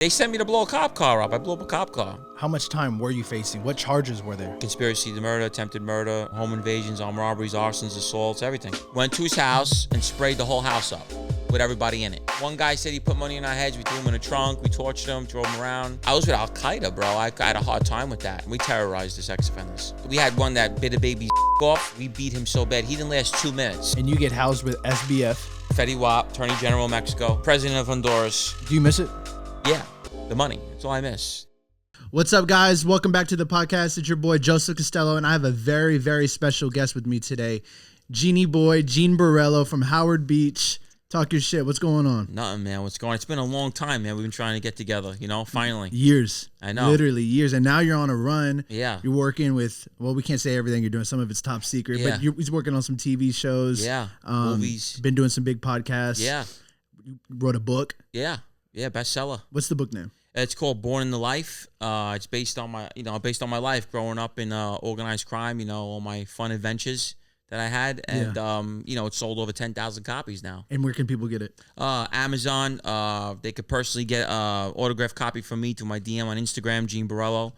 They sent me to blow a cop car up. I blew up a cop car. How much time were you facing? What charges were there? Conspiracy to murder, attempted murder, home invasions, armed robberies, arsons, assaults, everything. Went to his house and sprayed the whole house up with everybody in it. One guy said he put money in our heads. We threw him in a trunk. We tortured him, drove him around. I was with Al-Qaeda, bro. I had a hard time with that. We terrorized the sex offenders. We had one that bit a baby's off. We beat him so bad. He didn't last 2 minutes. And you get housed with SBF. Fetty Wap, Attorney General of Mexico, President of Honduras. Do you miss it? Yeah, the money. That's all I miss. What's up, guys? Welcome back to the podcast. It's your boy, Joseph Costello, and I have a very, very special guest with me today. Genie Boy, Gene Borrello from Howard Beach. Talk your shit. What's going on? Nothing, man. What's going on? It's been a long time, man. We've been trying to get together, finally. Years. I know. Literally years. And now you're on a run. Yeah. You're working with, well, we can't say everything you're doing. Some of it's top secret. Yeah. But he's working on some TV shows. Yeah. Movies. Been doing some big podcasts. Yeah. You wrote a book. Yeah. Yeah, bestseller. What's the book name? It's called Born in the Life. It's based on my life growing up in organized crime, all my fun adventures that I had. And, it's sold over 10,000 copies now. And where can people get it? Amazon. They could personally get an autographed copy from me through my DM on Instagram, Gene Borrello.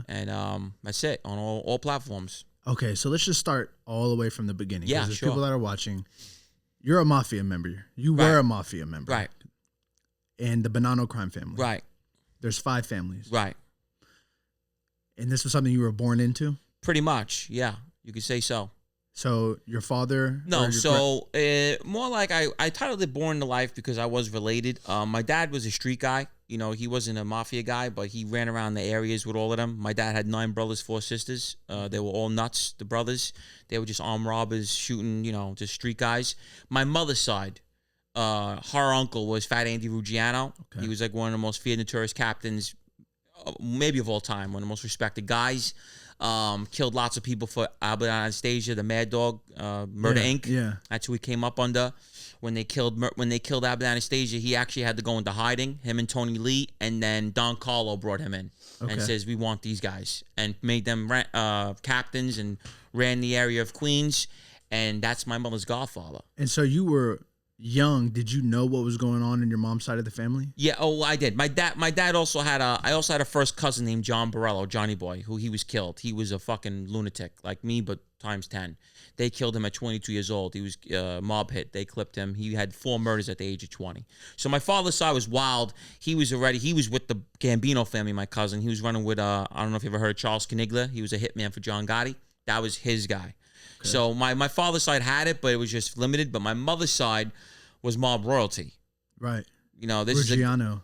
And that's it on all platforms. Okay, so let's just start all the way from the beginning. Yeah, there's sure. people that are watching. You're a Mafia member. You were a Mafia member. Right. And the Bonanno crime family. Right. There's 5 families. Right. And this was something you were born into? Pretty much, yeah. You could say so. So your father? No, so more like I titled it Born to Life because I was related. My dad was a street guy. He wasn't a mafia guy, but he ran around the areas with all of them. My dad had 9 brothers, 4 sisters. They were all nuts, the brothers. They were just armed robbers, shooting, just street guys. My mother's side, her uncle was Fat Andy Ruggiano. Okay. He was like one of the most feared notorious captains, maybe of all time, one of the most respected guys. Killed lots of people for Albert Anastasia, the Mad Dog, Murder Inc. Yeah, that's who he came up under. When they killed Albert Anastasia, he actually had to go into hiding. Him and Tony Lee, and then Don Carlo brought him in and says, "We want these guys," and made them captains and ran the area of Queens. And that's my mother's godfather. And so you were young. Did you know what was going on in your mom's side of the family? Yeah, I did. My dad also had a first cousin named John Borrello, Johnny Boy, who he was killed. He was a fucking lunatic like me, but times 10. They killed him at 22 years old. He was mob hit. They clipped him. He had 4 murders at the age of 20. So my father's side was wild. He was with the Gambino family, my cousin. He was running with, I don't know if you ever heard of Charles Caniglia. He was a hitman for John Gotti. That was his guy. Okay. So my father's side had it, but it was just limited. But my mother's side was mob royalty. Right. This Ruggiano. is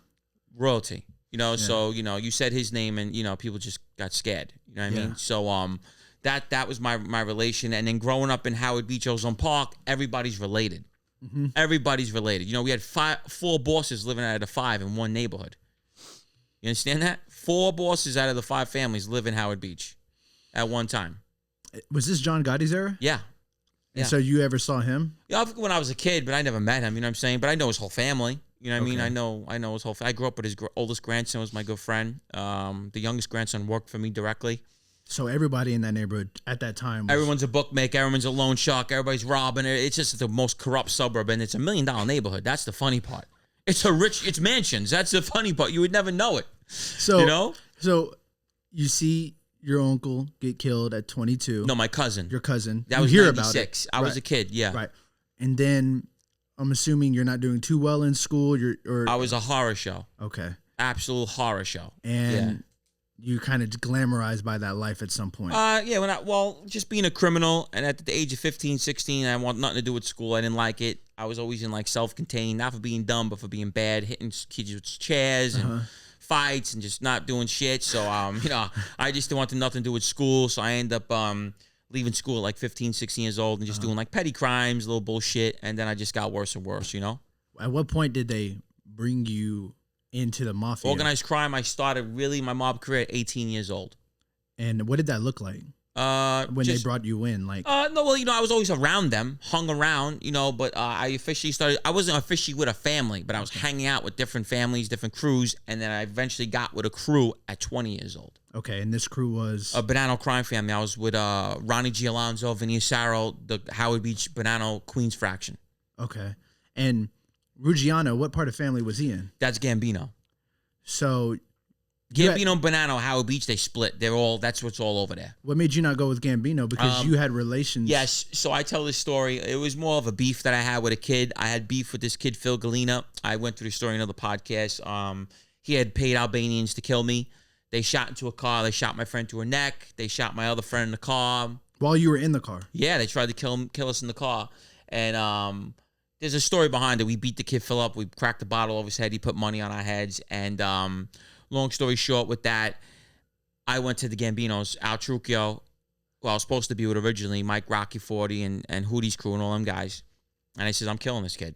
royalty. So, you said his name and, people just got scared. You know what I mean? So, that was my relation. And then growing up in Howard Beach, Ozone Park, everybody's related. Mm-hmm. Everybody's related. We had 4 bosses living out of the 5 in one neighborhood. You understand that? 4 bosses out of the 5 families live in Howard Beach at one time. Was this John Gotti's era? Yeah. And so you ever saw him? Yeah, when I was a kid, but I never met him. You know what I'm saying? But I know his whole family. You know what I mean? I know his whole family. I grew up with his oldest grandson was my good friend. The youngest grandson worked for me directly. So everybody in that neighborhood at that time everyone's a bookmaker, everyone's a loan shark, everybody's robbing. It's just the most corrupt suburb, and it's $1 million neighborhood. That's the funny part. It's mansions. That's the funny part. You would never know it. So you see your uncle get killed at 22. No, my cousin. Your cousin. That was 96. I was a kid, yeah. Right. And then I'm assuming you're not doing too well in school. I was a horror show. Okay. Absolute horror show. And you kind of glamorized by that life at some point. Just being a criminal, and at the age of 15, 16, I want nothing to do with school. I didn't like it. I was always in self-contained, not for being dumb, but for being bad, hitting kids with chairs and fights and just not doing shit. So, I just wanted nothing to do with school. So I ended up leaving school at 15, 16 years old and just doing petty crimes, little bullshit. And then I just got worse and worse, At what point did they bring you into the mafia? Organized crime, I started my mob career at 18 years old. And what did that look like? When they brought you in, I was always around them, hung around, but I officially started. I wasn't officially with a family, but I was hanging out with different families, different crews, and then I eventually got with a crew at 20 years old. Okay, and this crew was a Bonanno crime family. I was with Ronnie G, Giallanzo, Vinnie, Asaro, the Howard Beach Bonanno Queens fraction. Okay, and Ruggiano, what part of family was he in? That's Gambino. So Gambino and Bonanno, Howard Beach, they split. That's what's all over there. What made you not go with Gambino? Because you had relations. Yes. So I tell this story. It was more of a beef that I had with a kid. I had beef with this kid, Phil Galena. I went through the story in another podcast. He had paid Albanians to kill me. They shot into a car. They shot my friend to her neck. They shot my other friend in the car. While you were in the car? Yeah, they tried to kill us in the car. And there's a story behind it. We beat the kid Phil up. We cracked the bottle over his head. He put money on our heads. And long story short with that, I went to the Gambinos, Al Trucchio, who I was supposed to be with originally, Mike Rocky 40 and Hootie's crew and all them guys. And I said, I'm killing this kid.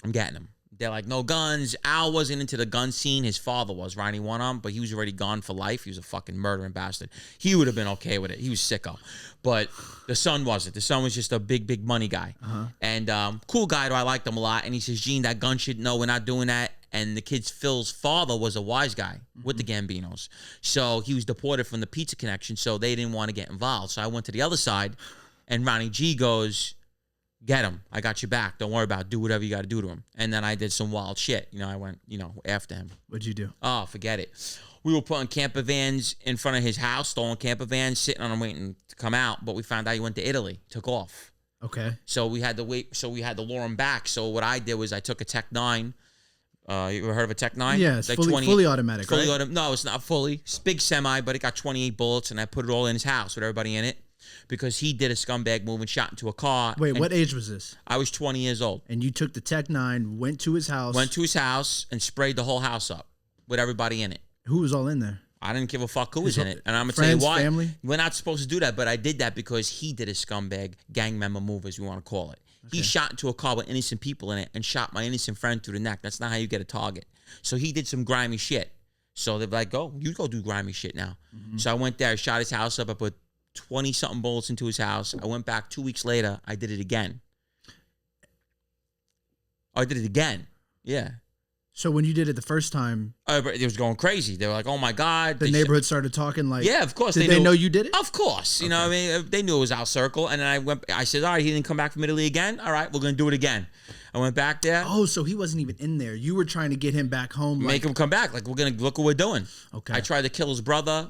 I'm getting him. They're like, no guns. Al wasn't into the gun scene. His father was, Ronnie One-Arm, but he was already gone for life. He was a fucking murdering bastard. He would have been okay with it. He was sicko. But the son wasn't. The son was just a big, big money guy. And cool guy, though. I liked him a lot. And he says, Gene, that gun shit, no, we're not doing that. And the kid's Phil's father was a wise guy with the Gambinos. So he was deported from the Pizza Connection, so they didn't want to get involved. So I went to the other side, and Ronnie G goes, get him. I got you back. Don't worry about it. Do whatever you got to do to him. And then I did some wild shit. I went, after him. What'd you do? Oh, forget it. We were putting camper vans in front of his house, stolen camper vans, sitting on him waiting to come out. But we found out he went to Italy, took off. Okay. So we had to wait. So we had to lure him back. So what I did was I took a Tech 9. You ever heard of a Tech 9? Yeah, it's like fully automatic, right? No, it's not fully. It's big semi, but it got 28 bullets, and I put it all in his house with everybody in it because he did a scumbag move and shot into a car. Wait, what age was this? I was 20 years old. And you took the Tech 9, went to his house. Went to his house and sprayed the whole house up with everybody in it. Who was all in there? I didn't give a fuck who was in it. And I'm going to tell you why. Family? We're not supposed to do that, but I did that because he did a scumbag gang member move, as we want to call it. Okay. He shot into a car with innocent people in it and shot my innocent friend through the neck. That's not how you get a target. So he did some grimy shit. So they're like, you go do grimy shit now. So I went there, I shot his house up. I put 20-something bullets into his house. I went back 2 weeks later. I did it again. Yeah. So when you did it the first time, it was going crazy. They were like, "Oh my god!" The neighborhood started talking like, "Yeah, of course." Did they know you did it? Of course. You know, what I mean, they knew it was our circle. And then I said, "All right, he didn't come back from Italy again. All right, we're gonna do it again." I went back there. Oh, so he wasn't even in there. You were trying to get him back home, make him come back. Like we're gonna look what we're doing. Okay. I tried to kill his brother.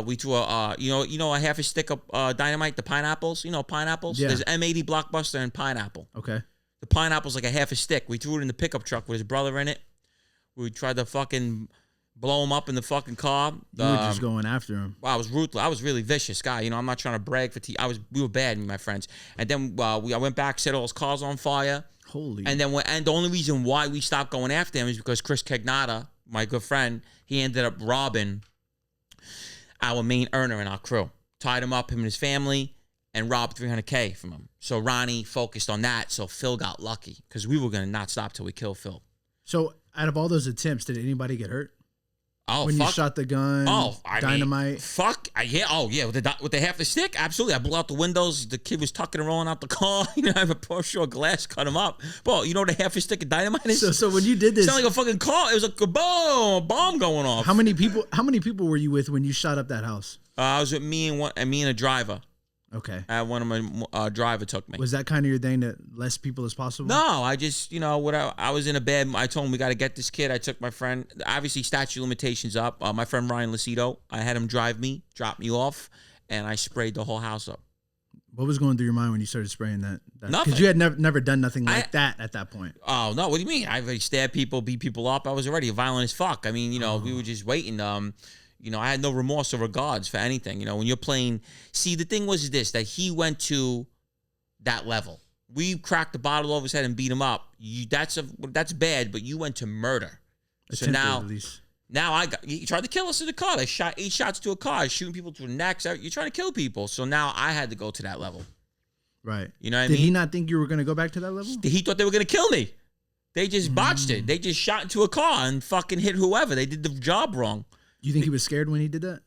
We threw a half a stick of dynamite. The pineapples. Pineapples. Yeah. There's M80 Blockbuster and pineapple. Okay. The pineapple's like a half a stick. We threw it in the pickup truck with his brother in it. We tried to fucking blow him up in the fucking car. You were just going after him. Well, I was ruthless. I was really vicious guy. I'm not trying to brag for we were bad, me and my friends. And then I went back, set all his cars on fire. Holy. And then and the only reason why we stopped going after him is because Chris Cagnata, my good friend, he ended up robbing our main earner in our crew. Tied him up, him and his family, and robbed $300K from him. So Ronnie focused on that. So Phil got lucky because we were going to not stop till we killed Phil. So out of all those attempts, did anybody get hurt? Oh, when you shot the gun, dynamite. Yeah, with the half the stick, absolutely. I blew out the windows. The kid was tucking and rolling out the car. I have a Porsche glass, cut him up. Bro, you know what a half a stick of dynamite is? So when you did this, it sounded like a fucking car. It was like a bomb going off. How many people were you with when you shot up that house? I was with me and a driver. Okay. One of my driver took me. Was that kind of your thing, that less people as possible? No, I just, I was in a bad, I told him we got to get this kid. I took my friend, obviously statute of limitations up. My friend Ryan Lucido, I had him drop me off, and I sprayed the whole house up. What was going through your mind when you started spraying that? Nothing. Because you had never done nothing like that at that point. Oh, no. What do you mean? I already stabbed people, beat people up. I was already violent as fuck. I mean, we were just waiting. I had no remorse or regards for anything. When you're playing... See, the thing was this, that he went to that level. We cracked the bottle over his head and beat him up. That's bad, but you went to murder. Attempted, so at least. Now he tried to kill us in the car. They shot 8 shots to a car, shooting people through the necks. You're trying to kill people. So now I had to go to that level. Right. You know what I mean? Did he not think you were going to go back to that level? He thought they were going to kill me. They just botched it. They just shot into a car and fucking hit whoever. They did the job wrong. You think he was scared when he did that?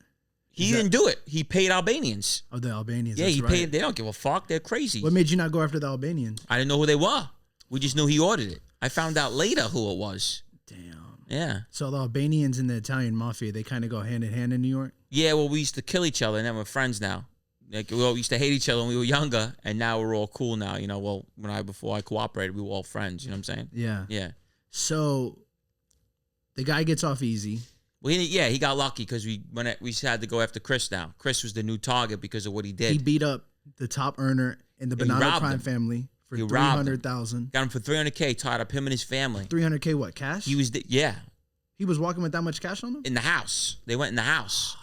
He didn't do it. He paid Albanians. Oh, the Albanians. Yeah, he paid. They don't give a fuck. They're crazy. What made you not go after the Albanians? I didn't know who they were. We just knew he ordered it. I found out later who it was. Damn. Yeah. So the Albanians and the Italian mafia, they kind of go hand in hand in New York? Yeah, well, we used to kill each other, and then we're friends now. Like, we all used to hate each other when we were younger, and now we're all cool now. Before I cooperated, we were all friends. You know what I'm saying? Yeah. Yeah. So The guy gets off easy. Well, he got lucky because we had to go after Chris now. Chris was the new target because of what he did. He beat up the top earner in the Bonanno crime family for $300,000. Got him for $300K, tied up him and his family. $300K what, cash? He was, He was walking with that much cash on him? In the house. They went in the house.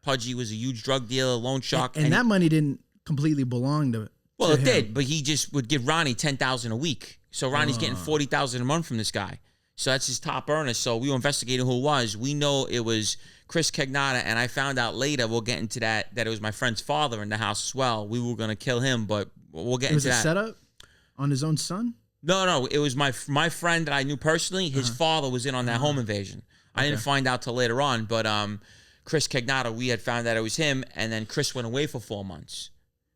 Pudgy was a huge drug dealer, loan shark. And that money didn't completely belong to Well, it him. Did, but he just would give Ronnie $10,000 a week. So Ronnie's getting $40,000 a month from this guy. So that's his top earner. So we were investigating who it was. We know it was Chris Cagnata, and I found out later, we'll get into that it was my friend's father in the house as well. We were going to kill him, but we'll get into that. It was a setup on his own son? No. It was my friend that I knew personally. His father was in on that home invasion. I didn't find out till later on, but Chris Cagnata, we had found out it was him, and then Chris went away for 4 months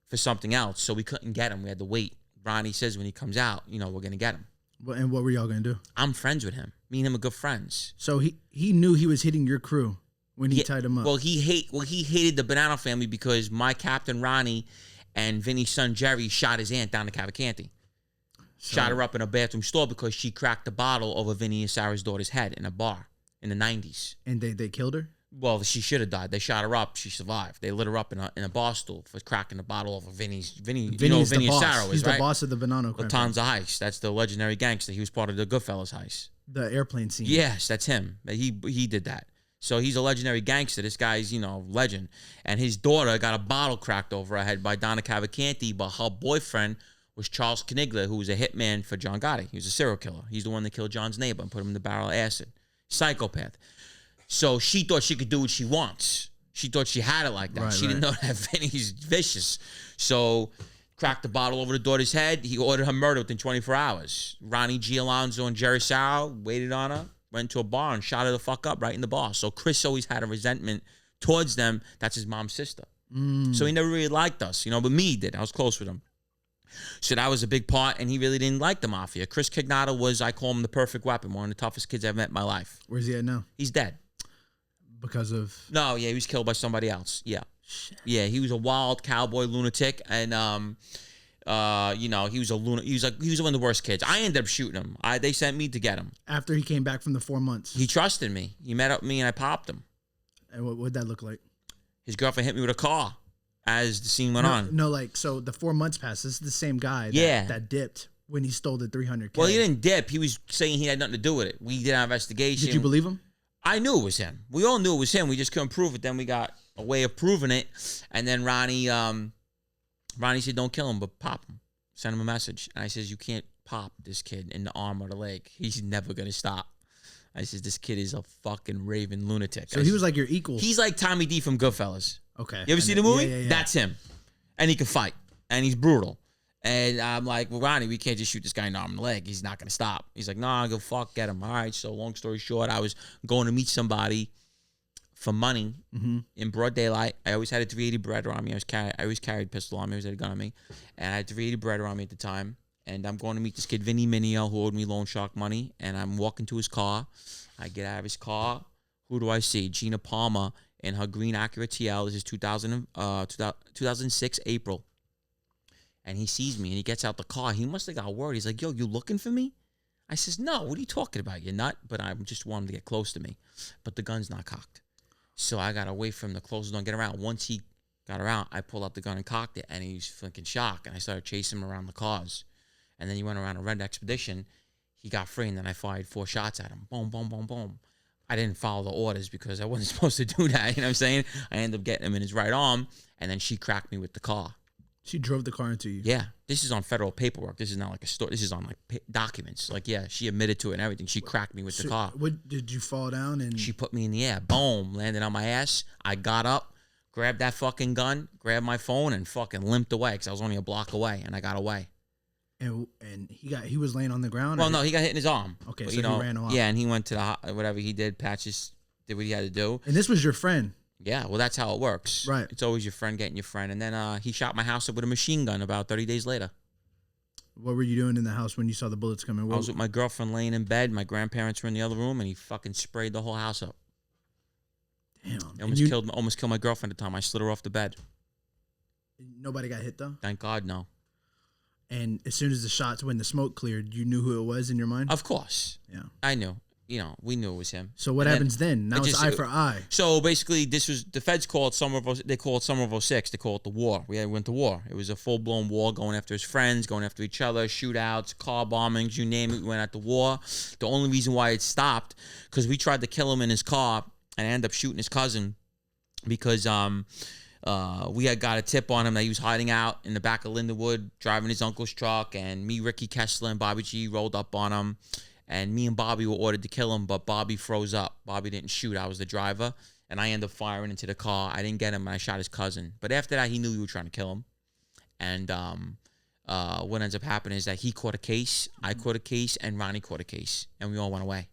for something else, so we couldn't get him. We had to wait. Ronnie says when he comes out, we're going to get him. And what were y'all going to do? I'm friends with him. Me and him are good friends. So he knew he was hitting your crew when he tied him up. Well, he hated the Bonanno family because my captain Ronnie and Vinnie's son Jerry shot his aunt down to Cavalcanti. Shot her up in a bathroom stall because she cracked a bottle over Vinnie and Sarah's daughter's head in a bar in the 90s. And they killed her? Well, she should have died. They shot her up. She survived. They lit her up in a bar stool for cracking the bottle over Vinnie. Vinnie Asaro is, He's right? The boss of the Bonanno crime. Lufthansa heist. That's the legendary gangster. He was part of the Goodfellas heist. The airplane scene. Yes, that's him. He did that. So he's a legendary gangster. This guy's, legend. And his daughter got a bottle cracked over her head by Donna Cavalcanti, but her boyfriend was Charles Knigler, who was a hitman for John Gotti. He was a serial killer. He's the one that killed John's neighbor and put him in the barrel of acid. Psychopath. So she thought she could do what she wants. She thought she had it like that. She didn't know that Vinny's vicious. So cracked the bottle over the daughter's head. He ordered her murdered within 24 hours. Ronnie G, Giallanzo, and Jerry Asaro waited on her, went to a bar and shot her the fuck up right in the bar. So Chris always had a resentment towards them. That's his mom's sister. So he never really liked us, but me he did. I was close with him. So that was a big part, and he really didn't like the Mafia. Chris Cagnata was, I call him the perfect weapon, one of the toughest kids I've met in my life. Where's he at now? He's dead. Because of... No, yeah, he was killed by somebody else. Yeah. Shit. Yeah, he was a wild cowboy lunatic, and he was a lunatic. He was one of the worst kids. I ended up shooting him. They sent me to get him. After he came back from the 4 months. He trusted me. He met up with me, and I popped him. And what'd that look like? His girlfriend hit me with a car as the scene went on. No, so the 4 months passed. This is the same guy that dipped when he stole the $300K. Well, he didn't dip. He was saying he had nothing to do with it. We did our investigation. Did you believe him? I knew it was him. We all knew it was him. We just couldn't prove it. Then we got a way of proving it. And then Ronnie said, don't kill him, but pop him. Send him a message. And I says, you can't pop this kid in the arm or the leg. He's never going to stop. I says, this kid is a fucking raving lunatic. So he was like your equal. He's like Tommy D from Goodfellas. Okay. You ever see the movie? Yeah. That's him. And he can fight. And he's brutal. And I'm like, well, Ronnie, we can't just shoot this guy in the arm and leg. He's not going to stop. He's like, nah, go fuck, get him. All right, so long story short, I was going to meet somebody for money in broad daylight. I always had a 380 Beretta on me. I always carried a pistol on me. I always had a gun on me. And I had a 380 Beretta on me at the time. And I'm going to meet this kid, Vinnie Minio, who owed me loan shark money. And I'm walking to his car. I get out of his car. Who do I see? Gina Palmer in her green Acura TL. This is 2006 April. And he sees me and he gets out the car. He must have got worried. He's like, yo, you looking for me? I says, no, what are you talking about? You're not, but I just want him to get close to me. But the gun's not cocked. So I got away from the close door, get around. Once he got around, I pulled out the gun and cocked it. And he was fucking shocked. And I started chasing him around the cars. And then he went around a red expedition. He got free and then I fired 4 shots at him. Boom, boom, boom, boom. I didn't follow the orders because I wasn't supposed to do that. You know what I'm saying? I ended up getting him in his right arm. And then she cracked me with the car. She drove the car into you. Yeah. This is on federal paperwork. This is not like a story. This is on like documents. Like, yeah, she admitted to it and everything. She cracked me with the car. What, did you fall down and... She put me in the air. Boom. Landed on my ass. I got up, grabbed that fucking gun, grabbed my phone, and fucking limped away because I was only a block away, and I got away. And he was laying on the ground? Well, no, he got hit in his arm. Okay, but, so he ran off. Yeah, and he went to the whatever he did, patches, did what he had to do. And this was your friend? Yeah, well, that's how it works. Right. It's always your friend getting your friend. And then he shot my house up with a machine gun about 30 days later. What were you doing in the house when you saw the bullets coming? I was with my girlfriend laying in bed. My grandparents were in the other room, and he fucking sprayed the whole house up. Damn. Almost killed my girlfriend at the time. I slid her off the bed. Nobody got hit, though? Thank God, no. And as soon as the shots, when the smoke cleared, you knew who it was in your mind? Of course. Yeah. I knew. we knew it was him. So what happens then? Now it's eye for eye. So basically, this was the feds call it summer of. They call it summer of '06. They call it the war. We went to war. It was a full blown war, going after his friends, going after each other, shootouts, car bombings, you name it. We went out to war. The only reason why it stopped because we tried to kill him in his car, and I ended up shooting his cousin because we had got a tip on him that he was hiding out in the back of Lindenwood, driving his uncle's truck, and me, Ricky Kessler, and Bobby G rolled up on him. And me and Bobby were ordered to kill him, but Bobby froze up. Bobby didn't shoot. I was the driver, and I ended up firing into the car. I didn't get him, and I shot his cousin. But after that, he knew we were trying to kill him. And what ends up happening is that he caught a case, I caught a case, and Ronnie caught a case, and we all went away.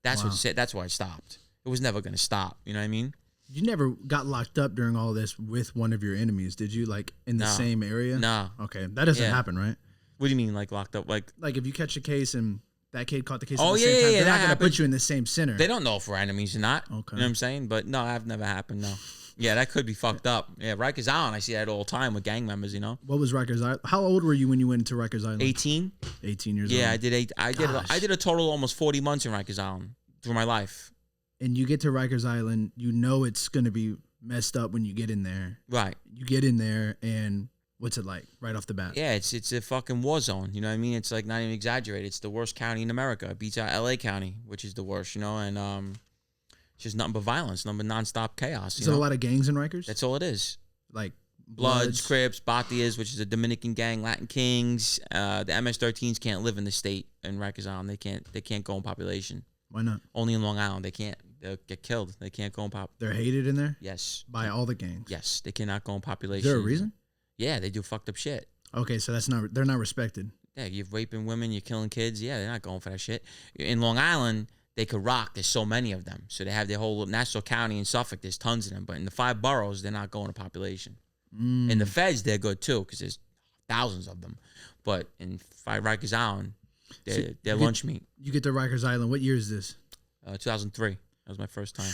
That's That's why it stopped. It was never going to stop. You know what I mean? You never got locked up during all this with one of your enemies, did you? Like in the same area? No. Okay, that doesn't happen, right? What do you mean, like locked up? Like if you catch a case and that kid caught the case at the the same time, they're not going to happens. put you in the same center. They don't know if we're enemies or not. Okay. You know what I'm saying? But no, I've never happened, no. Yeah, that could be fucked up. Yeah, Rikers Island, I see that all the time with gang members, What was Rikers Island? How old were you when you went into Rikers Island? 18. 18 years old. Yeah, I did I did a total of almost 40 months in Rikers Island through my life. And you get to Rikers Island, you know it's going to be messed up when you get in there. Right. You get in there and what's it like right off the bat? Yeah, it's a fucking war zone. You know what I mean? It's like not even exaggerated. It's the worst county in America. It beats out LA County, which is the worst, and it's just nothing but violence, nothing but nonstop chaos. Is there a lot of gangs in Rikers? That's all it is. Like Bloods, Crips, Batias, which is a Dominican gang, Latin Kings. The MS-13s can't live in the state in Rikers Island. They can't go in population. Why not? Only in Long Island. They can't. They'll get killed. They can't go in pop. They're hated in there? Yes. By all the gangs? Yes. They cannot go in population. Is there a reason? Yeah, they do fucked up shit. Okay, so they're not respected. Yeah, you're raping women, you're killing kids. Yeah, they're not going for that shit. In Long Island, they could rock. There's so many of them. So they have their whole Nassau County and Suffolk. There's tons of them. But in the 5 boroughs, they're not going to population. In the feds, they're good too because there's thousands of them. But in Rikers Island, they're lunch meat. You get to Rikers Island. What year is this? 2003. That was my first time.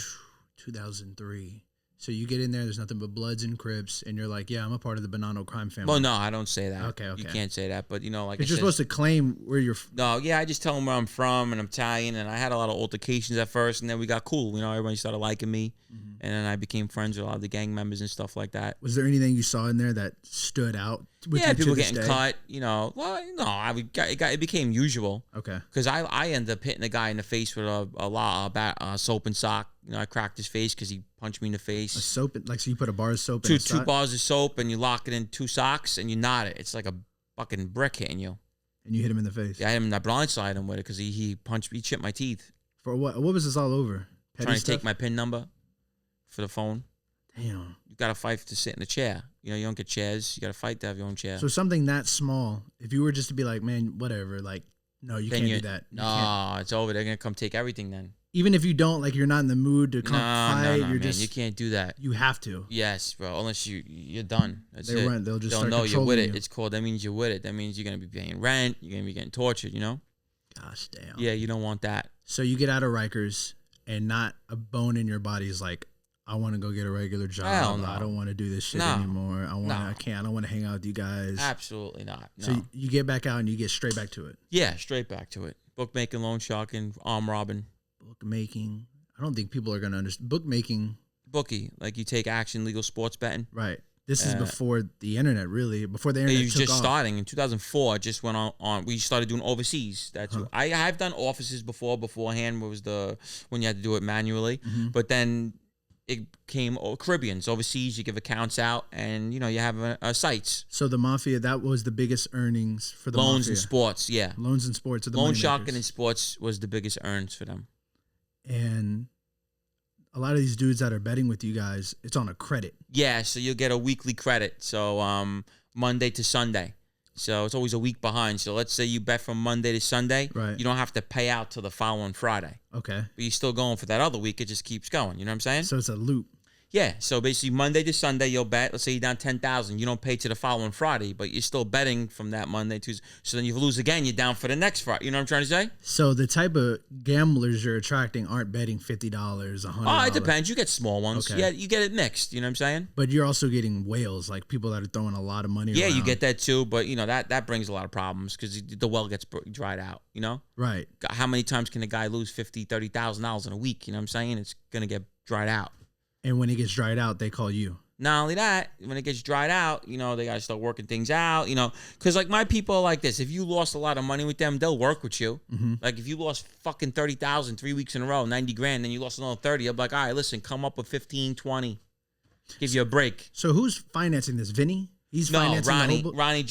2003. So you get in there, there's nothing but Bloods and Crips, and you're like, yeah, I'm a part of the Bonanno crime family. Well, no, I don't say that. Okay. You can't say that, but like you're supposed to claim where you're from. No, yeah, I just tell them where I'm from, and I'm Italian, and I had a lot of altercations at first, and then we got cool. Everybody started liking me, and then I became friends with a lot of the gang members and stuff like that. Was there anything you saw in there that stood out with yeah, you people to this getting day? cut, Well, no, it became usual. Okay. Because I ended up hitting the guy in the face with a soap and sock. I cracked his face because he punched me in the face. A soap, so you put a bar of soap in two bars of soap, and you lock it in 2 socks, and you knot it. It's like a fucking brick hitting you. And you hit him in the face. Yeah, I hit him. I blindsided him with it because he chipped my teeth. For what? What was this all over? Petty Trying to stuff? take my PIN number for the phone. Damn. You got to fight to sit in the chair. You don't get chairs. You got to fight to have your own chair. So something that small, if you were just to be like, man, whatever, like, no, you can't do that. No, it's over. They're going to come take everything then. Even if you don't, like, you're not in the mood to come fight, no, you're man, you can't do that. You have to. Yes, bro. Unless you're done. That's it. They'll just They'll start know you're with it. you. It's called. That means you're with it. That means you're gonna be paying rent. You're gonna be getting tortured. Gosh damn. Yeah, you don't want that. So you get out of Rikers, and not a bone in your body is like, I want to go get a regular job. Hell no. I don't want to do this shit No. anymore. I No. can't. I don't want to hang out with you guys. Absolutely not. No. So you get back out and you get straight back to it. Yeah, straight back to it. Bookmaking, loan sharking, arm robbing. Bookmaking. I don't think people are going to understand. Bookmaking. Bookie, like you take action, legal sports betting. Right. This is before the internet, really. Before the internet It was took just off. starting in 2004. Just went on. We started doing overseas. That's I've done offices beforehand. Was when you had to do it manually, but then it came Caribbeans overseas. You give accounts out, and you have sites. So the Mafia, that was the biggest earnings for the Loans Mafia. and sports, yeah. Loans and sports are the Loan moneymakers. sharking and sports was the biggest earns for them. And a lot of these dudes that are betting with you guys, it's on a credit. Yeah, so you'll get a weekly credit. So Monday to Sunday. So it's always a week behind. So let's say you bet from Monday to Sunday. Right. You don't have to pay out till the following Friday. Okay. But you're still going for that other week. It just keeps going. You know what I'm saying? So it's a loop. Yeah, so basically Monday to Sunday you'll bet. Let's say you're down 10,000. You don't pay to the following Friday, but you're still betting from that Monday, Tuesday. So then you lose again, you're down for the next Friday. You know what I'm trying to say? So the type of gamblers you're attracting aren't betting $50, $100. Oh, it depends. You get small ones. Okay. Yeah, you get it mixed. You know what I'm saying? But you're also getting whales, like people that are throwing a lot of money Yeah, around. you get that too, but you know that brings a lot of problems because the well gets dried out. You know, Right. how many times can a guy lose $50,000-$30,000 in a week? You know what I'm saying? It's gonna get dried out. And when it gets dried out, they call you. Not only that, when it gets dried out, you know, they got to start working things out, you know, because like my people are like this. If you lost a lot of money with them, they'll work with you. Mm-hmm. Like if you lost fucking 30,000 3 weeks in a row, 90 grand, then you lost another 30. I'm like, all right, listen, come up with 15, 20. Give you a break. So who's financing this? Vinnie? He's financing Ronnie, the whole Ronnie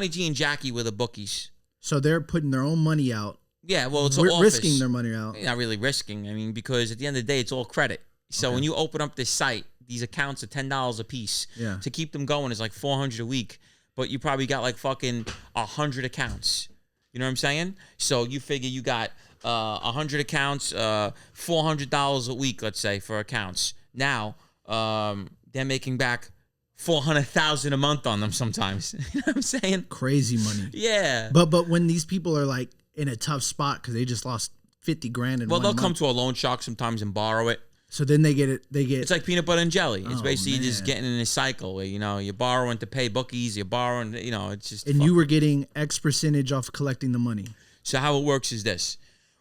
G and Jackie were the bookies. So they're putting their own money out. Yeah, well, it's all risking their money out. Not really risking. I mean, because at the end of the day, it's all credit. So when you open up this site, these accounts are $10 a piece. Yeah. To keep them going is like $400 a week, but you probably got like fucking 100 accounts. You know what I'm saying? So you figure you got 100 accounts, $400 a week, let's say, for accounts. Now they're making back $400,000 a month on them sometimes. You know what I'm saying? Crazy money. Yeah. But when these people are like in a tough spot because they just lost 50 grand in well, one they'll month. come to a loan shark sometimes and borrow it. So then they get it. It's like peanut butter and jelly. It's basically just man. getting in a cycle where, you know, you're borrowing to pay bookies, you're borrowing, you know, it's just. And you were getting X percentage off collecting the money. So how it works is this.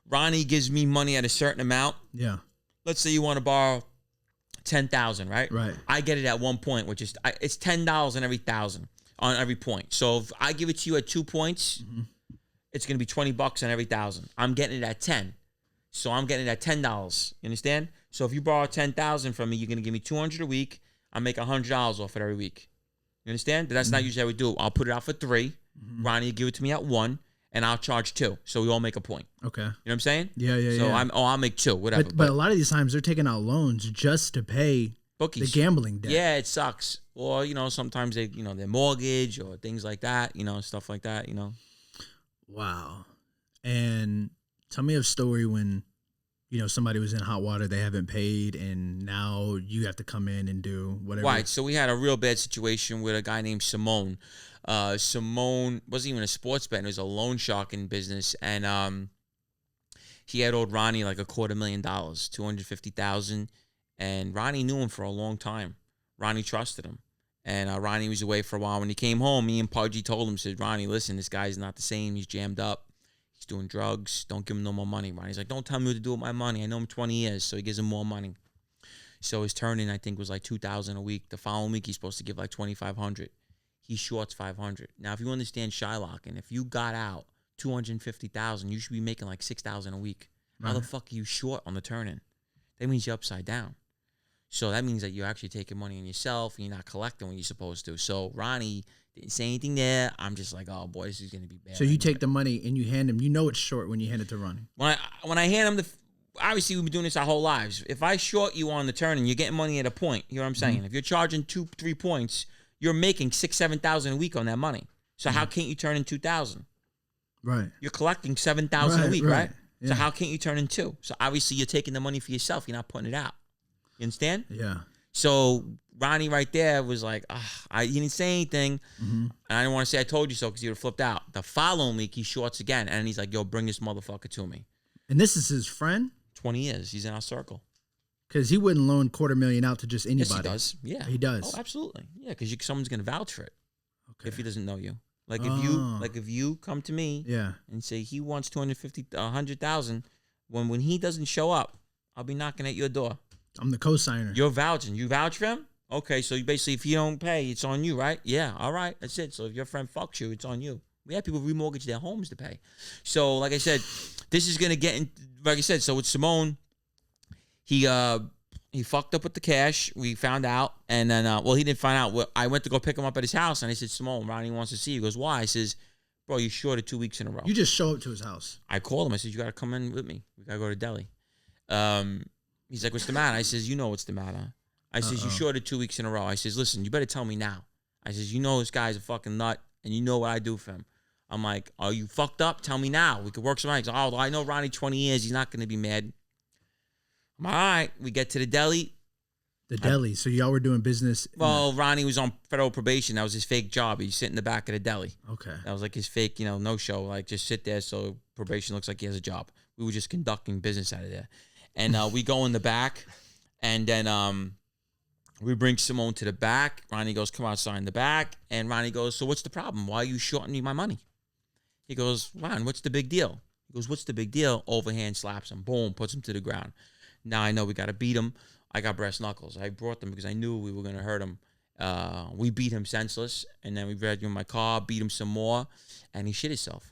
Ronnie gives me money at a certain amount. Yeah. Let's say you want to borrow 10,000, right? Right. I get it at one point, which is it's $10 on every 1,000 on every point. So if I give it to you at 2 points, it's going to be $20 on every 1,000. I'm getting it at 10. So I'm getting it at $10. You understand? So if you borrow 10,000 from me, you're gonna give me $200 a week. I make $100 off it every week. You understand? But that's not usually how we do it. I'll put it out for 3. Ronnie will give it to me at 1, and I'll charge 2. So we all make a point. Okay. You know what I'm saying? Yeah. So I'll make 2, whatever. But a lot of these times they're taking out loans just to pay bookies, the gambling debt. Yeah, it sucks. Or you know, sometimes they, you know, their mortgage or things like that. You know, stuff like that. You know. Wow. And tell me a story when, you know, somebody was in hot water, they haven't paid, and now you have to come in and do whatever. Right. So we had a real bad situation with a guy named Simone. Simone wasn't even a sports bet; it was a loan sharking business, and he had owed Ronnie like $250,000, $250,000, and Ronnie knew him for a long time. Ronnie trusted him, and Ronnie was away for a while. When he came home, me and Pudgy told him, said, "Ronnie, listen, this guy's not the same. He's jammed up. He's doing drugs. Don't give him no more money." Ronnie's like, "Don't tell me what to do with my money. I know him 20 years." So he gives him more money. So his turn-in, I think, was like $2,000 a week. The following week, he's supposed to give like $2,500. He shorts $500. Now, if you understand Shylocking, if you got out $250,000, you should be making like $6,000 a week. How the fuck are you short on the turn-in? That means you're upside down. So that means that you're actually taking money on yourself and you're not collecting when you're supposed to. So Ronnie didn't say anything there. I'm just like, oh boy, this is gonna be bad. So you take the money and you hand him. You know it's short when you hand it to Ronnie. When I hand him obviously we've been doing this our whole lives. If I short you on the turn and you're getting money at a point, you know what I'm saying? If you're charging 2-3 points, you're making $6,000-$7,000 a week on that money. So how can't you turn in 2,000? Right. You're collecting 7,000 a week, right? Yeah. So how can't you turn in 2? So obviously you're taking the money for yourself. You're not putting it out. You understand? Yeah. So Ronnie right there was like, he didn't say anything. And I didn't want to say I told you so because he would have flipped out. The following week, he shorts again. And he's like, yo, bring this motherfucker to me. And this is his friend? 20 years. He's in our circle. Because he wouldn't loan $250,000 out to just anybody. Yes, he does. Yeah. He does. Oh, absolutely. Yeah, because someone's going to vouch for it if he doesn't know you. Like Oh. if you come to me Yeah. and say he wants 100,000, when he doesn't show up, I'll be knocking at your door. I'm the co-signer. You're vouching. You vouch for him? Okay, so you basically, if you don't pay, it's on you, right? Yeah, all right, that's it. So if your friend fucks you, it's on you. We have people remortgage their homes to pay. So, like I said, this is gonna get in. Like I said, so with Simone, he fucked up with the cash. We found out, and then he didn't find out. I went to go pick him up at his house, and I said, Simone, Ronnie wants to see you. He goes, why? I says, bro, you shorted 2 weeks in a row. You just show up to his house. I called him. I said, you gotta come in with me. We gotta go to deli. He's like, what's the matter? I says, you know what's the matter. I says, you shorted 2 weeks in a row. I says, listen, you better tell me now. I says, you know this guy's a fucking nut, and you know what I do for him. I'm like, are you fucked up? Tell me now. We could work something out. He's like, oh, I know Ronnie 20 years. He's not going to be mad. I'm like, all right. We get to the deli. The deli. So y'all were doing business. Well, Ronnie was on federal probation. That was his fake job. He'd sit in the back of the deli. Okay. That was like his fake, no show. Like just sit there so probation looks like he has a job. We were just conducting business out of there. And we go in the back, and then we bring Simone to the back. Ronnie goes, come outside in the back. And Ronnie goes, so what's the problem? Why are you shorting me my money? He goes, Ron, what's the big deal? He goes, what's the big deal? Overhand slaps him. Boom, puts him to the ground. Now I know we got to beat him. I got brass knuckles. I brought them because I knew we were going to hurt him. We beat him senseless. And then we dragged him in my car, beat him some more. And he shit himself.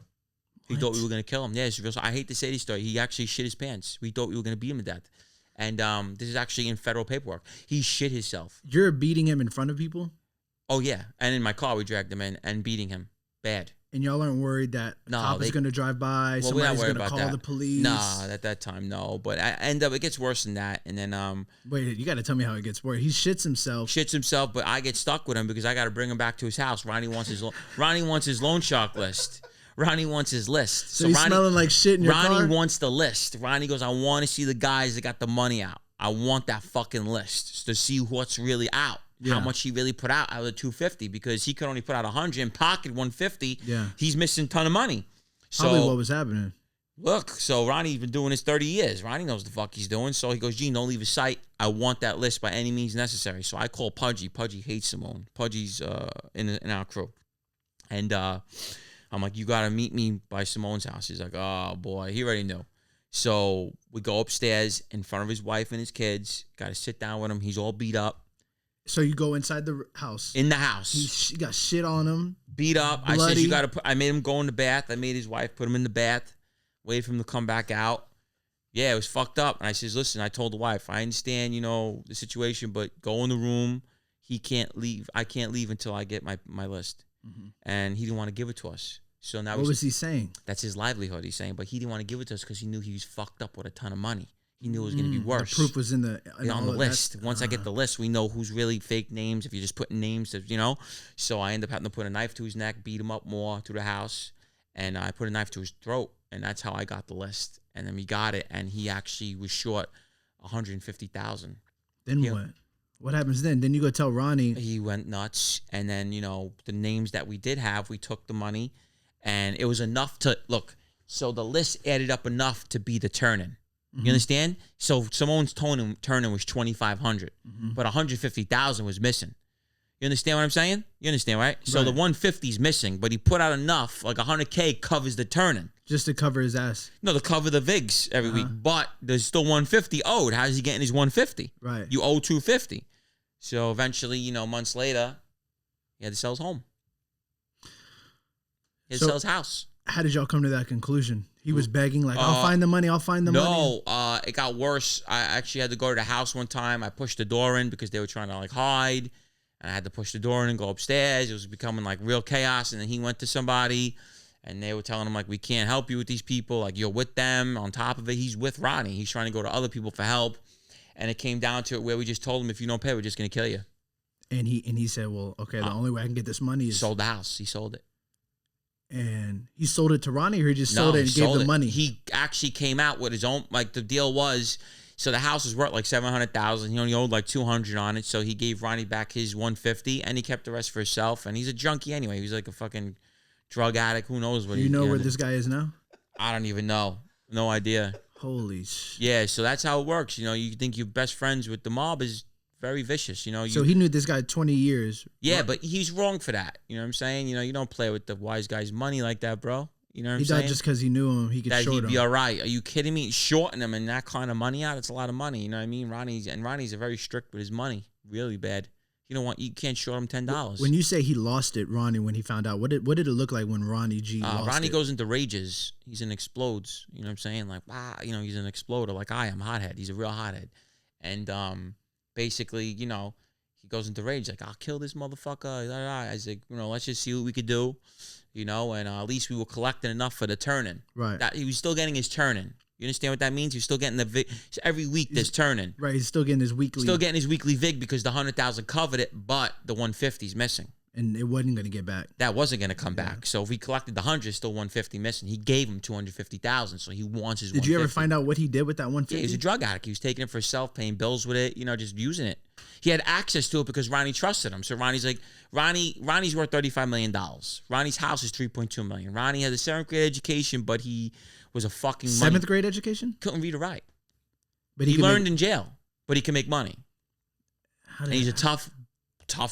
He thought we were going to kill him. Yeah, it's real. I hate to say this story. He actually shit his pants. We thought we were going to beat him to death. And this is actually in federal paperwork. He shit himself. You're beating him in front of people? Oh, yeah. And in my car, we dragged him in and beating him. Bad. And y'all aren't worried that a cop is going to drive by, somebody's going to call the police? Nah, at that time, no. But I end up, it gets worse than that. And then... Wait, you got to tell me how it gets worse. He shits himself. But I get stuck with him because I got to bring him back to his house. Ronnie wants his loan shark list. Ronnie wants his list. So he's Ronnie, smelling like shit in your car? Ronnie wants the list. Ronnie goes, I want to see the guys that got the money out. I want that fucking list to see what's really out. Yeah. How much he really put out of the 250 because he could only put out 100 and pocket 150. Yeah. He's missing a ton of money. So probably what was happening. Look, so Ronnie's been doing this 30 years. Ronnie knows the fuck he's doing. So he goes, Gene, don't leave his sight. I want that list by any means necessary. So I call Pudgy. Pudgy hates Simone. Pudgy's in our crew. And I'm like, you got to meet me by Simone's house. He's like, oh, boy. He already knew. So we go upstairs in front of his wife and his kids. Got to sit down with him. He's all beat up. So you go inside the house. In the house. He got shit on him. Beat up. Bloody. I said, you got to put, I made him go in the bath. I made his wife put him in the bath. Waited for him to come back out. Yeah, it was fucked up. And I says, listen, I told the wife, I understand, the situation, but go in the room. He can't leave. I can't leave until I get my list. Mm-hmm. And he didn't want to give it to us. So now what was he saying? That's his livelihood, he's saying. But he didn't want to give it to us because he knew he was fucked up with a ton of money. He knew it was going to be worse. The proof was on the list. Once I get the list, we know who's really fake names. If you're just putting names, So I end up having to put a knife to his neck, beat him up more through the house. And I put a knife to his throat. And that's how I got the list. And then we got it. And he actually was short $150,000. Then what? What happens then? Then you go tell Ronnie. He went nuts. And then, the names that we did have, we took the money. And it was enough to, look, so the list added up enough to be the turn-in. You understand? So Simone's turn-in was $2,500, but $150,000 was missing. You understand what I'm saying? You understand, right? So the 150 is missing, but he put out enough, like $100K covers the turn-in. Just to cover his ass. No, to cover the VIGs every week, but there's still 150 owed. How's he getting his 150? Right. You owe 250. So eventually, months later, he had to sell his home. He had to sell his house. How did y'all come to that conclusion? He was begging, like, I'll find the money, money. No, it got worse. I actually had to go to the house one time. I pushed the door in because they were trying to, hide. And I had to push the door in and go upstairs. It was becoming, real chaos. And then he went to somebody, and they were telling him, we can't help you with these people. You're with them. On top of it, he's with Ronnie. He's trying to go to other people for help. And it came down to it where we just told him, if you don't pay, we're just going to kill you. And he said, well, okay, the only way I can get this money is... Sold the house. He sold it. And he sold it to Ronnie, or he just sold it and gave the money? He actually came out with his own, the deal was, so the house was worth $700,000. He only owed $200 on it. So he gave Ronnie back his $150 and he kept the rest for himself. And he's a junkie anyway. He was like a fucking drug addict. Who knows what you know where this guy is now? I don't even know. No idea. Holy shit. Yeah, so that's how it works. You think you're best friends with the mob is very vicious, So he knew this guy 20 years. Yeah, right? But he's wrong for that. You know what I'm saying? You don't play with the wise guy's money like that, bro. You know what I'm saying? He died just because he knew him. He could short him. He'd be all right. Are you kidding me? Shorting him and that kind of money out, it's a lot of money. You know what I mean? Ronnie's very strict with his money. Really bad. You can't short him $10. When you say he lost it, Ronnie, when he found out, what did it look like when Ronnie G lost Ronnie it? goes into rages. He's an explodes. You know what I'm saying? Wow, he's an exploder like I am. Hothead. He's a real hothead. And basically, he goes into rage. I'll kill this motherfucker. I was like, let's just see what we could do. And at least we were collecting enough for the turn-in. Right. He was still getting his turn-in. You understand what that means? He's still getting every week there's turn-in. Right, he's still getting his weekly. Still getting his weekly VIG because the 100,000 covered it, but the 150's missing. And it wasn't going to get back. That wasn't going to come back. So if he collected the 100, still 150 missing. He gave him 250,000, so he wants his. Did you ever find out what he did with that 150? Yeah, he was a drug addict. He was taking it for himself, paying bills with it. Just using it. He had access to it because Ronnie trusted him. So Ronnie's like, Ronnie's worth $35 million. Ronnie's house is $3.2 million. Ronnie had a 7th grade education, but he was a fucking 7th grade education. Couldn't read or write. But he learned in jail, but he can make money. And he's a tough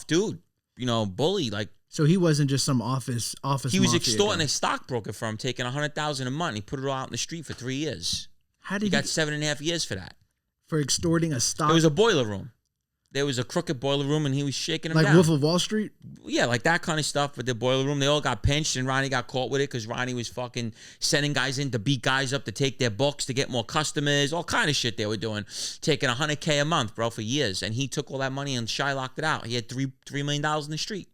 dude. Bully like. So he wasn't just some office. He was extorting a stockbroker from him, taking $100,000 a month. He put it all out in the street for 3 years. He got 7.5 years for that. For extorting a stock. It was a boiler room. There was a crooked boiler room, and he was shaking them down. Like Wolf of Wall Street? Yeah, like that kind of stuff with the boiler room. They all got pinched, and Ronnie got caught with it because Ronnie was fucking sending guys in to beat guys up to take their books to get more customers. All kind of shit they were doing. Taking $100K a month, bro, for years. And he took all that money and locked it out. He had $3 million in the street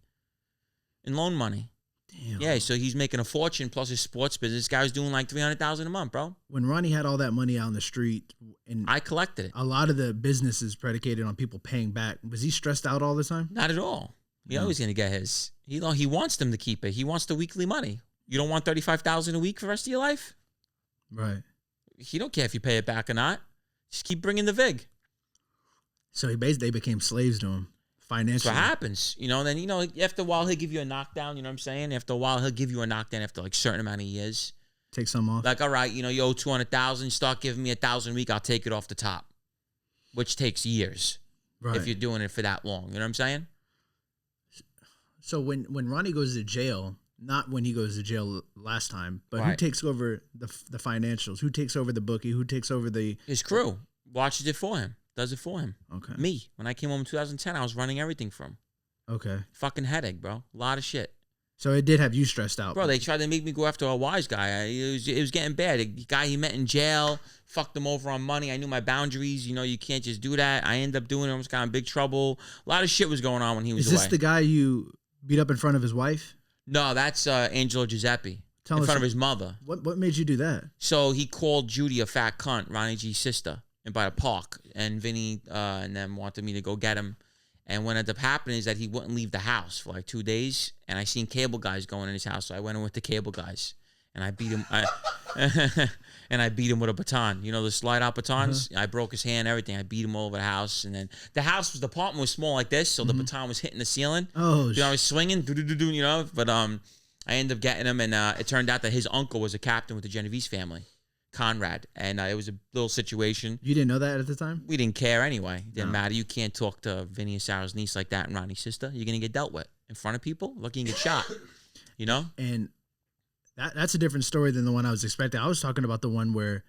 in loan money. Damn. Yeah, so he's making a fortune plus his sports business. This guy was doing like $300,000 a month, bro. When Ronnie had all that money out in the street, and I collected it. A lot of the business is predicated on people paying back. Was he stressed out all the time? Not at all. He always gonna get his. He wants them to keep it. He wants the weekly money. You don't want $35,000 a week for the rest of your life, right? He don't care if you pay it back or not. Just keep bringing the vig. So they became slaves to him. Financially. That's what happens. Then, after a while, he'll give you a knockdown. You know what I'm saying? After a while, he'll give you a knockdown after like a certain amount of years. Take some off. Like, all right, you owe 200,000. Start giving me 1,000 a week. I'll take it off the top, which takes years. Right. If you're doing it for that long. You know what I'm saying? So when Ronnie goes to jail, not when he goes to jail last time, but right. Who takes over the financials? Who takes over the bookie? Who takes over his crew? Watches it for him. Does it for him. Okay. Me. When I came home in 2010, I was running everything for him. Okay. Fucking headache, bro. A lot of shit. So it did have you stressed out. Bro, they tried to make me go after a wise guy. It was getting bad. A guy he met in jail, fucked him over on money. I knew my boundaries. You can't just do that. I ended up doing it. I almost got in big trouble. A lot of shit was going on when he was away. Is this the guy you beat up in front of his wife? No, that's Angelo Giuseppe. In front of his mother. What made you do that? So he called Judy a fat cunt, Ronnie G's sister, and by the park. And Vinnie and them wanted me to go get him. And what ended up happening is that he wouldn't leave the house for like 2 days. And I seen cable guys going in his house. So I went in with the cable guys. And I beat him. And I beat him with a baton. The slide out batons? I broke his hand, everything. I beat him all over the house. And then the apartment was small like this. So the baton was hitting the ceiling. Oh, I was swinging. But I ended up getting him. And it turned out that his uncle was a captain with the Genovese family. Conrad, and it was a little situation. You didn't know that at the time? We didn't care anyway. It didn't matter. You can't talk to Vinnie Asaro's niece like that and Ronnie's sister. You're going to get dealt with in front of people. Lucky you can get shot, And that's a different story than the one I was expecting. I was talking about the one where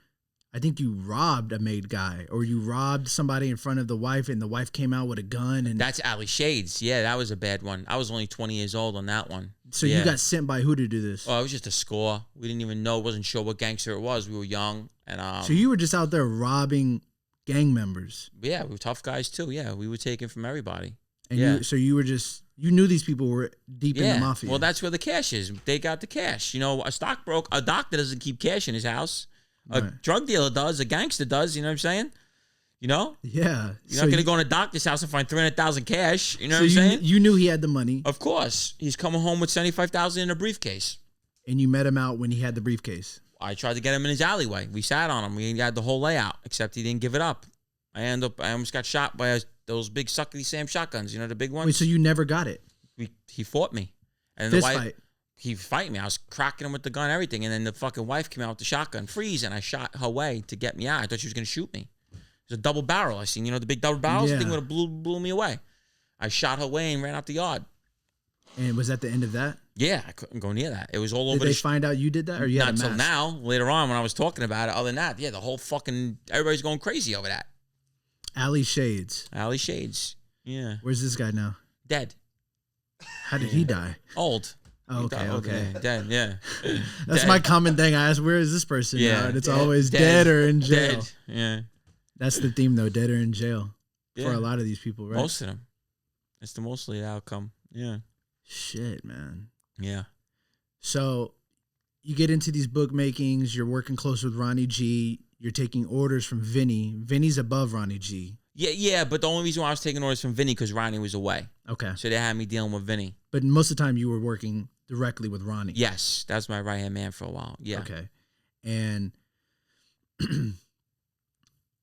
I think you robbed a maid guy, or you robbed somebody in front of the wife, and the wife came out with a gun. And that's Ali Shades. Yeah, that was a bad one. I was only 20 years old on that one. So you got sent by who to do this? Oh, it was just a score. We didn't even know. Wasn't sure what gangster it was. We were young, and so you were just out there robbing gang members. Yeah, we were tough guys too. Yeah, we were taking from everybody. And you knew these people were deep in the mafia. Well, that's where the cash is. They got the cash. A doctor doesn't keep cash in his house. A drug dealer does. A gangster does. You know what I'm saying? Yeah. You're not going to go in a doctor's house and find $300,000 cash. You know what I'm saying? You knew he had the money. Of course. He's coming home with $75,000 in a briefcase. And you met him out when he had the briefcase. I tried to get him in his alleyway. We sat on him. We had the whole layout, except he didn't give it up. I almost got shot by those big Suckety Sam shotguns. The big ones? Wait, so you never got it? He fought me. And Fist fight? He fight me. I was cracking him with the gun, everything. And then the fucking wife came out with the shotgun. Freeze. And I shot her way to get me out. I thought she was going to shoot me. It was a double barrel. I seen, the big double barrels? The thing would have blew me away. I shot her away and ran out the yard. And was that the end of that? Yeah, I couldn't go near that. It was all over. Did they find out you did that? Or you had a mask? Not until now. Later on when I was talking about it. Other than that, the whole fucking, everybody's going crazy over that. Ali Shades. Ali Shades. Yeah. Where's this guy now? Dead. How did he die? Old. Oh, okay. Dead, yeah. That's dead. My common thing. I ask, where is this person now? And it's always dead or in jail. Dead. Yeah. That's the theme, though. Dead or in jail for a lot of these people, right? Most of them. It's the mostly the outcome. Yeah. Shit, man. Yeah. So you get into these bookmakings. You're working close with Ronnie G. You're taking orders from Vinnie. Vinnie's above Ronnie G. Yeah, but the only reason why I was taking orders from Vinnie because Ronnie was away. Okay. So they had me dealing with Vinnie. But most of the time you were working directly with Ronnie. Yes, that was my right-hand man for a while. Yeah. Okay. And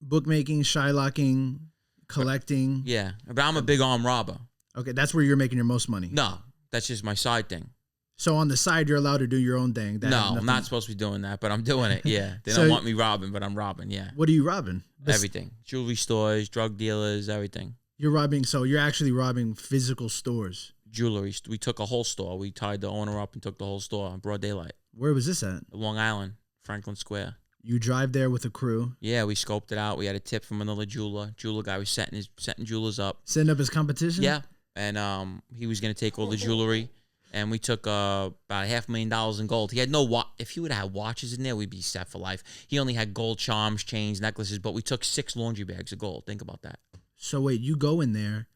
bookmaking, shylocking, collecting. Yeah, but I'm a big arm robber. Okay, that's where you're making your most money. No, that's just my side thing. So on the side, you're allowed to do your own thing. No, I'm not supposed to be doing that, but I'm doing it. Yeah, they So- don't want me robbing, but I'm robbing. Yeah, What are you robbing? everything: jewelry stores, drug dealers, everything. You're robbing. So you're actually robbing physical stores. Jewelry. We took a whole store. We tied the owner up and took the whole store on broad daylight. Where was this at? Long Island, Franklin Square. You drive there with a crew, Yeah, we scoped it out. We had a tip from another jeweler. Jeweler guy was setting jewelers up. setting up his competition. Yeah, and he was gonna take all the jewelry, and we took about $500,000 in gold. He had no watch. If he would have had watches in there, we'd be set for life. He only had gold charms, chains, necklaces, but we took 6 laundry bags of gold. Think about that. So wait, you go in there,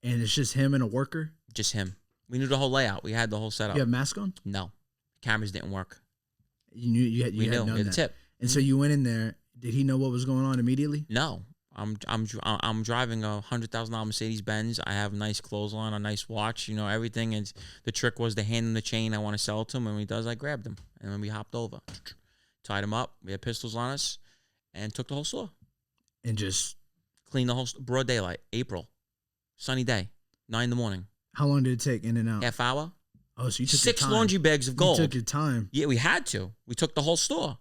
and it's just him and a worker. Just him. We knew the whole layout. We had the whole setup. You have mask on. No, cameras didn't work. You knew you had. You We had knew. known We had the that. tip. And so you went in there. Did he know what was going on immediately? No, I'm driving a $100,000 Mercedes Benz. I have nice clothes on, a nice watch, everything. And the trick was to hand him the chain. I want to sell it to him, and when he does, I grabbed him, and then we hopped over, tied him up. We had pistols on us, and took the whole store. And just Cleaned the whole broad daylight. April, sunny day, 9 in the morning. how long did it take in and out? Half hour. Oh, so you took 6 your time. laundry bags of gold. You took your time. Yeah, we had to. We took the whole store.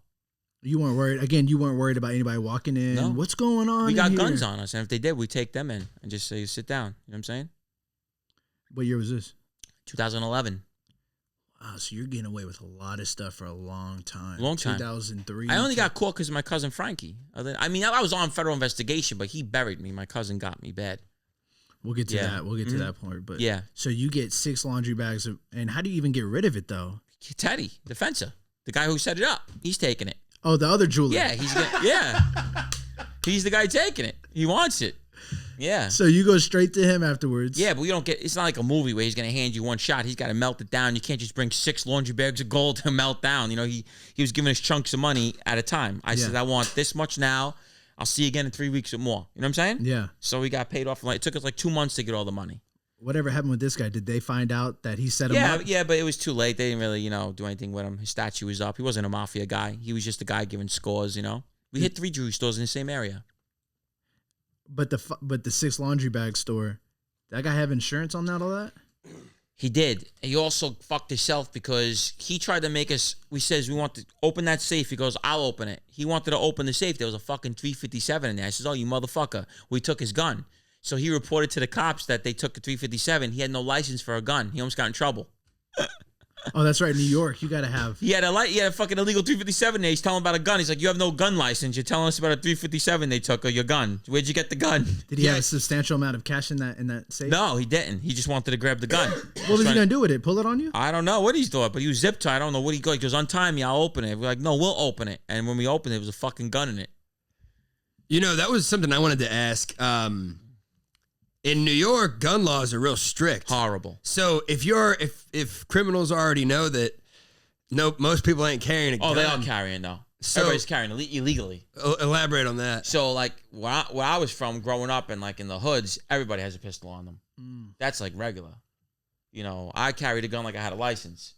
You weren't worried. Again, you weren't worried about anybody walking in. No. What's going on? We in got here? guns on us, and if they did, we take them in and just say, sit down. You know what I'm saying? What year was this? 2011. Wow, so you're getting away with a lot of stuff for a long time. Long time. 2003. I only got caught because of my cousin Frankie. I mean, I was on federal investigation, but he buried me. My cousin got me bad. We'll get to Yeah. that. We'll get to that point. But Yeah. So you get 6 laundry bags of, and how do you even get rid of it though? Teddy, the fencer, the guy who set it up, he's taking it. Oh, the other jeweler. Yeah, he's the guy taking it. He wants it. Yeah. So you go straight to him afterwards. Yeah, but we don't get. It's not like a movie where he's gonna hand you one shot. He's got to melt it down. You can't just bring 6 laundry bags of gold to melt down. He was giving us chunks of money at a time. I said, I want this much now. I'll see you again in 3 weeks or more. You know what I'm saying? Yeah. So we got paid off. It took us like 2 months to get all the money. Whatever happened with this guy? Did they find out that he set him up? Yeah, but it was too late. They didn't really, do anything with him. His statue was up. He wasn't a mafia guy. He was just a guy giving scores. We hit 3 jewelry stores in the same area. But the 6 laundry bag store, that guy have insurance on that? All that? He did. He also fucked himself because he tried to make us. We says we want to open that safe. He goes, I'll open it. He wanted to open the safe. There was a fucking 357 in there. I says, oh, you motherfucker. We took his gun. So he reported to the cops that they took a 357. He had no license for a gun. He almost got in trouble. Oh, that's right. New York, you got to have. He had a fucking illegal 357 there. He's telling about a gun. He's like, you have no gun license. You're telling us about a 357 they took or your gun. Where'd you get the gun? Did he have a substantial amount of cash in that safe? No, he didn't. He just wanted to grab the gun. What was he going to do with it? Pull it on you? I don't know what he's doing, but he was zip tied. I don't know what he goes. He goes, untie me, I'll open it. We're like, no, we'll open it. And when we opened it, there was a fucking gun in it. That was something I wanted to ask. In New York, gun laws are real strict. Horrible. So if criminals already know that most people ain't carrying a gun. Oh, they are carrying though. So, everybody's carrying illegally. Elaborate on that. So like where I was from growing up and like in the hoods, everybody has a pistol on them. That's like regular. I carried a gun like I had a license.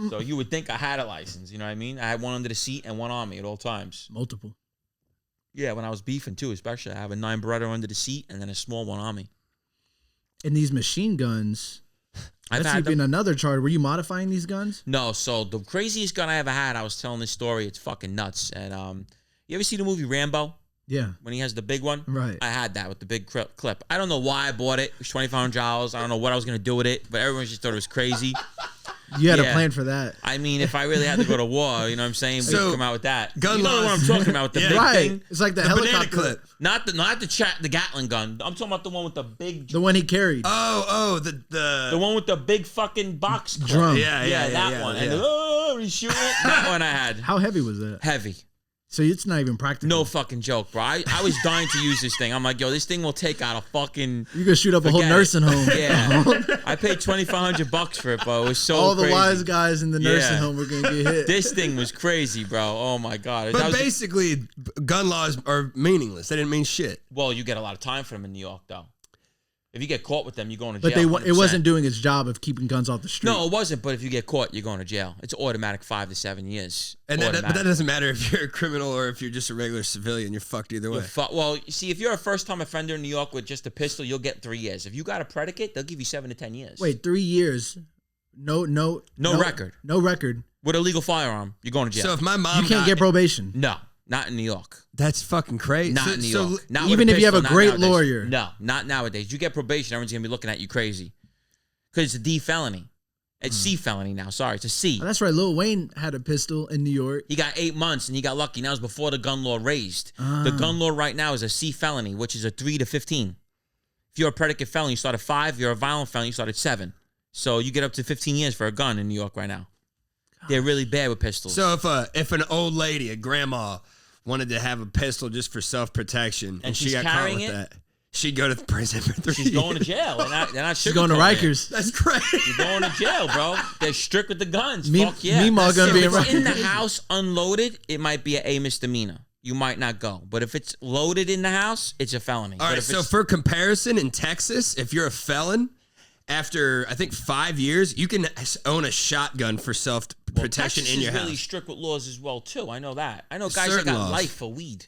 So you would think I had a license, you know what I mean? I had one under the seat and one on me at all times. Multiple. Yeah, when I was beefing too, especially. I have a 9 Beretta under the seat and then a small one on me. And these machine guns, I've that's had even them. another charge. Were you modifying these guns? No, so the craziest gun I ever had, I was telling this story, it's fucking nuts. And you ever see the movie Rambo? Yeah. When he has the big one? Right. I had that with the big clip. I don't know why I bought it. It was $2,500. I don't know what I was going to do with it, but everyone just thought it was crazy. You had a Yeah. plan for that. I mean, if I really had to go to war, you know what I'm saying? We'd So, come out with that. gun you know what I'm laws- talking about, the Yeah. big Right. thing? It's like the banana helicopter clip. Not the Gatling gun. I'm talking about the one with the big... The one he carried. the one with the big fucking box clip. Drum. Yeah, that one. yeah. And he's shooting it. That one I had. How heavy was that? Heavy. So it's not even practical. No fucking joke, bro. I was dying to use this thing. I'm like, yo, this thing will take out a fucking. You're gonna shoot up a whole nursing home. Yeah, I paid $2,500 for it, bro. It was so all the crazy. wise guys in the nursing home were gonna get hit. This thing was crazy, bro. Oh my god. But basically, gun laws are meaningless. They didn't mean shit. Well, you get a lot of time for them in New York, though. If you get caught with them, you're going to jail. But it wasn't doing its job of keeping guns off the street. No, it wasn't. But if you get caught, you're going to jail. It's automatic 5 to 7 years. And but that doesn't matter if you're a criminal or if you're just a regular civilian. You're fucked either way. Well, you see, if you're a first-time offender in New York with just a pistol, you'll get 3 years. If you got a predicate, they'll give you 7 to 10 years. Wait, 3 years? No record. No record. With a legal firearm, you're going to jail. So if my mom, you can't get probation. No. Not in New York. That's fucking crazy. Not in New York. Not even if you have a great nowadays. lawyer. No, not nowadays. You get probation, everyone's going to be looking at you crazy. Because it's a D felony. It's C felony now. Sorry, it's a C. Oh, that's right. Lil Wayne had a pistol in New York. He got 8 months and he got lucky. Now it's before the gun law raised. The gun law right now is a C felony, which is a 3 to 15. If you're a predicate felon, you start at 5. If you're a violent felon, you start at 7. So you get up to 15 years for a gun in New York right now. They're really bad with pistols. So if an old lady, a grandma, wanted to have a pistol just for self-protection, and she got caught with that, she'd go to the prison for 3 years. She's going to jail. They're not She's going to Rikers. That's crazy. You're going to jail, bro. They're strict with the guns. Fuck yeah. Meemaw gonna be in Rikers. In the house unloaded, it might be a misdemeanor. You might not go. But if it's loaded in the house, it's a felony. All right, so for comparison, in Texas, if you're a felon, after, I think, 5 years, you can own a shotgun for self-protection in your house. Texas is really strict with laws as well, too. I know that. I know guys that got life for weed.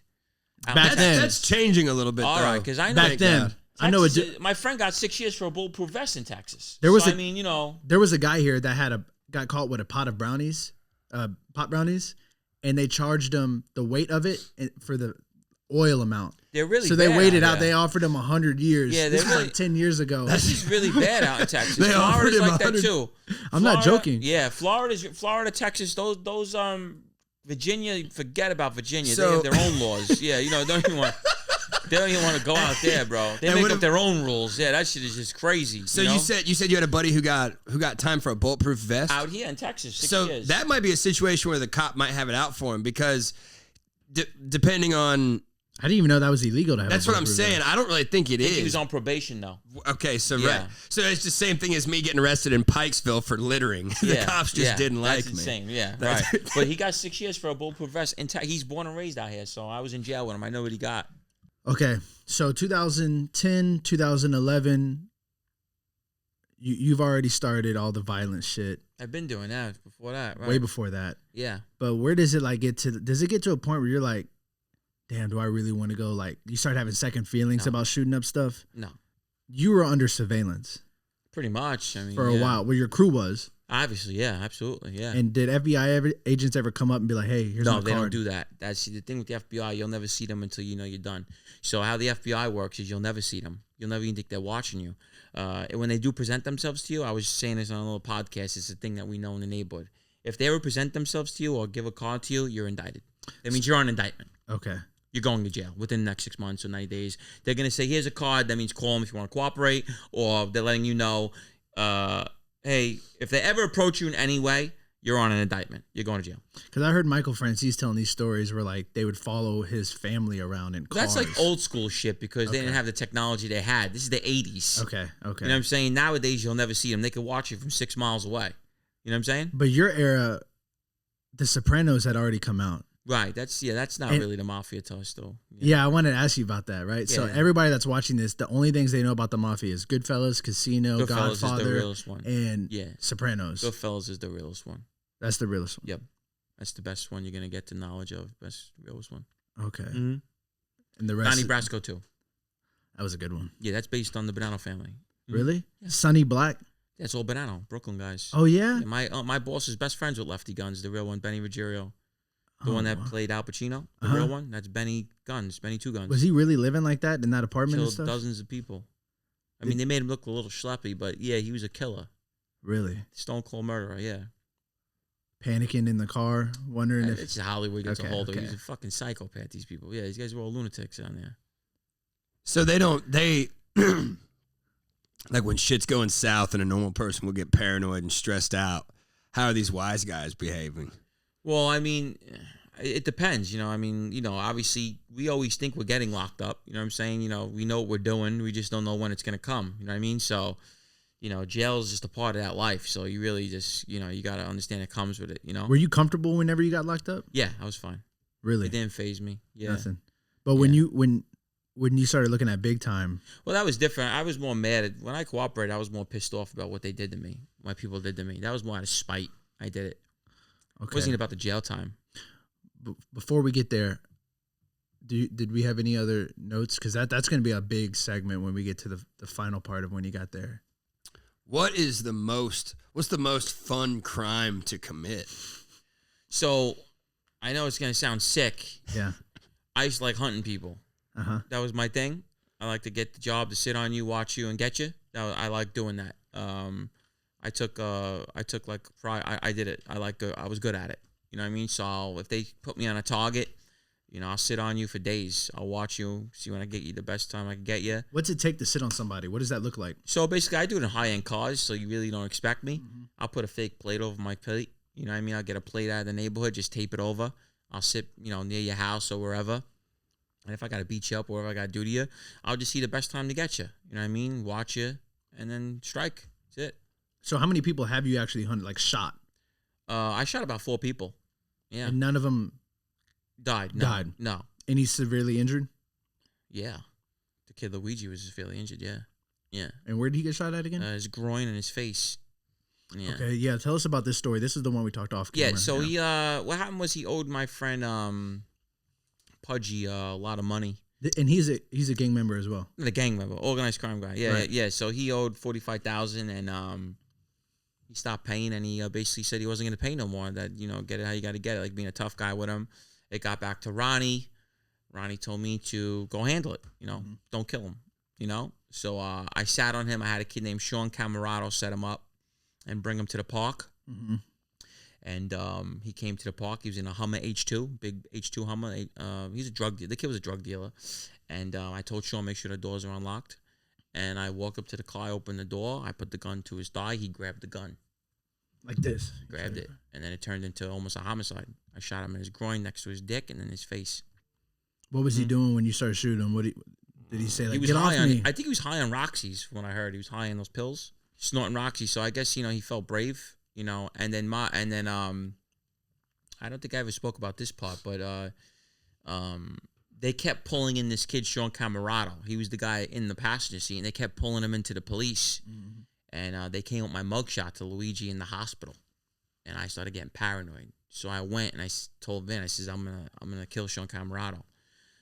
That's changing a little bit, all though. right, because I know. Back then. I know my friend got 6 years for a bulletproof vest in Texas. There was there was a guy here that got caught with a pot of brownies, and they charged him the weight of it for the oil amount. They're really so bad they waited out. They offered him 100 years. Yeah, this was like 10 years ago. This is really bad out in Texas. They Florida's offered him like that too. I'm not joking. Yeah, Florida, Texas, those Virginia. Forget about Virginia. So, they have their own laws. Yeah, they don't even want to go out there, bro. They make up their own rules. Yeah, that shit is just crazy. So you said you had a buddy who got time for a bulletproof vest out here in Texas. 6 years. That might be a situation where the cop might have it out for him because depending on. I didn't even know that was illegal to have. That's what I'm saying. I don't really think it is. He was on probation, though. Okay, so right. So it's the same thing as me getting arrested in Pikesville for littering. The cops just didn't like me. That's insane. Yeah, right. But he got 6 years for a bulletproof vest. He's born and raised out here, so I was in jail with him. I know what he got. Okay, so 2010, 2011, you've already started all the violent shit. I've been doing that before that, right? Way before that. Yeah. But where does it get to? Does it get to a point where you're like, damn, do I really want to go? Like, you start having second feelings about shooting up stuff? No. You were under surveillance. Pretty much. I mean, for a while, where your crew was. Obviously, yeah, absolutely, yeah. And did FBI agents ever come up and be like, hey, here's my card? No, they don't do that. That's the thing with the FBI. You'll never see them until you know you're done. So how the FBI works is you'll never see them. You'll never even think they're watching you. When they do present themselves to you, I was saying this on a little podcast, it's a thing that we know in the neighborhood. If they ever present themselves to you or give a card to you, you're indicted. That means you're on indictment. Okay. You're going to jail within the next 6 months or 90 days. They're going to say, here's a card. That means call them if you want to cooperate. Or they're letting you know, hey, if they ever approach you in any way, you're on an indictment. You're going to jail. Because I heard Michael Francis telling these stories where they would follow his family around in cars. That's like old school shit because they didn't have the technology they had. This is the 80s. Okay. You know what I'm saying? Nowadays, you'll never see them. They can watch you from 6 miles away. You know what I'm saying? But your era, The Sopranos had already come out. Right. That's not really the Mafia to us, though. Yeah, I wanted to ask you about that, right? Yeah. So everybody that's watching this, the only things they know about the Mafia is Goodfellas, Casino, Godfather, is the realest one. And Sopranos. Goodfellas is the realest one. That's the realest one. Yep. That's the best one you're going to get the knowledge of. Best, realest one. Okay. Mm-hmm. And the rest... Donnie Brasco, too. That was a good one. Yeah, that's based on the Bonanno family. Mm-hmm. Really? Yeah. Sonny Black? That's all Bonanno, Brooklyn guys. Oh, yeah? My boss is best friends with Lefty Guns, the real one, Benny Ruggiero. The one that played Al Pacino, the real one, that's Benny Two Guns. Was he really living like that in that apartment Killed and stuff? Dozens of people. I mean, they made him look a little schleppy, but yeah, he was a killer. Really? Stone cold murderer, yeah. Panicking in the car, wondering if... It's Hollywood gets a hold of. He's a fucking psychopath, these people. Yeah, these guys are all lunatics down there. So they like when shit's going south and a normal person will get paranoid and stressed out, how are these wise guys behaving? Well, I mean, It depends, you know. I mean, you know, obviously we always think we're getting locked up. You know what I'm saying? You know, we know what we're doing. We just don't know when it's gonna come. You know what I mean? So, you know, jail is just a part of that life. So you really just, you know, you gotta understand it comes with it. You know. Were you comfortable whenever you got locked up? Yeah, I was fine. Really? It didn't faze me. Yeah. Nothing. But when you started looking at big time, well, that was different. I was more mad when I cooperated. I was more pissed off about what they did to me, what people did to me. That was more out of spite. I did it. okay. It wasn't even about the jail time. Before we get there, did we have any other notes? Because that's going to be a big segment when we get to the final part of when you got there. What's the most fun crime to commit? So, I know it's going to sound sick. Yeah. I used to like hunting people. That was my thing. I like to get the job to sit on you, watch you, and get you. I like doing that. I took like pride. I did it. I was good at it. You know what I mean? So if they put me on a target, you know, I'll sit on you for days. I'll watch you, see when I get you the best time I can get you. What's it take to sit on somebody? What does that look like? So basically, I do it in high-end cars, so you really don't expect me. Mm-hmm. I'll put a fake plate over my plate. You know what I mean? I'll get a plate out of the neighborhood, just tape it over. I'll sit, you know, near your house or wherever. And if I got to beat you up or whatever I got to do to you, I'll just see the best time to get you. You know what I mean? Watch you, and then strike. That's it. So how many people have you actually hunted, like shot? I shot about 4 people. Yeah. And none of them died. No. Any severely injured? Yeah. The kid Luigi was severely injured, yeah. Yeah. And where did he get shot at again? His groin and his face. Yeah. Okay, yeah. Tell us about this story. This is the one we talked off camera. Yeah, so he what happened was he owed my friend Pudgy a lot of money. And he's a gang member as well. The gang member, organized crime guy. Yeah, Right. yeah. So he owed $45,000 and he stopped paying, and he basically said he wasn't going to pay no more. That, you know, get it how you got to get it, like being a tough guy with him. It got back to Ronnie. Ronnie told me to go handle it. You know, don't kill him. You know, so I sat on him. I had a kid named Sean Camarado set him up and bring him to the park. Mm-hmm. And he came to the park. He was in a Hummer H2, big H2 Hummer. He's a drug dealer. The kid was a drug dealer. And I told Sean, make sure the doors are unlocked. And I walked up to the car, I opened the door. I put the gun to his thigh. He grabbed the gun. Like this? Grabbed it. And then it turned into almost a homicide. I shot him in his groin next to his dick and then his face. What was he doing when you started shooting him? Did he say, like, he was get off me? I think he was high on Roxy's from what I heard. He was high on those pills, snorting Roxy. So I guess, you know, he felt brave, you know. And then I don't think I ever spoke about this part, but they kept pulling in this kid, Sean Camarado. He was the guy in the passenger seat, and they kept pulling him into the police. Mm-hmm. And they came with my mugshot to Luigi in the hospital, and I started getting paranoid. So I went and I told Vin, I says, I'm gonna kill Sean Camarado.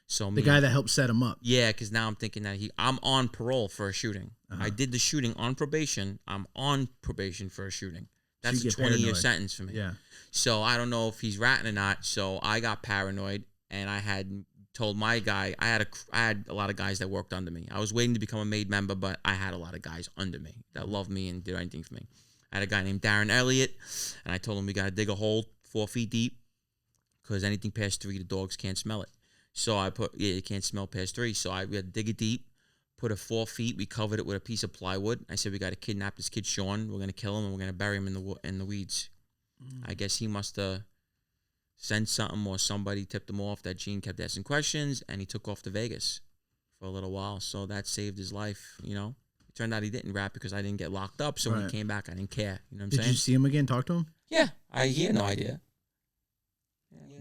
So the guy that helped set him up. Yeah, because now I'm thinking that I'm on parole for a shooting. Uh-huh. I did the shooting on probation. I'm on probation for a shooting. That's So a 20-year sentence for me. Yeah. So I don't know if he's ratting or not. So I got paranoid, and I had told my guy, I had a lot of guys that worked under me. I was waiting to become a made member, but I had a lot of guys under me that loved me and did anything for me. I had a guy named Darren Elliott, and I told him we got to dig a hole 4 feet deep because anything past 3, the dogs can't smell it. So I you can't smell past 3. So we had to dig it deep, put it 4 feet. We covered it with a piece of plywood. I said, we got to kidnap this kid, Sean. We're going to kill him, and we're going to bury him in the weeds. I guess he must have sent something, or somebody tipped him off that Gene kept asking questions, and he took off to Vegas for a little while. So that saved his life, you know. It turned out he didn't rap because I didn't get locked up. So when he came back, I didn't care. You know what I'm saying? Did you see him again, talk to him? Yeah. He had no idea.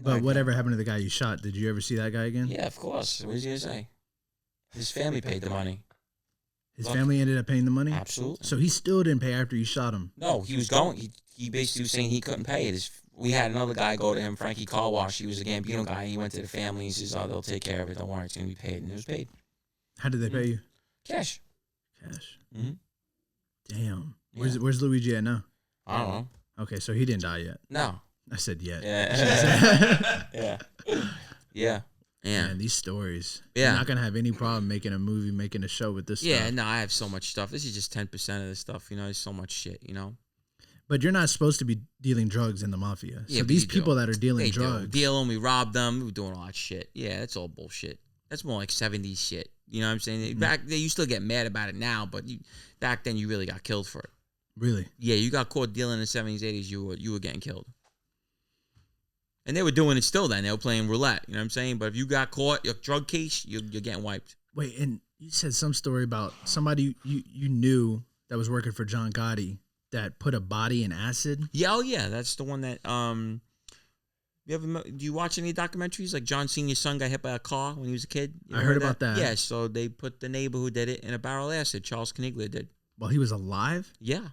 But whatever happened to the guy you shot, did you ever see that guy again? Yeah, of course. What was he going to say? His family paid the money. His family ended up paying the money? Absolutely. So he still didn't pay after you shot him? No, he was going. He basically was saying he couldn't pay it. We had another guy go to him, Frankie Car Wash. He was a Gambino guy. He went to the family. He says, they'll take care of it. Don't worry. It's going to be paid. And it was paid. How did they pay you? Cash. Mm-hmm. Damn. Yeah. Where's Luigi at now? I don't know. Okay, so he didn't die yet. No. I said yet. Yeah. Yeah. Man, these stories. Yeah. You're not going to have any problem making a movie, making a show with this stuff. Yeah, no, I have so much stuff. This is just 10% of the stuff, you know. There's so much shit, you know. But you're not supposed to be dealing drugs in the mafia. Yeah, so but these you people do. that are dealing They drugs. deal them, we robbed them, we were doing all that shit. Yeah, that's all bullshit. That's more like 70s shit. You know what I'm saying? Mm-hmm. Back then, you still get mad about it now, but back then you really got killed for it. Really? Yeah, you got caught dealing in the 70s, 80s, you were getting killed. And they were doing it still then. They were playing roulette. You know what I'm saying? But if you got caught, your drug case, you're getting wiped. Wait, and you said some story about somebody you knew that was working for John Gotti that put a body in acid. Yeah, oh yeah, that's the one that do you watch any documentaries? Like John Sr.'s son got hit by a car when he was a kid. I heard about that. Yeah, so they put the neighbor who did it in a barrel of acid. Charles Caniglia did. While he was alive? Yeah.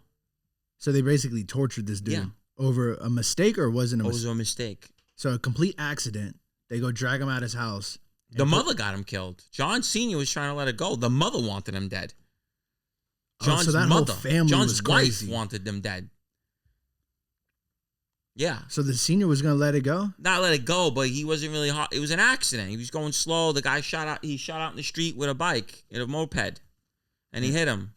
So they basically tortured this dude over a mistake, or wasn't a mistake? It was a mistake. So a complete accident. They go drag him out of his house. The mother got him killed. John Sr. was trying to let it go. The mother wanted him dead. John's so that mother, whole family John's was wife crazy. wanted them dead. Yeah. So the senior was gonna let it go? Not let it go, but he wasn't really hot. It was an accident. He was going slow. The guy shot out. He shot out in the street with a bike in a moped, and he hit him.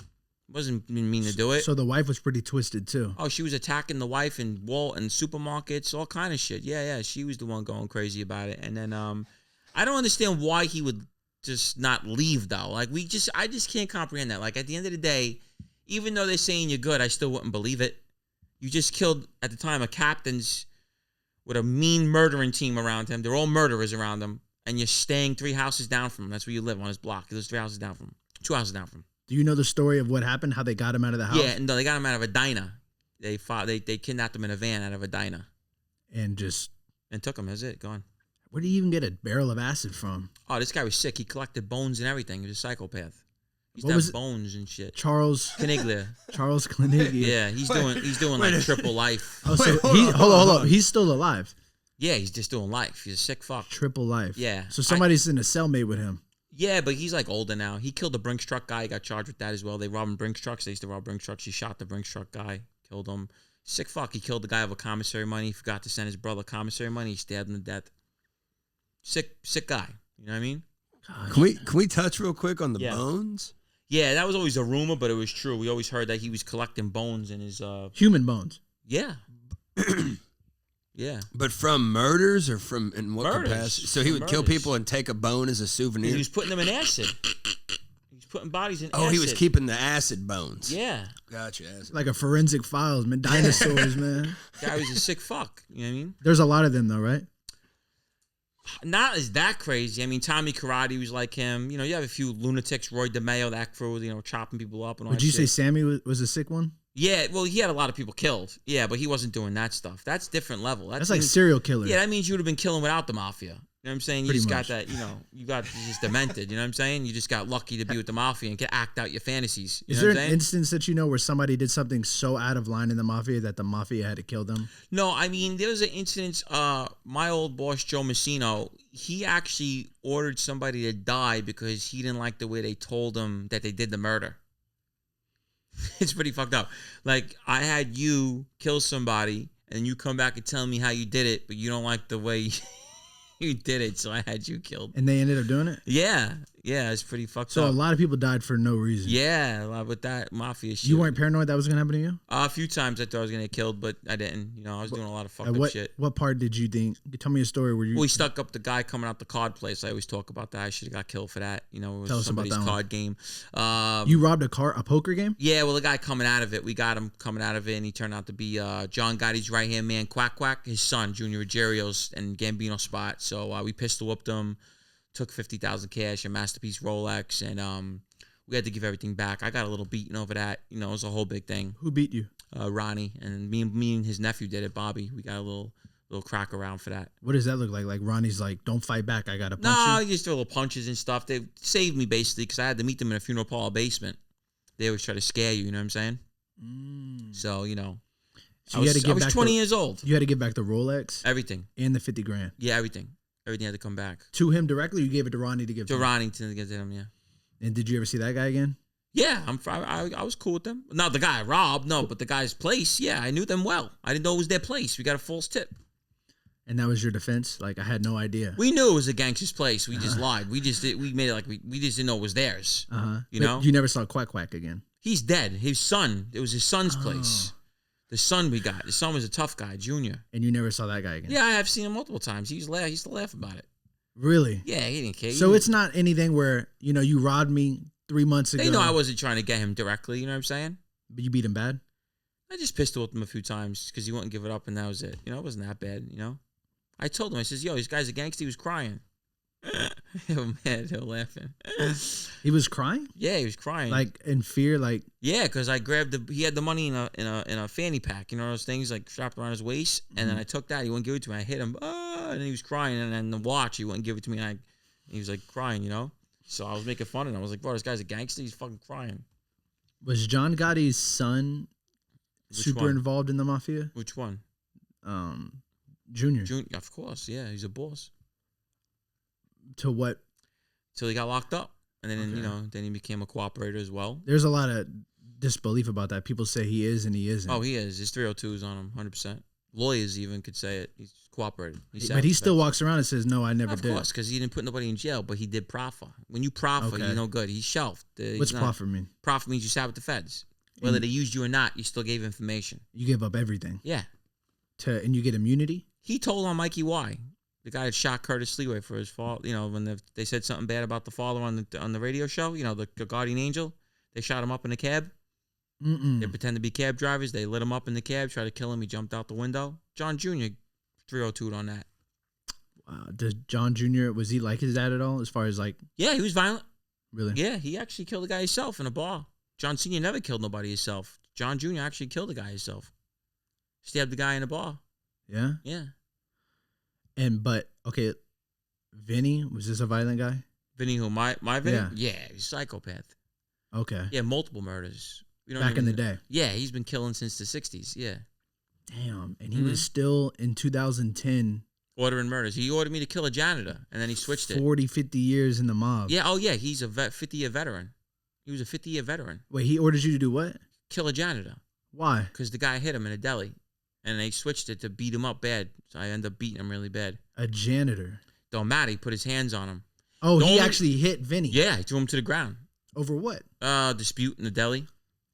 Wasn't mean to do it. So the wife was pretty twisted too. Oh, she was attacking the wife in supermarkets, all kind of shit. Yeah. She was the one going crazy about it. And then I don't understand why he would just not leave though. Like I just can't comprehend that. Like at the end of the day, even though they're saying you're good, I still wouldn't believe it. You just killed, at the time, a captain's with a mean murdering team around him. They're all murderers around him. And you're staying 3 houses down from him. That's where you live, on his block. He lives 3 houses down from him. 2 houses down from him. Do you know the story of what happened? How they got him out of the house? Yeah, no, they got him out of a diner. They kidnapped him in a van out of a diner. And took him. That's it. Gone. Where did he even get a barrel of acid from? Oh, this guy was sick. He collected bones and everything. He was a psychopath. He What used was to it? have bones and shit. Charles Caniglia. Caniglia. Yeah, he's doing like triple life. Oh, so Wait, hold on. He's still alive. Yeah, he's just doing life. He's a sick fuck. Triple life. Yeah. So somebody's in a cellmate with him. Yeah, but he's like older now. He killed the Brinks truck guy. He got charged with that as well. They robbed Brinks trucks. They used to rob Brinks trucks. He shot the Brinks truck guy, killed him. Sick fuck. He killed the guy over commissary money. He forgot to send his brother commissary money. He stabbed him to death. Sick guy. You know what I mean? Can we touch real quick on the Yeah. bones? Yeah, that was always a rumor, but it was true. We always heard that he was collecting bones in his Human bones. Yeah. Yeah. But from murders or from in what Murders. capacity? So he would kill Murders. people and take a bone as a souvenir. He was putting them in acid. He was putting bodies in acid. Oh, he was keeping the acid bones. Yeah. Gotcha. Acid. Like a forensic files, man. Dinosaurs, man. Guy was a sick fuck. You know what I mean? There's a lot of them though, right? Not as that crazy. I mean, Tommy Karate was like him. You know, you have a few lunatics, Roy DeMeo, that crew, you know, chopping people up and all Would that you say shit. Sammy was a sick one? Yeah, well, he had a lot of people killed. Yeah, but he wasn't doing that stuff. That's different level. That's like serial killer. Yeah, that means you would have been killing without the mafia. You know what I'm saying? You Pretty just much. got that, you got just demented. You know what I'm saying? You just got lucky to be with the mafia and can act out your fantasies. You Is know there what I'm an saying? instance that you know where somebody did something so out of line in the mafia that the mafia had to kill them? No, I mean, there was an incident, my old boss, Joe Messino, he actually ordered somebody to die because he didn't like the way they told him that they did the murder. It's pretty fucked up. Like, I had you kill somebody, and you come back and tell me how you did it, but you don't like the way you did it, so I had you killed. And they ended up doing it? Yeah, it's pretty fucked So up. a lot of people died for no reason. Yeah, a lot with that mafia shit. You weren't paranoid that was going to happen to you? A few times I thought I was going to get killed, but I didn't. You know, I was doing a lot of fucked At up what, shit. what part did you think? Tell me a story where you... We stuck up the guy coming out the card place. I always talk about that. I should have got killed for that. You know, it was Tell us about somebody's that one. card game. You robbed a poker game? Yeah, well, the guy coming out of it, we got him coming out of it, and he turned out to be John Gotti's right-hand man, Quack Quack, his son, Junior Rogerio's, and Gambino spot. So we pistol whipped him, took $50,000 cash, a Masterpiece Rolex, and we had to give everything back. I got a little beaten over that. You know, it was a whole big thing. Who beat you? Ronnie, and me and his nephew did it, Bobby. We got a little crack around for that. What does that look like? Like Ronnie's like, don't fight back. I got to punch No, you. you just throw little punches and stuff. They saved me basically because I had to meet them in a funeral parlor basement. They always try to scare you. You know what I'm saying? So you know, So I you had was, to give I was back 20 years old. You had to give back the Rolex Everything. and the 50 grand. Yeah, everything. Everything had to come back. To him directly, or you gave it to Ronnie to give To him? Ronnie to get to him, yeah. And did you ever see that guy again? Yeah, I was cool with them. Not the guy I robbed, no, but the guy's place, yeah, I knew them well. I didn't know it was their place. We got a false tip. And that was your defense? Like, I had no idea. We knew it was a gangster's place. We just lied. We made it like we just didn't know it was theirs. You But know? you never saw Quack Quack again? He's dead. His son. It was his son's place. The son we got. His son was a tough guy, Junior. And you never saw that guy again? Yeah, I have seen him multiple times. He used to laugh about it. Really? Yeah, he didn't care. So it's not anything where, you robbed me 3 months ago. They know I wasn't trying to get him directly. You know what I'm saying? But you beat him bad? I just pistol whipped him a few times because he wouldn't give it up, and that was it. You know, it wasn't that bad. You know, I told him, I says, yo, this guy's a gangster. He was crying. They were mad. They were laughing. He was crying? Yeah, he was crying. Like in fear, like yeah, because I grabbed he had the money in a fanny pack, you know those things like strapped around his waist, and then I took that. He wouldn't give it to me. I hit him, and he was crying, and then the watch he wouldn't give it to me, and he was like crying, you know. So I was making fun of him. I was like, bro, this guy's a gangster. He's fucking crying. Was John Gotti's son super involved in the mafia? Which one? Junior. Of course, yeah, he's a boss. To what? Till he got locked up, and then then he became a cooperator as well. There's a lot of disbelief about that. People say he is and he isn't. Oh, he is. His 302s on him, 100%. Lawyers even could say it. He's cooperated. But he still walks around and says, "No, I never did." Of course, because he didn't put nobody in jail, but he did proffer. When you proffer, you're no good. He's shelved. What's proffer mean? Proffer means you sat with the feds. Whether they used you or not, you still gave information. You give up everything. Yeah. And you get immunity? He told on Mikey Y. The guy that shot Curtis Leeway for his fault. You know, when they said something bad about the father on the radio show, you know, the Guardian Angel, they shot him up in a cab. They pretend to be cab drivers. They lit him up in the cab, tried to kill him. He jumped out the window. John Jr. 302'd on that. Wow. Does John Jr., was he like his dad at all as far as like? Yeah, he was violent. Really? Yeah, he actually killed the guy himself in a bar. John Sr. never killed nobody himself. John Jr. actually killed the guy himself. Stabbed the guy in a bar. Yeah? Yeah. Okay, Vinnie, was this a violent guy? Vinnie who? My Vinnie? Yeah. Yeah, he's a psychopath. Okay. Yeah, multiple murders. Back in the day. Yeah, he's been killing since the 60s, yeah. Damn, and he was still in 2010. Ordering murders. He ordered me to kill a janitor, and then he switched 40, 50 years in the mob. Yeah, he's a 50-year veteran. He was a 50-year veteran. Wait, he ordered you to do what? Kill a janitor. Why? Because the guy hit him in a deli, and they switched it to beat him up bad. So I ended up beating him really bad. A janitor? Don't matter. He put his hands on him. Oh, he actually hit Vinnie? Yeah, he threw him to the ground. Over what? Dispute in the deli.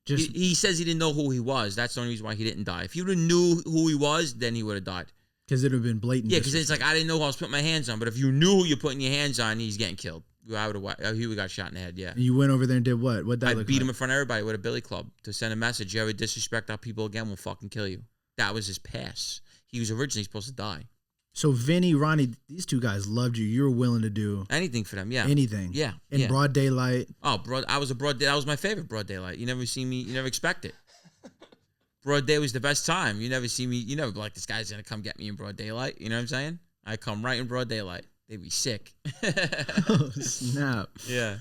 He says he didn't know who he was. That's the only reason why he didn't die. If he would have knew who he was, then he would have died. Because it would have been blatant. Yeah, because it's like, I didn't know who I was putting my hands on. But if you knew who you're putting your hands on, he's getting killed. He would have got shot in the head, yeah. And you went over there and did what? What that I beat him in front of everybody with a billy club to send a message. You ever disrespect our people again, we'll fucking kill you. That was his pass. He was originally supposed to die. So Vinnie, Ronnie, these two guys loved you. You were willing to do anything for them, yeah. Anything. Yeah. In broad daylight. Oh, that was my favorite broad daylight. You never see me, you never expect it. Broad day was the best time. You never see me, you never be like, this guy's gonna come get me in broad daylight. You know what I'm saying? I come right in broad daylight. They'd be sick. Oh, snap. Yeah.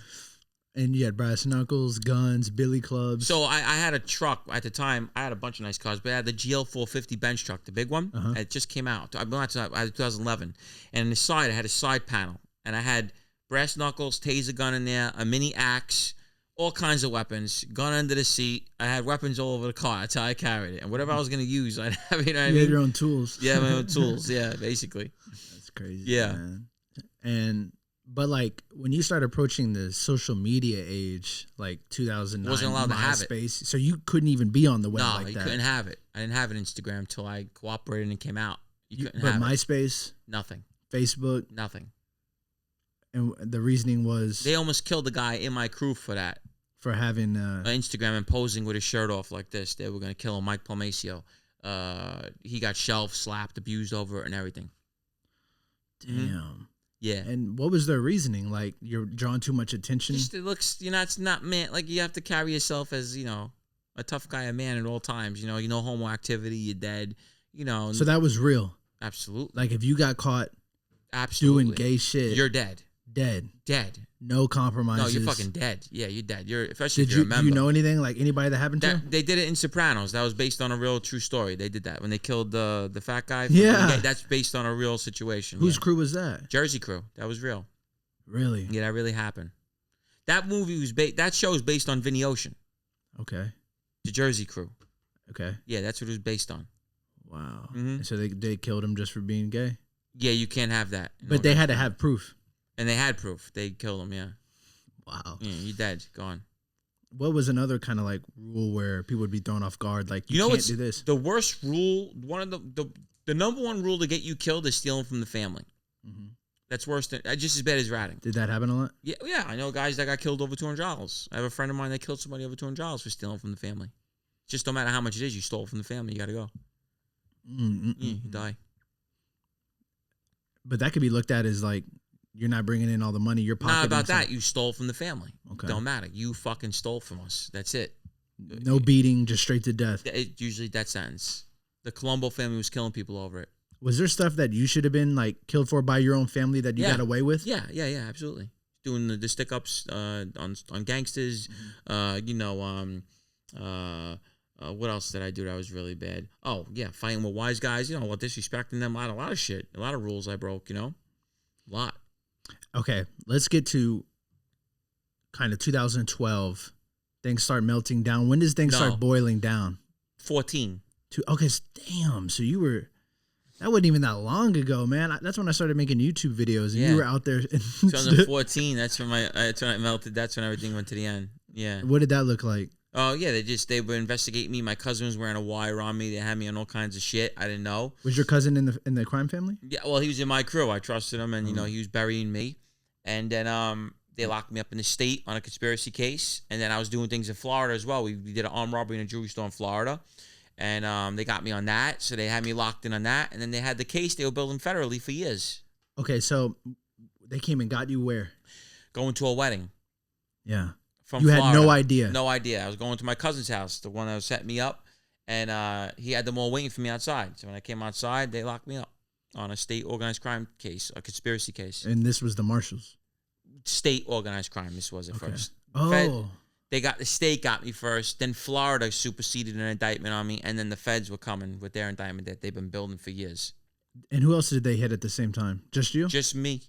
And you had brass knuckles, guns, billy clubs. So I had a truck at the time. I had a bunch of nice cars, but I had the GL 450 bench truck, the big one. It just came out. I had 2011. And on the side, I had a side panel. And I had brass knuckles, taser gun in there, a mini axe, all kinds of weapons, gun under the seat. I had weapons all over the car. That's how I carried it. And whatever I was going to use, I'd have, you know what I mean? You had your own tools. Yeah, my own tools. Yeah, basically. That's crazy. Yeah. Man. But like when you start approaching the social media age, like 2009, wasn't allowed to have it. So you couldn't even be on the web like that. No, you couldn't have it. I didn't have an Instagram until I cooperated and came out. You couldn't but have MySpace? Nothing. Facebook? Nothing. And the reasoning was? They almost killed the guy in my crew for that. For having Instagram and posing with his shirt off like this. They were going to kill him, Mike Palmacio. He got shelved, slapped, abused over it and everything. Damn. Yeah. And what was their reasoning? Like, you're drawing too much attention? Just, it looks, it's not man. Like, you have to carry yourself as, a tough guy, a man at all times. No homo activity, you're dead. So that was real? Absolutely. Like, if you got caught doing gay shit, you're dead. Dead. No compromises. No, you're fucking dead. Yeah, you're dead. Especially if you're a member. Do you know anything? Like, anybody that happened to? They did it in Sopranos. That was based on a real true story. They did that when they killed the fat guy. Yeah. That's based on a real situation. Whose crew was that? Jersey Crew. That was real. Really? Yeah, that really happened. That movie was that show is based on Vinnie Ocean. Okay. The Jersey Crew. Okay. Yeah, that's what it was based on. Wow. So they killed him just for being gay? Yeah, you can't have that. But they had to have proof. And they had proof. They killed him, yeah. Wow. Yeah, you're dead. Gone. What was another kind of like rule where people would be thrown off guard? Like, you can't do this. The worst rule, one of the number one rule to get you killed is stealing from the family. That's worse than, just as bad as ratting. Did that happen a lot? Yeah. I know guys that got killed over $200. I have a friend of mine that killed somebody over $200 for stealing from the family. Just no matter how much it is, you stole from the family, you got to go. You die. But that could be looked at as like you're not bringing in all the money. You're pocketing. Not about some. that. You stole from the family. Okay. Don't matter. You fucking stole from us. That's it. No beating, just straight to death. Usually that sentence. The Colombo family was killing people over it. Was there stuff that you should have been like killed for by your own family that you got away with? Yeah, absolutely. Doing the stick ups on gangsters. What else did I do that was really bad? Oh yeah, fighting with wise guys. Disrespecting them. A lot of shit. A lot of rules I broke. A lot. Okay, let's get to kind of 2012. Things start melting down. When does things start boiling down? 14. Okay, damn. So you were, that wasn't even that long ago, man. That's when I started making YouTube videos, and you were out there. 2014. That's when I melted. That's when everything went to the end. Yeah. What did that look like? Oh yeah, they would investigate me. My cousin was wearing a wire on me. They had me on all kinds of shit. I didn't know. Was your cousin in the crime family? Yeah, well, he was in my crew. I trusted him, and he was burying me. And then they locked me up in the state on a conspiracy case. And then I was doing things in Florida as well. We did an armed robbery in a jewelry store in Florida, and they got me on that. So they had me locked in on that. And then they had the case they were building federally for years. Okay, so they came and got you where? Going to a wedding. Yeah. From you Florida. Had no idea. No idea. I was going to my cousin's house, the one that was setting me up, and he had them all waiting for me outside. So when I came outside, they locked me up on a state organized crime case, a conspiracy case. And this was the marshals. State organized crime. This was at first. Oh. The state got me first. Then Florida superseded an indictment on me, and then the feds were coming with their indictment that they've been building for years. And who else did they hit at the same time? Just you? Just me.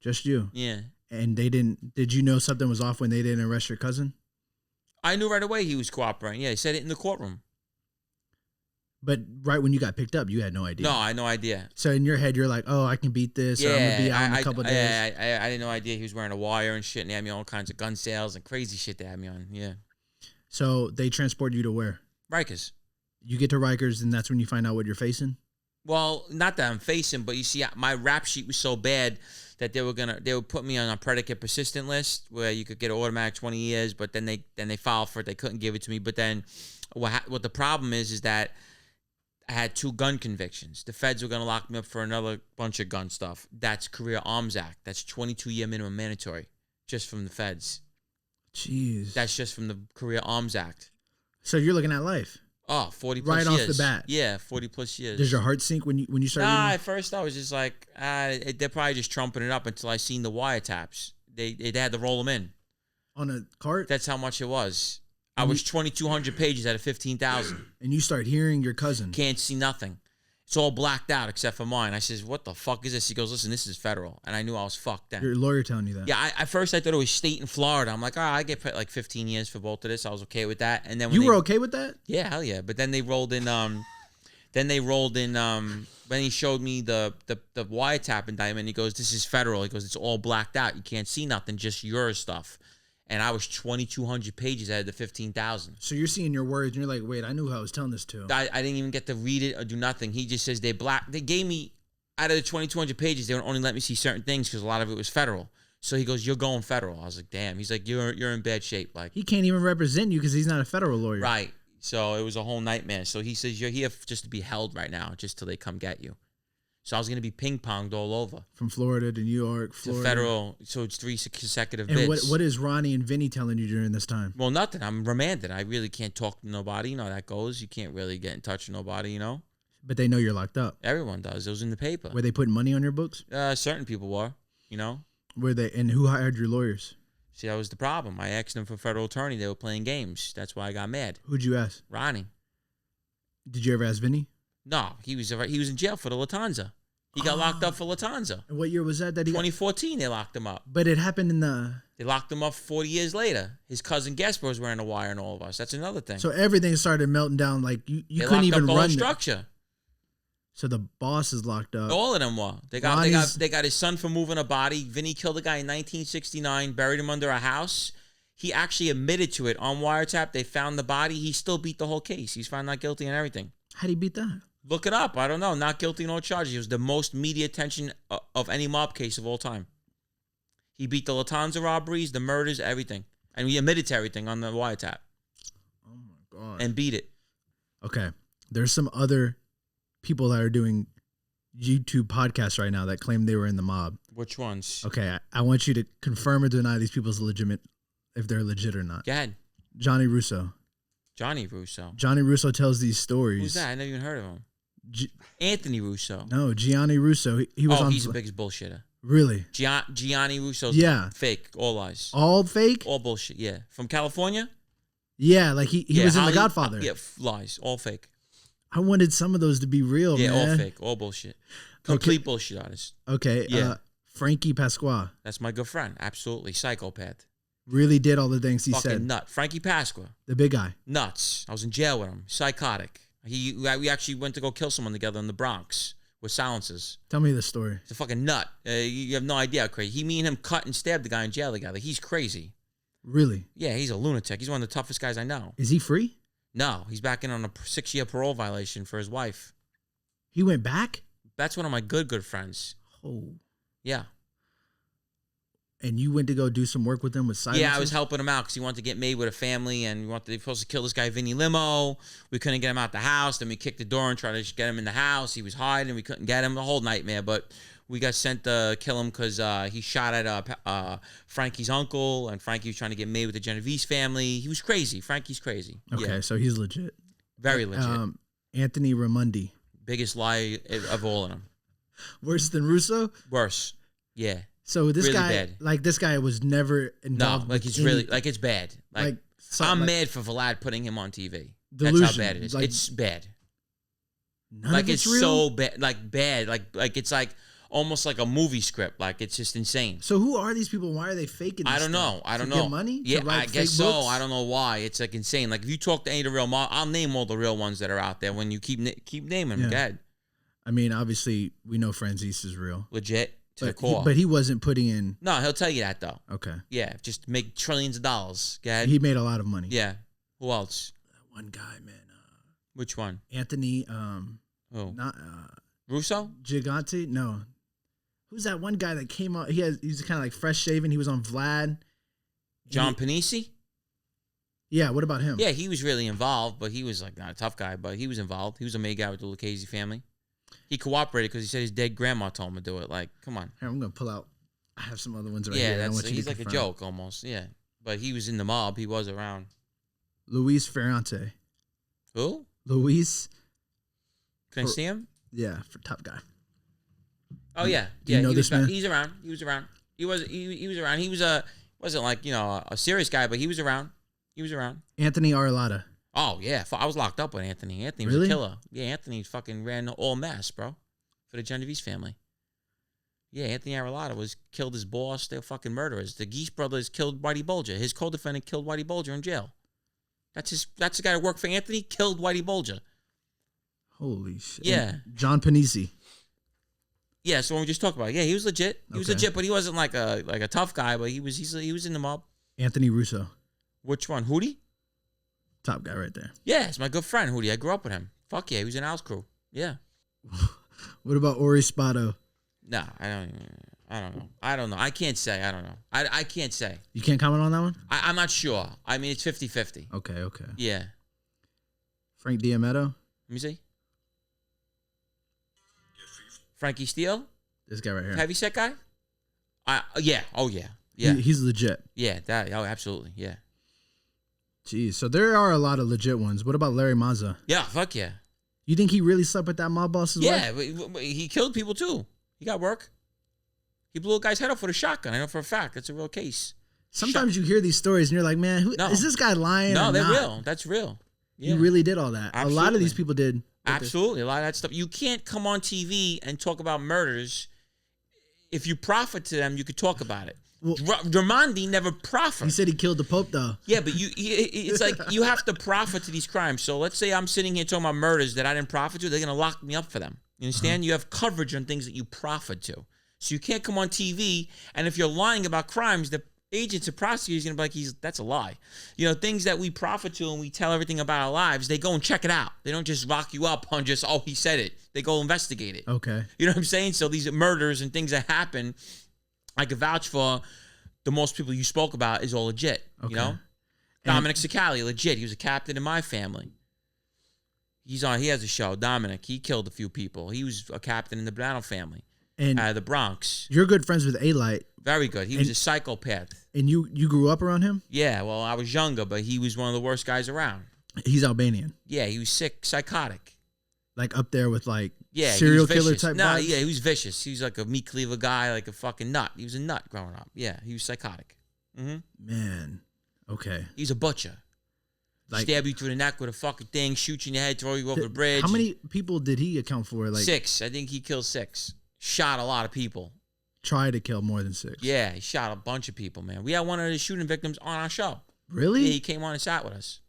Just you? Yeah. And they didn't. Did you know something was off when they didn't arrest your cousin? I knew right away he was cooperating. Yeah, he said it in the courtroom. But right when you got picked up, you had no idea. No, I had no idea. So in your head, you're like, "Oh, I can beat this. Yeah, or I'm gonna be out in a couple days." Yeah, I had no idea he was wearing a wire and shit, and they had me on all kinds of gun sales and crazy shit they had me on. Yeah. So they transport you to where? Rikers. You get to Rikers, and that's when you find out what you're facing. Well, not that I'm facing, but you see, my rap sheet was so bad that they would put me on a predicate persistent list where you could get an automatic 20 years, but then they filed for it. They couldn't give it to me. But then what the problem is that I had 2 gun convictions. The feds were going to lock me up for another bunch of gun stuff. That's Career Arms Act. That's 22-year minimum mandatory just from the feds. Jeez. That's just from the Career Arms Act. So you're looking at life. Oh, 40 plus years. Right off the bat. Yeah, 40 plus years. Does your heart sink when you start? Nah, at first I was just like, they're probably just trumping it up until I seen the wiretaps. They had to roll them in. On a cart? That's how much it was. I was 2,200 pages out of 15,000. And you start hearing your cousin. Can't see nothing. It's all blacked out except for mine. I says, what the fuck is this? He goes, listen, this is federal. And I knew I was fucked then. Your lawyer telling you that? Yeah, at first I thought it was state in Florida. I'm like, I get put like 15 years for both of this. I was okay with that. And then when you were okay with that? Yeah, hell yeah. But then they rolled in, when he showed me the wiretap indictment, he goes, this is federal. He goes, it's all blacked out. You can't see nothing, just your stuff. And I was 2,200 pages out of the 15,000. So you're seeing your words, and you're like, wait, I knew who I was telling this to. I didn't even get to read it or do nothing. He just says they gave me, out of the 2,200 pages, they would only let me see certain things because a lot of it was federal. So he goes, you're going federal. I was like, damn. He's like, you're in bad shape. Like, he can't even represent you because he's not a federal lawyer. Right. So it was a whole nightmare. So he says, you're here just to be held right now, just till they come get you. So I was going to be ping-ponged all over. From Florida to New York, Florida. To federal. So it's 3 consecutive and bits. What is Ronnie and Vinnie telling you during this time? Well, nothing. I'm remanded. I really can't talk to nobody. You know how that goes. You can't really get in touch with nobody, you know? But they know you're locked up. Everyone does. It was in the paper. Were they putting money on your books? Certain people were, you know? Were they? And who hired your lawyers? See, that was the problem. I asked them for federal attorney. They were playing games. That's why I got mad. Who'd you ask? Ronnie. Did you ever ask Vinnie? No, he was in jail for the Lufthansa. He got locked up for Lufthansa. And what year was that? 2014, they locked him up. But it happened in the... They locked him up 40 years later. His cousin Gasper was wearing a wire on all of us. That's another thing. So everything started melting down. Like, you couldn't even run the run structure. So the boss is locked up. All of them were. They got his son for moving a body. Vinnie killed a guy in 1969, buried him under a house. He actually admitted to it on wiretap. They found the body. He still beat the whole case. He's found not guilty and everything. How'd he beat that? Look it up. I don't know. Not guilty, no charges. It was the most media attention of any mob case of all time. He beat the Lufthansa robberies, the murders, everything. And he admitted to everything on the wiretap. 'Tap. Oh, my God. And beat it. Okay. There's some other people that are doing YouTube podcasts right now that claim they were in the mob. Which ones? Okay, I want you to confirm or deny these people's legitimate, if they're legit or not. Go ahead. Johnny Russo. Johnny Russo. Johnny Russo tells these stories. Who's that? I never even heard of him. Anthony Russo. No, Gianni Russo. He was on. He's the biggest bullshitter. Really? Gianni Russo's fake. All lies. All fake? All bullshit, yeah. From California? Yeah, like he was in The Godfather. Yeah, lies. All fake. I wanted some of those to be real, yeah, man. all fake. All bullshit. Complete bullshit artist. Okay. Yeah. Frankie Pasqua. That's my good friend. Absolutely. Psychopath. Really did all the things he Fucking said. nut. Frankie Pasqua. The big guy. Nuts. I was in jail with him. Psychotic. We actually went to go kill someone together in the Bronx with silencers. Tell me the story. He's a fucking nut. You have no idea how crazy. Me and him cut and stabbed the guy in jail together. He's crazy. Really? Yeah, he's a lunatic. He's one of the toughest guys I know. Is he free? No, he's back in on a 6-year parole violation for his wife. He went back? That's one of my good friends. Oh. Yeah. And you went to go do some work with him with silencers? Yeah, I was helping him out because he wanted to get made with a family, and they were supposed to kill this guy, Vinnie Limo. We couldn't get him out the house. Then we kicked the door and tried to get him in the house. He was hiding. We couldn't get him. The whole nightmare. But we got sent to kill him because he shot at Frankie's uncle, and Frankie was trying to get made with the Genovese family. He was crazy. Frankie's crazy. Okay, so he's legit. Very legit. Anthony Ramundi. Biggest lie of all of them. Worse than Russo? Worse. Yeah. So this really guy, bad. like this guy was never involved. No, like he's really, like it's bad. Like I'm mad for Vlad putting him on TV. Delusion. That's how bad it is. Like, it's bad. None like of it's real? so bad. Like it's like almost like a movie script. Like it's just insane. So who are these people? Why are they faking this I don't know. stuff? I don't to know. Get money? Yeah, To write I guess fake so. books? I don't know why. It's like insane. Like if you talk to any of the real, I'll name all the real ones that are out there. When you keep naming them, Yeah. go ahead. I mean, obviously, we know Franzese is real. Legit to the But core. but he wasn't putting in. No, he'll tell you that though. Okay. Yeah, just make trillions of dollars. Go ahead. He made a lot of money. Yeah. Who else? That one guy, man. Which one? Anthony. Who? Not Russo? Gigante. No. Who's that one guy that came out? He's kind of like fresh shaven. He was on Vlad. John Panisi? Yeah. What about him? Yeah, he was really involved, but he was like not a tough guy, but he was involved. He was a main guy with the Lucchese family. He cooperated because he said his dead grandma told him to do it. Like, come on. Here, I'm gonna pull out. I have some other ones right Yeah, here. I want you he's to like a confirm. joke almost. Yeah, but he was in the mob. He was around. Luis Ferrante. Who? Luis. Can I see him? Yeah, for top guy. Oh yeah, Do you know he this was, man? He's around. He was around. He was around. He was wasn't like a serious guy, but he was around. He was around. Anthony Arlada. Oh yeah, I was locked up with Anthony. Anthony was Really? a killer. Yeah, Anthony fucking ran all mess, bro, for the Genovese family. Yeah, Anthony Arlada was killed his boss. They're fucking murderers. The Geese brothers killed Whitey Bulger. His co-defendant killed Whitey Bulger in jail. That's the guy who worked for Anthony. Killed Whitey Bulger. Holy shit. Yeah. John Panisi. Yeah, so when we just talked about it, yeah, he was legit. He was Okay. legit, but he wasn't like a tough guy. But he was in the mob. Anthony Russo. Which one? Hootie? Top guy right there. Yeah, it's my good friend Hootie. I grew up with him. Fuck yeah, he was in Al's crew. Yeah. What about Ori Spotto? Nah, I don't know. I can't say. I don't know. I can't say. You can't comment on that one? I'm not sure. I mean, it's 50-50. Okay. Yeah. Frank Diametto. Let me see. Frankie Steele? This guy right here. Heavyset guy? Yeah. Oh, yeah. Yeah. He's legit. Yeah. Oh, absolutely. Yeah. Jeez. So there are a lot of legit ones. What about Larry Mazza? Yeah. Fuck yeah. You think he really slept with that mob boss's wife? Yeah. But he killed people, too. He got work. He blew a guy's head off with a shotgun. I know for a fact. That's a real case. Sometimes you hear these stories and you're like, man, is this guy lying? No, or they're not? real. That's real. Yeah. He really did all that. Absolutely. A lot of these people did. Absolutely. A lot of that stuff. You can't come on TV and talk about murders. If you profit to them, you could talk about it. Well, Ramondi never profited. He said he killed the Pope, though. Yeah, but it's like you have to profit to these crimes. So let's say I'm sitting here talking about murders that I didn't profit to. They're going to lock me up for them. You understand? You have coverage on things that you profit to. So you can't come on TV, and if you're lying about crimes, the agents or prosecutors are going to be like, that's a lie. You know, things that we profit to and we tell everything about our lives, they go and check it out. They don't just lock you up on just, he said it. They go investigate it. Okay. You know what I'm saying? So these murders and things that happen, I could vouch for the most people you spoke about is all legit. Okay. You know? Dominic Sicali, legit. He was a captain in my family. He's on. He has a show. Dominic. He killed a few people. He was a captain in the Bonanno family. And The Bronx. you're good friends with A-Light. Very good. He was a psychopath. And you grew up around him? Yeah, well, I was younger, but he was one of the worst guys around. He's Albanian. Yeah, he was sick, psychotic. Like up there with like Yeah, serial he was killer vicious. type No, vibes? yeah, he was vicious. He was like a meat cleaver guy, like a fucking nut. He was a nut growing up. Yeah, he was psychotic. Man. Okay. He's a butcher. Like, Stab you through the neck with a fucking thing, shoot you in the head, throw you over the bridge. how many people did he account for? Like 6. I think he killed 6. Shot a lot of people. try to kill more than 6. Yeah, he shot a bunch of people, man. We had one of the shooting victims on our show. Really? Yeah, he came on and sat with us.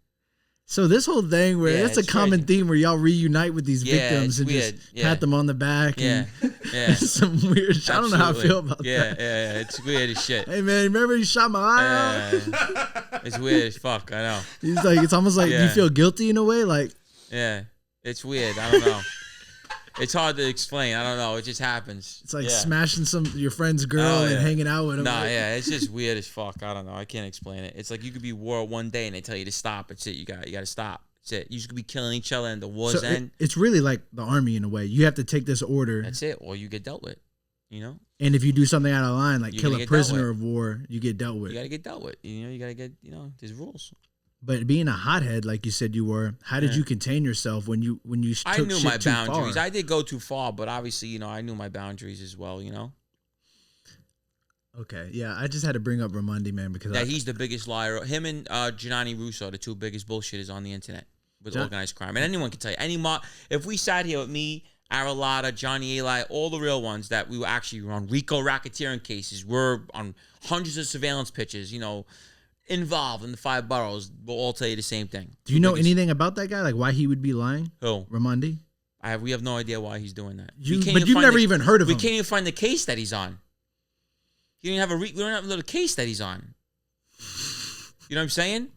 So this whole thing where it's a it's common crazy. theme where y'all reunite with these victims it's and weird. just Yeah. pat them on the back. Yeah, And yeah. some weird shit. I don't know how I feel about Yeah, that. yeah, it's weird as shit. Hey man, remember you shot my eye out? Yeah, it's weird as fuck. I know. He's like, it's almost like you Yeah. feel guilty in a way. Like, Yeah, it's weird. I don't know. It's hard to explain. I don't know. It just happens. it's like Yeah. smashing your friend's girl Oh, and yeah. hanging out with him. Nah, Like, yeah, it's just weird as fuck. I don't know. I can't explain it. It's like you could be war one day and they tell you to stop. It's it. You got to stop. It's it. You just could be killing each other and the war's so end. it's really like the army in a way. You have to take this order. That's it. Or you get dealt with. You know, And if you do something out of line, like You're kill gonna a get dealt prisoner with. of war, you get dealt with. you got to get dealt with. You know, you got to get. You know, there's rules. But being a hothead, like you said you were, how did Yeah. you contain yourself when you I took knew shit my too boundaries. far? I did go too far, but obviously, you know, I knew my boundaries as well. You know, Okay, yeah, I just had to bring up Ramondi, man, because that he's the biggest liar. Him and Gianni Russo, the two biggest bullshitters on the internet with organized crime. And anyone can tell you. If we sat here with me, Aralata, Johnny Eli, all the real ones that we were actually on RICO racketeering cases, we're on hundreds of surveillance pitches, you know, involved in the 5 boroughs, we'll all tell you the same thing. do you know anything about that guy? Like why he would be lying? Who? Ramondi? We have no idea why he's doing that. But you've never even heard of We him. can't even find the case that he's on. We don't have a little case that he's on. You know what I'm saying?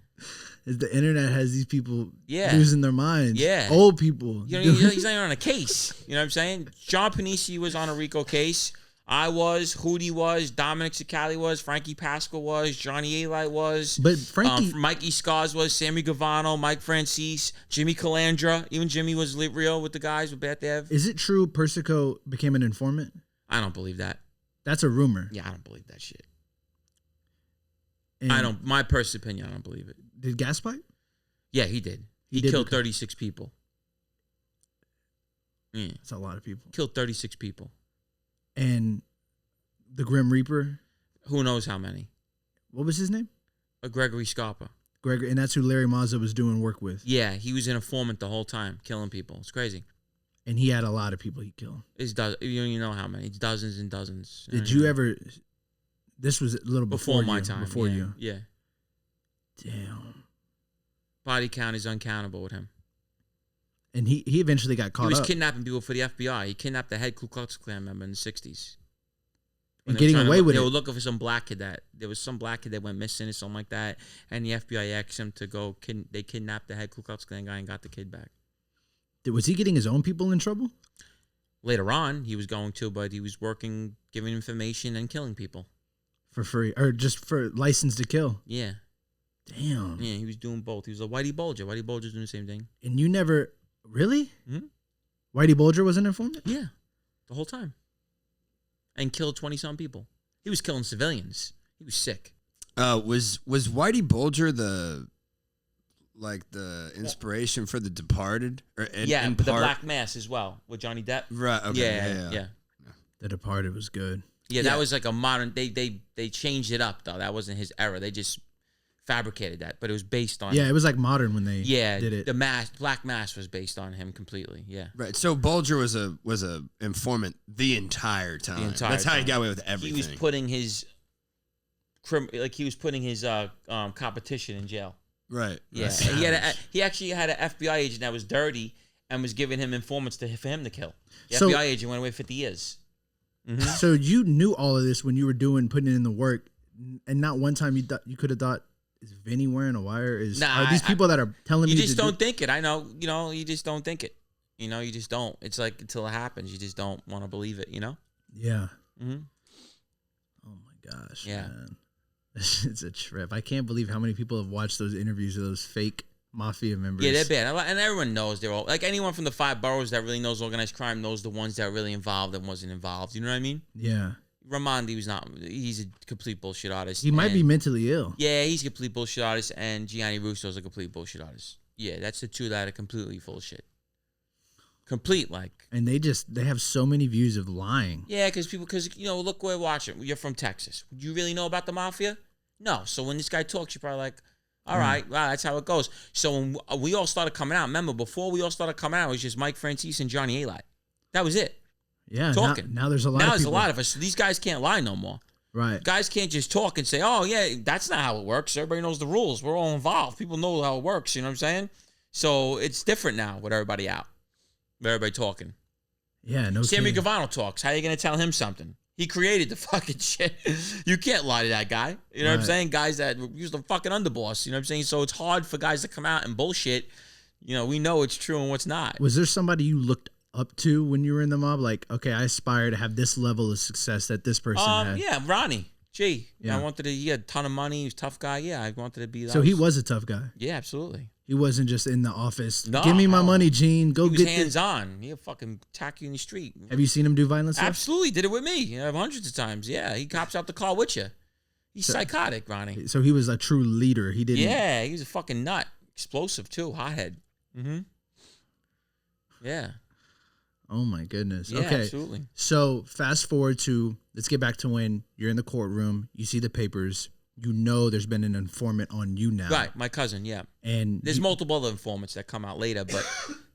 Is the internet has these people Yeah. losing their minds. Yeah. Old people. You know, he's not even on a case. You know what I'm saying? John Panisi was on a RICO case. I was, Hootie was, Dominic Cicali was, Frankie Pascal was, Johnny Eli was. But Frankie Mikey Scars was, Sammy Gavano, Mike Francis, Jimmy Calandra. Even Jimmy was real with the guys with Beth Dev. is it true Persico became an informant? I don't believe that. That's a rumor. Yeah, I don't believe that shit. And I don't. My personal opinion, I don't believe it. Did Gaspipe? Yeah, he did. He did killed become- 36 people. Yeah, That's a lot of people. killed 36 people. And the Grim Reaper, Who knows how many? what was his name? Gregory Scarpa. Gregory, and that's who Larry Mazza was doing work with. Yeah, he was an informant the whole time, killing people. It's crazy. And he had a lot of people he killed. You know how many? It's dozens and dozens. Did you ever? This was a little Before my you, time. Before yeah, you. Yeah. Damn. Body count is uncountable with him. And he eventually got caught He was up. kidnapping people for the FBI. He kidnapped the head Ku Klux Klan member in the 60s. And getting away with They it. were looking for some black kid there was some black kid that went missing or something like that. And the FBI asked him to go, they kidnapped the head Ku Klux Klan guy and got the kid back. Was he getting his own people in trouble? Later on, he was going to, but he was working, giving information and killing people. For free. Or just for license to kill. Yeah. Damn. Yeah, he was doing both. He was a Whitey Bulger. Whitey Bulger's doing the same thing. And you never. Really? Mhm. Whitey Bulger was an informant? Yeah. The whole time. And killed 20-some people. He was killing civilians. He was sick. Was Whitey Bulger the inspiration for The Departed? Or Yeah, in but the part? Black Mass as well with Johnny Depp. Right. Okay. Yeah. The Departed was good. Yeah, Yeah. that was like a modern. They changed it up though. That wasn't his era. They just fabricated that, but it was based on. Yeah, it was like modern when they Yeah, did it. the Black Mass was based on him completely. Yeah, Right. So Bulger was a informant the entire time. That's how he time. got away with everything. He was putting his competition in jail. right. Yeah, Right. and he actually had an FBI agent that was dirty and was giving him informants for him to kill. The So- FBI agent went away 50 years. So you knew all of this when you were putting in the work, and not one time you could have thought, is Vinnie wearing a wire? Nah, Are these people that are telling You me just to don't think it. I know. You know, you just don't think it. You know, you just don't. It's like until it happens, you just don't want to believe it. You know. Yeah. Mm-hmm. Oh my gosh. Yeah. Man. It's a trip. I can't believe how many people have watched those interviews of those fake Mafia members. Yeah, they're bad. And everyone knows they're all, like anyone from the 5 boroughs that really knows organized crime knows the ones that are really involved and wasn't involved. You know what I mean? Yeah. Ramondi was not, he's a complete bullshit artist. He might be mentally ill. Yeah, he's a complete bullshit artist, and Gianni Russo's a complete bullshit artist. Yeah, that's the two that are completely full of shit. Complete, like. And they have so many views of lying. Yeah, because you know, look, we're watching. You're from Texas. Do you really know about the Mafia? No. So when this guy talks, you're probably like, all right, wow, that's how it goes. So when we all started coming out, remember, before we all started coming out, it was just Mike Francis and Johnny Alite. That was it. Yeah. Talking. Now there's a lot of people. Now there's a lot of us. So these guys can't lie no more. Right. Guys can't just talk and say, oh, yeah, that's not how it works. Everybody knows the rules. We're all involved. People know how it works. You know what I'm saying? So it's different now with everybody out. With everybody talking. Yeah, no Sammy kidding. Gavano talks. How are you going to tell him something? He created the fucking shit. You can't lie to that guy. You know what I'm saying? Guys that use the fucking underboss. You know what I'm saying? So it's hard for guys to come out and bullshit. You know, we know it's true and what's not. Was there somebody you looked up to when you were in the mob? Like, okay, I aspire to have this level of success that this person had. Yeah, Ronnie G. Yeah. He had a ton of money. He was a tough guy. Yeah, I wanted to be that. So he was a tough guy. Yeah, absolutely. He wasn't just in the office. No, Give me my money, Gene. Go he was get hands on. He'll fucking attack you in the street. Have you seen him do violent stuff? Absolutely. Did it with me. Hundreds of times. Yeah, he cops out the car with you. He's psychotic, Ronnie. So he was a true leader. He didn't. Yeah, he was a fucking nut. Explosive, too. Hothead. Mm-hmm. Yeah. Oh, my goodness. Yeah, okay. absolutely. So fast forward to, let's get back to when you're in the courtroom. You see the papers. You know there's been an informant on you now. Right, my cousin, yeah. And there's multiple other informants that come out later, but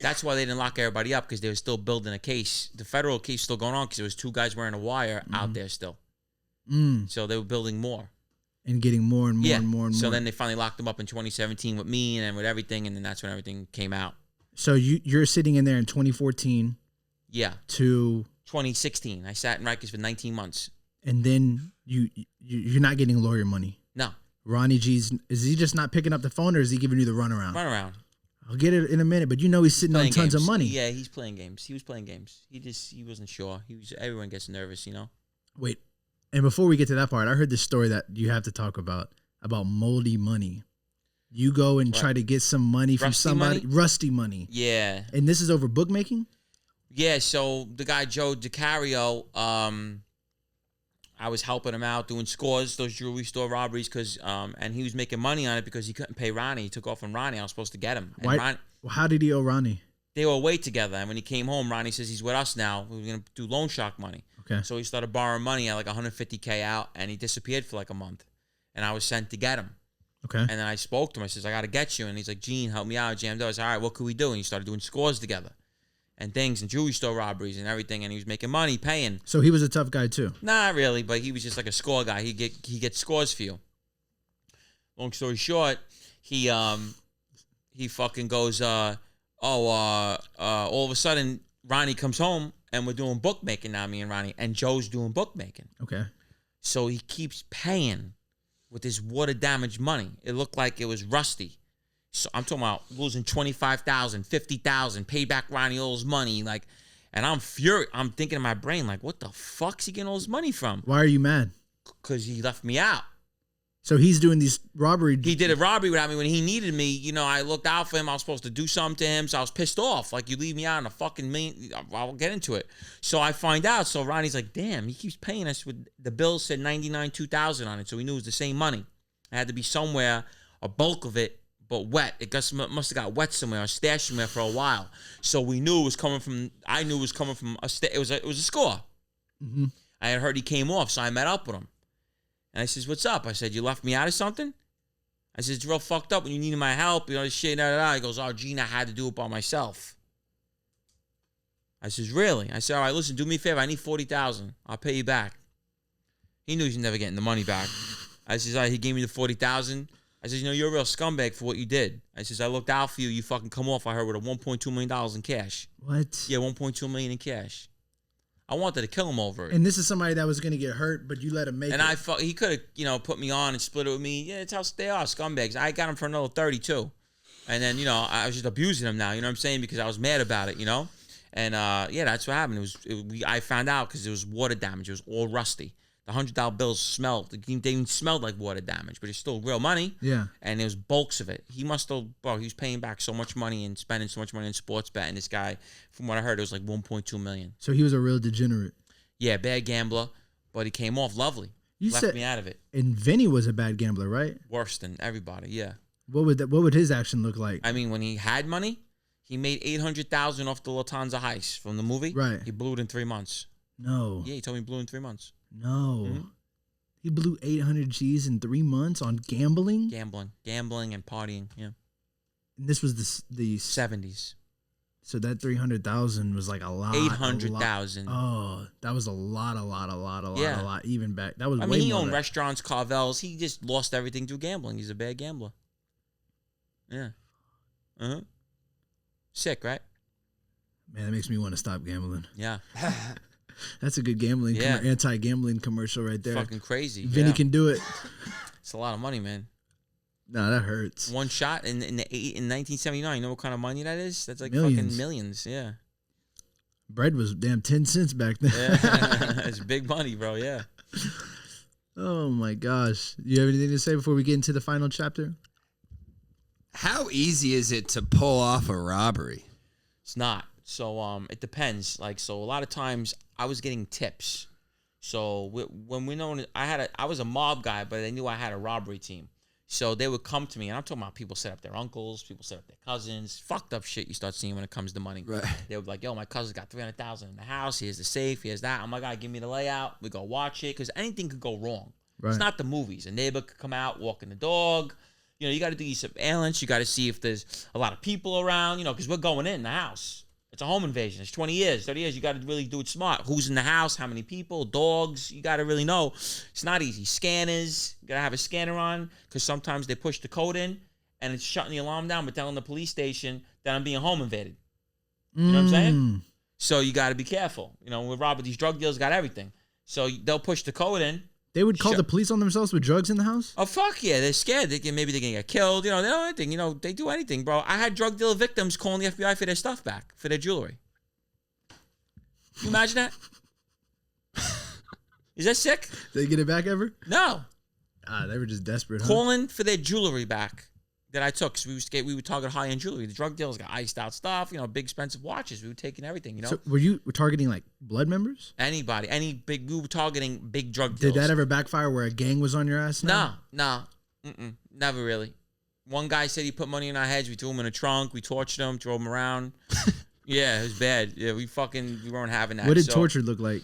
that's why they didn't lock everybody up, because they were still building a case. The federal case still going on because there was 2 guys wearing a wire out there still. So they were building more. And getting more and more and more and more. So then they finally locked them up in 2017 with me and then with everything, and then that's when everything came out. So you're sitting in there in 2014. Yeah. To 2016. I sat in Rikers for 19 months. And then you're not getting lawyer money. No. Ronnie G's, is he just not picking up the phone, or is he giving you the runaround? Runaround. I'll get it in a minute, but you know he's sitting on tons of money. Yeah, he's playing games. He was playing games. He wasn't sure. Everyone gets nervous, you know. Wait, and before we get to that part, I heard this story that you have to talk about moldy money. You go and try to get some money from somebody, rusty money. Yeah. And this is over bookmaking? Yeah, so the guy Joe DiCario, I was helping him out doing scores, those jewelry store robberies, and he was making money on it because he couldn't pay Ronnie. He took off on Ronnie. I was supposed to get him. And how did he owe Ronnie? They were away together, and when he came home, Ronnie says he's with us now. We're going to do loan shark money. Okay. So he started borrowing money at like $150K out, and he disappeared for like a month. And I was sent to get him. Okay. And then I spoke to him. I says, I got to get you. And he's like, Gene, help me out. Jammed up. I said, all right, what could we do? And he started doing scores together and things and jewelry store robberies and everything. And he was making money, paying. So he was a tough guy too? Not really, but he was just like a score guy. He gets scores for you. Long story short, he fucking goes, all of a sudden, Ronnie comes home and we're doing bookmaking now, me and Ronnie. And Joe's doing bookmaking. Okay. So he keeps paying with this water damaged money. It looked like it was rusty. So I'm talking about losing $25,000, $50,000, pay back Ronnie all his money, like, and I'm furious. I'm thinking in my brain, like, what the fuck's he getting all his money from? Why are you mad? Because he left me out. So he's doing these robbery. He did a robbery without me when he needed me. You know, I looked out for him. I was supposed to do something to him, so I was pissed off. Like, you leave me out in a fucking million. I'll get into it. So I find out. So Ronnie's like, damn, he keeps paying us with the bill said $99,000, $2,000 on it. So we knew it was the same money. It had to be somewhere, a bulk of it, but wet. It must have got wet somewhere or stashed somewhere for a while. So we knew it was coming from. I knew it was coming from it was a score. Mm-hmm. I had heard he came off, so I met up with him. And I says, what's up? I said, you left me out of something? I said, it's real fucked up when you needed my help. You know, this shit, da, da, da. He goes, oh, Gene, I had to do it by myself. I says, really? I said, all right, listen, do me a favor. I need $40,000. I'll pay you back. He knew he was never getting the money back. I says, all right, he gave me the $40,000. I says, you know, you're a real scumbag for what you did. I says, I looked out for you. You fucking come off, I heard, with a $1.2 million in cash. What? Yeah, $1.2 million in cash. I wanted to kill him over it. And this is somebody that was going to get hurt, but you let him make it. And he could have, you know, put me on and split it with me. Yeah, it's how they are, scumbags. I got him for another 32. And then, you know, I was just abusing him now, you know what I'm saying? Because I was mad about it, you know? And, yeah, that's what happened. I found out because it was water damage. It was all rusty. The $100 bills smelled. They even smelled like water damage, but it's still real money. Yeah. And there's bulks of it. He must have, bro, he was paying back so much money and spending so much money in sports betting. This guy, from what I heard, it was like $1.2 million. So he was a real degenerate. Yeah, bad gambler, but he came off lovely. You Left said, me out of it. And Vinnie was a bad gambler, right? Worse than everybody, yeah. What would his action look like? I mean, when he had money, he made $800,000 off the Lufthansa heist from the movie. Right. He blew it in 3 months. No. Yeah, he told me he blew it in 3 months. No. Mm-hmm. He blew 800 G's in 3 months on gambling? Gambling and partying, yeah. And this was the 70s. So that 300,000 was like a lot. 800,000. Oh, that was a lot. Even back. That was I way mean, he more owned than- restaurants, Carvel's. He just lost everything through gambling. He's a bad gambler. Yeah. Uh-huh. Sick, right? Man, that makes me want to stop gambling. Yeah. That's a good gambling, Yeah. anti-gambling commercial right there. Fucking crazy. Vinny yeah. can do it. It's a lot of money, man. No, that hurts. One shot in 1979. You know what kind of money that is? That's like Millions. fucking millions. Yeah. Bread was damn 10 cents back then. Yeah. It's big money, bro. Yeah. Oh my gosh. You have anything to say before we get into the final chapter? How easy is it to pull off a robbery? It's not. So it depends. Like, so a lot of times I was getting tips. So when we know, I was a mob guy, but they knew I had a robbery team. So they would come to me, and I'm talking about people set up their uncles, people set up their cousins, fucked up shit you start seeing when it comes to money. Right. They would be like, yo, my cousin's got $300,000 in the house. Here's the safe. Here's that. I'm like, God, give me the layout. We go watch it, because anything could go wrong. Right. It's not the movies. A neighbor could come out, walking the dog. You know, you got to do your surveillance. You got to see if there's a lot of people around, you know, because we're going in the house. It's a home invasion. It's 20 years, 30 years. You got to really do it smart. Who's in the house? How many people? Dogs? You got to really know. It's not easy. Scanners. You got to have a scanner on, because sometimes they push the code in and it's shutting the alarm down but telling the police station that I'm being home invaded. You know what I'm saying? So you got to be careful. You know, with Robert, these drug dealers got everything. So they'll push the code in. They would call the police on themselves with drugs in the house? Oh, fuck yeah. They're scared. Maybe they're going to get killed. You know, they know anything. You know, they do anything, bro. I had drug dealer victims calling the FBI for their stuff back, for their jewelry. Can you imagine that? Is that sick? Did they get it back ever? No. They were just desperate, huh? Calling for their jewelry back that I took. So we would target high-end jewelry. The drug dealers got iced out stuff, you know, big expensive watches. We were taking everything, you know. So were you targeting like blood members? Anybody, we were targeting big drug dealers. Did that ever backfire where a gang was on your ass? No. Never really. One guy said he put money in our heads. We threw him in a trunk. We tortured him, drove him around. Yeah, it was bad. Yeah, we weren't having that. What did torture look like?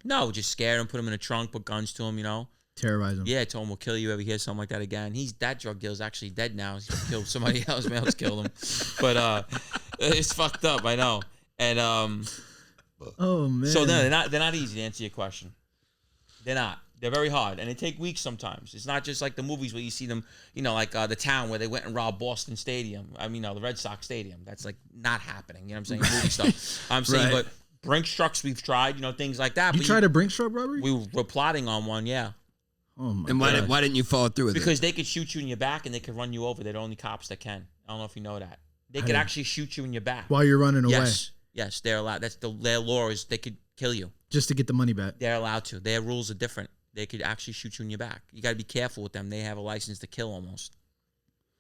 No, just scared him, put him in a trunk, put guns to him, you know. Terrorize him. Yeah, told him we'll kill you ever hear something like that again. That drug dealer's actually dead now. He's killed somebody else. Somebody else killed him. But it's fucked up, I know. And oh man. so no, they're not easy to answer your question. They're not. They're very hard, and they take weeks sometimes. It's not just like the movies where you see them, you know, like The Town, where they went and robbed Boston Stadium. I mean, the Red Sox Stadium. That's like not happening. You know what I'm saying? Movie stuff. I'm saying, Right. but Brinks trucks we've tried, you know, things like that. You but tried a Brinks truck robbery? We were plotting on one, yeah. Oh my And God. why didn't you follow through with it? Because they could shoot you in your back and they could run you over. They're the only cops that can. I don't know if you know that. They could actually shoot you in your back. While you're running away. Yes, they're allowed. Their law is they could kill you. Just to get the money back. They're allowed to. Their rules are different. They could actually shoot you in your back. You got to be careful with them. They have a license to kill almost.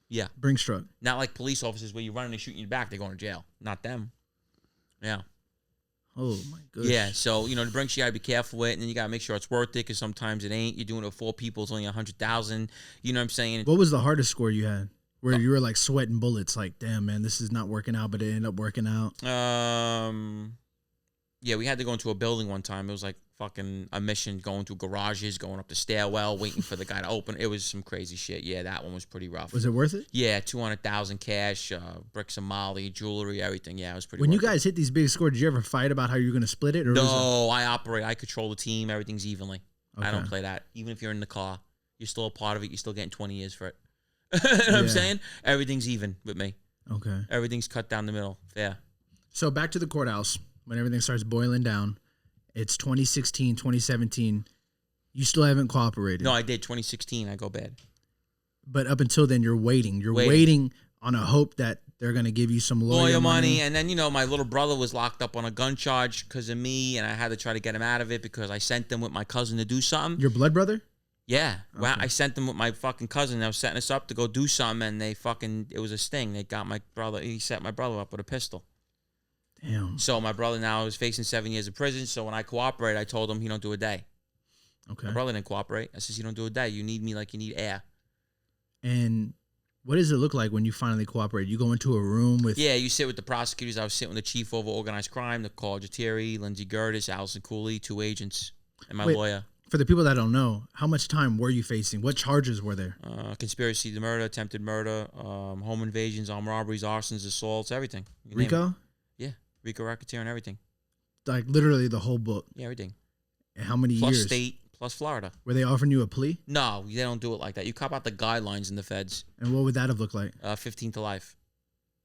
Yeah. Brinks truck. Not like police officers where you run and they shoot you in your back. They're going to jail. Not them. Yeah. Oh my goodness. Yeah. So, you know, the Brinks, you got to be careful with it. And then you got to make sure it's worth it, because sometimes it ain't. You're doing it with 4 people. It's only 100,000. You know what I'm saying? What was the hardest score you had? Where you were like sweating bullets, like, damn, man, this is not working out, but it ended up working out. Yeah, we had to go into a building one time. It was like fucking a mission, going through garages, going up the stairwell, waiting for the guy to open. It was some crazy shit. Yeah, that one was pretty rough. Was it worth it? Yeah, 200,000 cash, bricks of Molly, jewelry, everything. Yeah, it was pretty. When you worth it. guys hit these big scores, did you ever fight about how you were going to split it? Or No, I operate. I control the team. Everything's evenly. I don't Okay. play that. Even if you're in the car, you're still a part of it. You're still getting 20 years for it. You know what I'm saying? Everything's even with me. Okay. Everything's cut down the middle. Fair. So back to the courthouse when everything starts boiling down. It's 2016, 2017. You still haven't cooperated. No, I did. 2016, I go bad. But up until then, you're waiting. You're waiting on a hope that they're gonna give you some lawyer money. And then, you know, my little brother was locked up on a gun charge because of me, and I had to try to get him out of it because I sent them with my cousin to do something. Your blood brother? Yeah. Okay. Well, I sent them with my fucking cousin. They were setting us up to go do something, and it was a sting. They got my brother. He set my brother up with a pistol. Damn. So my brother now is facing 7 years of prison. So when I cooperate, I told him he don't do a day. Okay. My brother didn't cooperate. I says, you don't do a day. You need me like you need air. And what does it look like when you finally cooperate? You go into a room with... Yeah, you sit with the prosecutors. I was sitting with the chief over organized crime, Nicole Jatiri, Lindsey Gertis, Allison Cooley, 2 agents, and my lawyer. For the people that don't know, how much time were you facing? What charges were there? Conspiracy to murder, attempted murder, home invasions, armed robberies, arsons, assaults, everything. RICO? Yeah, RICO racketeering, everything. Like literally the whole book? Yeah, everything. And how many plus years? State, plus Florida. Were they offering you a plea? No, they don't do it like that. You cop out the guidelines in the feds. And what would that have looked like? 15 to life.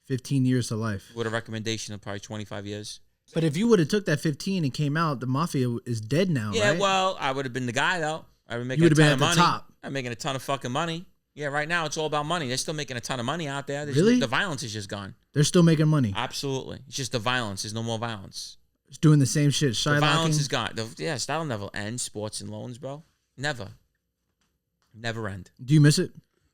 15 years to life. With a recommendation of probably 25 years. But if you would have took that 15 and came out, the Mafia is dead now, yeah, right? well, I would have been the guy, though. I would make you a would have ton been of at money. the top. I'm making a ton of fucking money. Yeah, right now it's all about money. They're still making a ton of money out there. Really? The violence is just gone. They're still making money. Absolutely. It's just the violence. There's no more violence. It's doing the same shit. The violence is gone. That'll never end. Sports and loans, bro. Never. Never end. Do you miss it?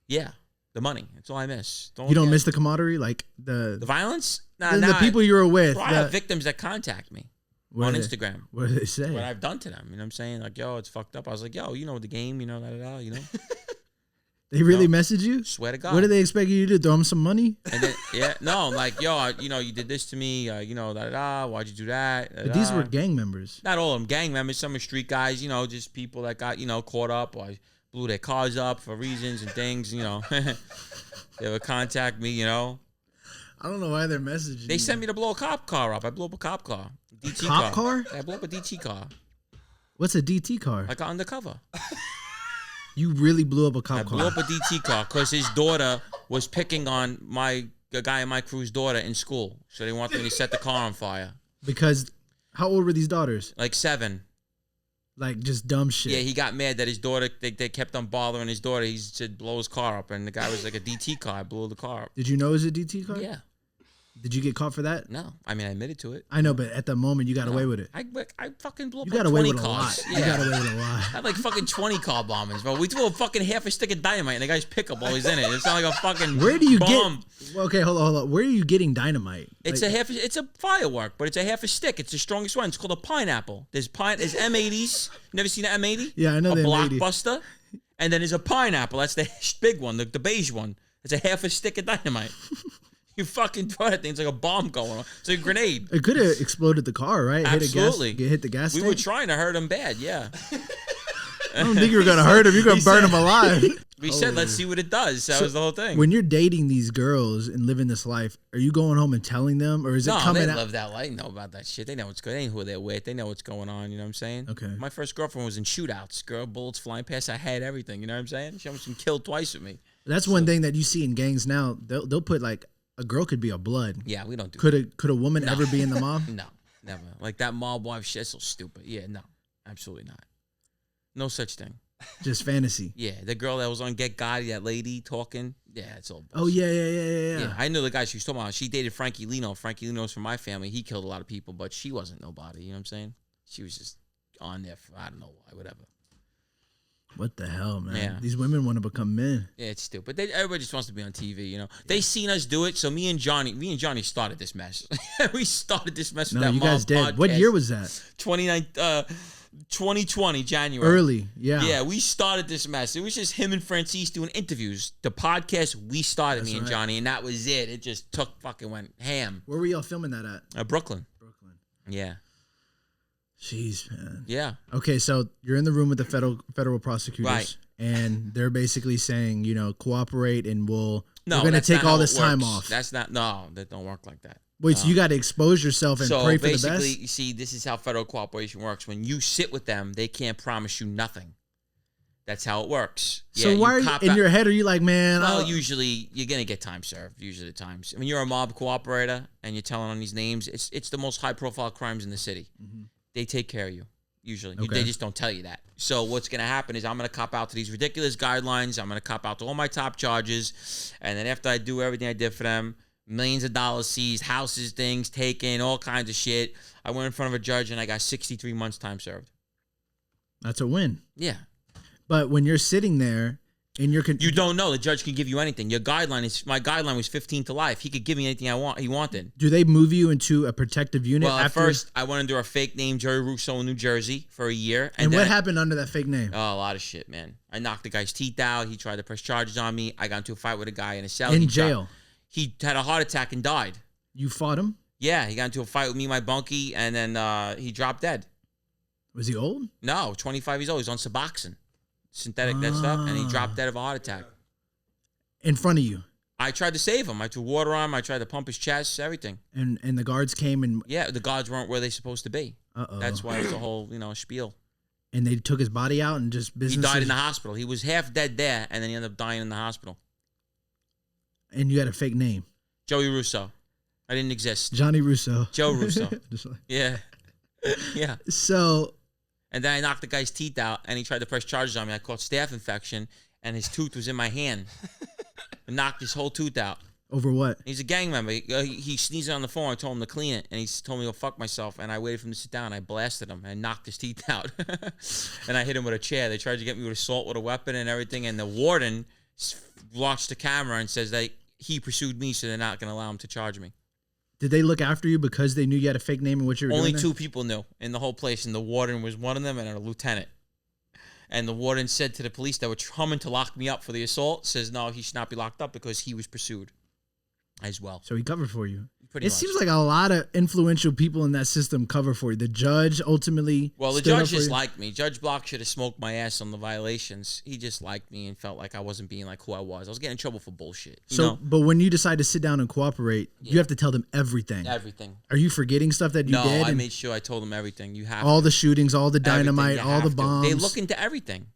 Yeah. The money. That's all I miss. You don't miss the camaraderie? Like the violence? the people you were with. I have victims that contact me on Instagram. What do they say? What I've done to them. You know what I'm saying? Like, yo, it's fucked up. I was like, yo, you know the game, you know, you know. They really message you? Swear to God. What do they expect you to do? Throw them some money? And then, yeah, no, like, yo, you know, you did this to me, you know, why'd you do that? But these were gang members. Not all of them gang members. Some are street guys, you know, just people that got, you know, caught up or blew their cars up for reasons and things, you know. They would contact me, you know. I don't know why they're messaging They sent me to blow a cop car up. I blew up a cop car. DT cop car? Yeah, I blew up a DT car. What's a DT car? I got undercover. You really blew up a cop car? I blew up a DT car because his daughter was picking on a guy in my crew's daughter in school. So they wanted me to set the car on fire. Because how old were these daughters? Like 7. Like just dumb shit. Yeah, he got mad that his daughter, they kept on bothering his daughter. He said, blow his car up. And the guy was like a DT car. I blew the car up. Did you know it was a DT car? Yeah. Did you get caught for that? No. I mean, I admitted to it. I know, but at the moment, you got away with it. I fucking blew up you got like away 20 with cars. A lot. Yeah. You got away with a lot. I had like fucking 20 car bombings, bro. We threw a fucking half a stick of dynamite in the guy's pickup while he's in it. It's not like a fucking Where do you bomb. get? Okay, hold on. Where are you getting dynamite? It's it's a firework, but it's a half a stick. It's the strongest one. It's called a pineapple. There's M80s. Never seen an M80? Yeah, I know the M80. Blockbuster. And then there's a pineapple. That's the big one, the beige one. It's a half a stick of dynamite. You fucking throw that thing. It's like a bomb going on. It's like a grenade. It could have exploded the car, right? Absolutely. Hit the gas We tank? were trying to hurt him bad, yeah. I don't think you were going to hurt him. You're going to burn him alive. We said, let's see what it does. That was the whole thing. When you're dating these girls and living this life, are you going home and telling them? Or is it coming out? No, they live that life. They know about that shit. They know what's good. They know who they're with. They know what's going on. You know what I'm saying? Okay. My first girlfriend was in shootouts. Girl, bullets flying past her head, everything. You know what I'm saying? She almost been killed twice with me. That's one thing that you see in gangs now. They'll put like, a girl could be a blood. Yeah, we don't do Could a woman ever be in the mob? No, never. Like that mob wife shit's so stupid. Yeah, no. Absolutely not. No such thing. Just fantasy. Yeah, the girl that was on Get Gotti, that lady talking. Yeah, it's all bullshit. Oh, yeah. Yeah, I knew the guy she was talking about. She dated Frankie Lino. Frankie Lino's from my family. He killed a lot of people, but she wasn't nobody. You know what I'm saying? She was just on there for, I don't know why, whatever. What the hell, man? Yeah. These women want to become men. Yeah, it's stupid. Everybody just wants to be on TV, you know. They seen us do it, so me and Johnny started this mess. We started this mess with No, that you mob guys did. podcast. What year was that? 2020, January. Early, yeah. Yeah, we started this mess. It was just him and Francis doing interviews. The podcast, we started, me and Johnny, and that was it. It just went ham. Where were y'all filming that at? Brooklyn. Yeah. Jeez, man. Yeah. Okay, so you're in the room with the federal prosecutors, right? And they're basically saying, you know, cooperate, and we're going to take all this time off. That's not. No, that don't work like that. Wait, so you got to expose yourself and pray for the best? So basically, you see, this is how federal cooperation works. When you sit with them, they can't promise you nothing. That's how it works. So why are you, in your head, are you like, man? Well, usually you're going to get time served, usually the times. When you're a mob cooperator and you're telling on these names, it's the most high-profile crimes in the city. Mm-hmm. They take care of you, usually. Okay. They just don't tell you that. So what's going to happen is I'm going to cop out to these ridiculous guidelines. I'm going to cop out to all my top charges. And then after I do everything I did for them, Millions of dollars seized, houses, things taken, all kinds of shit. I went in front of a judge and I got 63 months time served. That's a win. Yeah. But when you're sitting there and you're... You don't know. The judge can give you anything. My guideline was 15 to life. He could give me anything he wanted. Do they move you into a protective unit? Well, after? At first, I went under a fake name, Jerry Russo in New Jersey, for a year. And what happened under that fake name? Oh, a lot of shit, man. I knocked the guy's teeth out. He tried to press charges on me. I got into a fight with a guy in a cell. In jail? He had a heart attack and died. You fought him? Yeah, he got into a fight with me and my bunkie, and then he dropped dead. Was he old? No, 25 years old. He's on Suboxone. Synthetic that stuff, and he dropped dead of a heart attack. In front of you? I tried to save him. I threw water on him. I tried to pump his chest, everything. And the guards came and... Yeah, the guards weren't where they're supposed to be. Uh-oh. That's why it's the whole, spiel. And they took his body out and just business... He died in the hospital. He was half dead there, and then he ended up dying in the hospital. And you had a fake name? Joey Russo. I didn't exist. Johnny Russo. Joe Russo. Yeah. Yeah. So... And then I knocked the guy's teeth out, and he tried to press charges on me. I caught staph infection, and his tooth was in my hand. I knocked his whole tooth out. Over what? He's a gang member. He sneezed on the phone. I told him to clean it, and he told me to go fuck myself. And I waited for him to sit down. I blasted him and knocked his teeth out. And I hit him with a chair. They tried to get me with assault with a weapon and everything. And the warden watched the camera and says that he pursued me, so they're not going to allow him to charge me. Did they look after you because they knew you had a fake name and what you were Only doing? Only 2 people knew in the whole place, and the warden was one of them and a lieutenant. And the warden said to the police that were coming to lock me up for the assault, says, no, he should not be locked up because he was pursued as well. So he covered for you. Pretty much. Seems like a lot of influential people in that system cover for you. The judge ultimately... Well, the judge just liked me. Judge Block should have smoked my ass on the violations. He just liked me and felt like I wasn't being like who I was. I was getting in trouble for bullshit. You know? But when you decide to sit down and cooperate, you have to tell them everything. Everything. Are you forgetting stuff that you did? No, I made sure I told them everything. You have all the shootings, all the dynamite, all the bombs. They look into everything.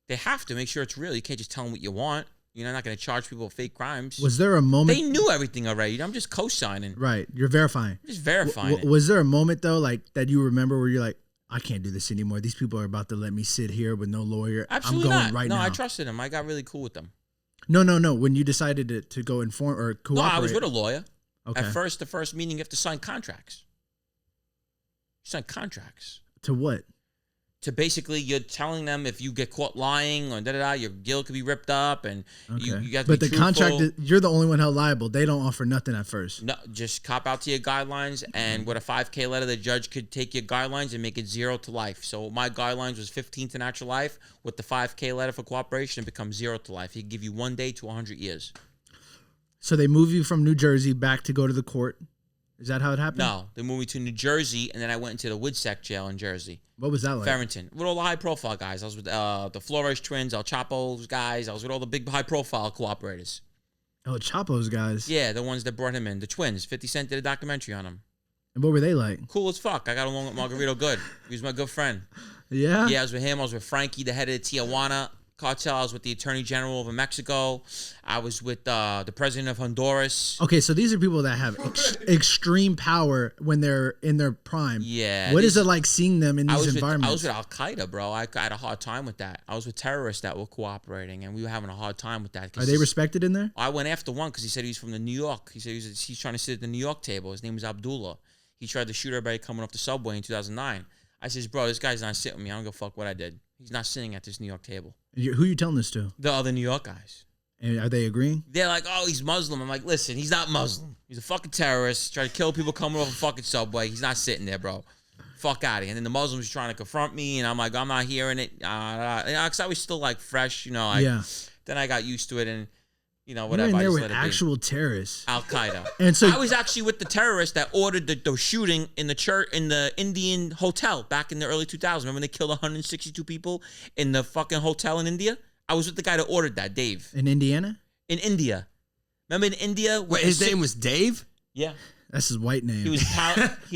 They have to make sure it's real. You can't just tell them what you want. You're not going to charge people with fake crimes. Was there a moment? They knew everything already. I'm just co-signing. Right. You're verifying. I'm just verifying it. Was there a moment, though, like that you remember where you're like, I can't do this anymore. These people are about to let me sit here with no lawyer. Absolutely I'm going not. right now. No, I trusted them. I got really cool with them. No. When you decided to go inform or cooperate. No, I was with a lawyer. Okay. At first, the first meeting, you have to sign contracts. You sign contracts. To what? To basically, you're telling them if you get caught lying or your guilt could be ripped up, and you have to be truthful. Contract, you're the only one held liable. They don't offer nothing at first. No, just cop out to your guidelines, and with a 5K letter, the judge could take your guidelines and make it 0 to life. So my guidelines was 15 to natural life. With the 5K letter for cooperation, it becomes 0 to life. He could give you 1 day to 100 years. So they move you from New Jersey back to go to the court. Is that how it happened? No, they moved me to New Jersey, and then I went into the Woodsack jail in Jersey. What was that like? Farrington. With all the high-profile guys. I was with the Flores twins, El Chapo's guys. I was with all the big high-profile cooperators. El Chapo's guys? Yeah, the ones that brought him in. The twins. 50 Cent did a documentary on him. And what were they like? Cool as fuck. I got along with Margarito good. He was my good friend. Yeah? Yeah, I was with him. I was with Frankie, the head of the Tijuana cartel. I was with the Attorney General of Mexico. I was with the president of Honduras. Okay, so these are people that have extreme power when they're in their prime. Yeah. What is it like seeing them in these environments? I was with Al-Qaeda, bro. I had a hard time with that. I was with terrorists that were cooperating, and we were having a hard time with that. Are they respected in there? I went after one because he said he was from the New York. He said he's trying to sit at the New York table. His name was Abdullah. He tried to shoot everybody coming off the subway in 2009. I says, bro, this guy's not sitting with me. I don't give a fuck what I did. He's not sitting at this New York table. Who are you telling this to? The other New York guys. And are they agreeing? They're like, oh, he's Muslim. I'm like, listen, he's not Muslim. He's a fucking terrorist. Trying to kill people coming off a fucking subway. He's not sitting there, bro. Fuck out of here. And then the Muslims trying to confront me, and I'm like, I'm not hearing it. Because I was still like fresh, yeah. Then I got used to it, and whatever. You're in there with actual terrorists. Al-Qaeda. And so I was actually with the terrorists that ordered the shooting in the church in the Indian hotel back in the early 2000s. Remember when they killed 162 people in the fucking hotel in India? I was with the guy that ordered that, Dave. In Indiana? In India. Remember in India? Wait, his name was Dave? Yeah. That's his white name. He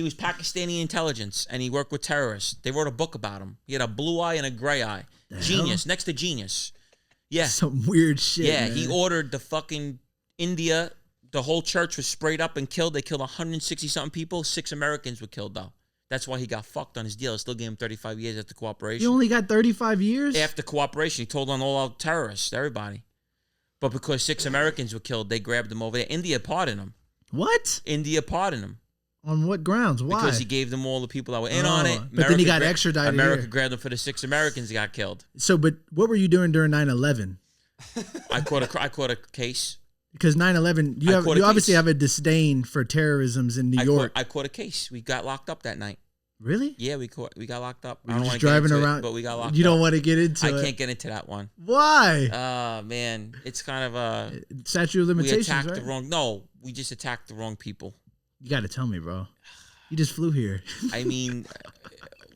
was Pakistani intelligence, and he worked with terrorists. They wrote a book about him. He had a blue eye and a gray eye. Genius, next to genius. Yeah. Some weird shit, Yeah, man. he ordered the fucking India. The whole church was sprayed up and killed. They killed 160-something people. 6 Americans were killed, though. That's why he got fucked on his deal. I still gave him 35 years after cooperation. You only got 35 years? After cooperation. He told on all our terrorists, everybody. But because 6 Americans were killed, they grabbed him over there. India pardoned him. What? India pardoned him. On what grounds? Why? Because he gave them all the people that were in on it. But then he got extradited. America here. grabbed him for the 6 Americans that got killed. So, but what were you doing during 9/11? I caught a case. Because 9/11, you obviously have a disdain for terrorisms in New York. I caught a case. We got locked up that night. Really? Yeah, we got locked up. I don't want to driving around, but we got locked up. You don't want to get into it. I can't get into that one. Why? Man, it's kind of a statute of limitations. We attacked right? the wrong. No, we just attacked the wrong people. You got to tell me, bro. You just flew here. I mean,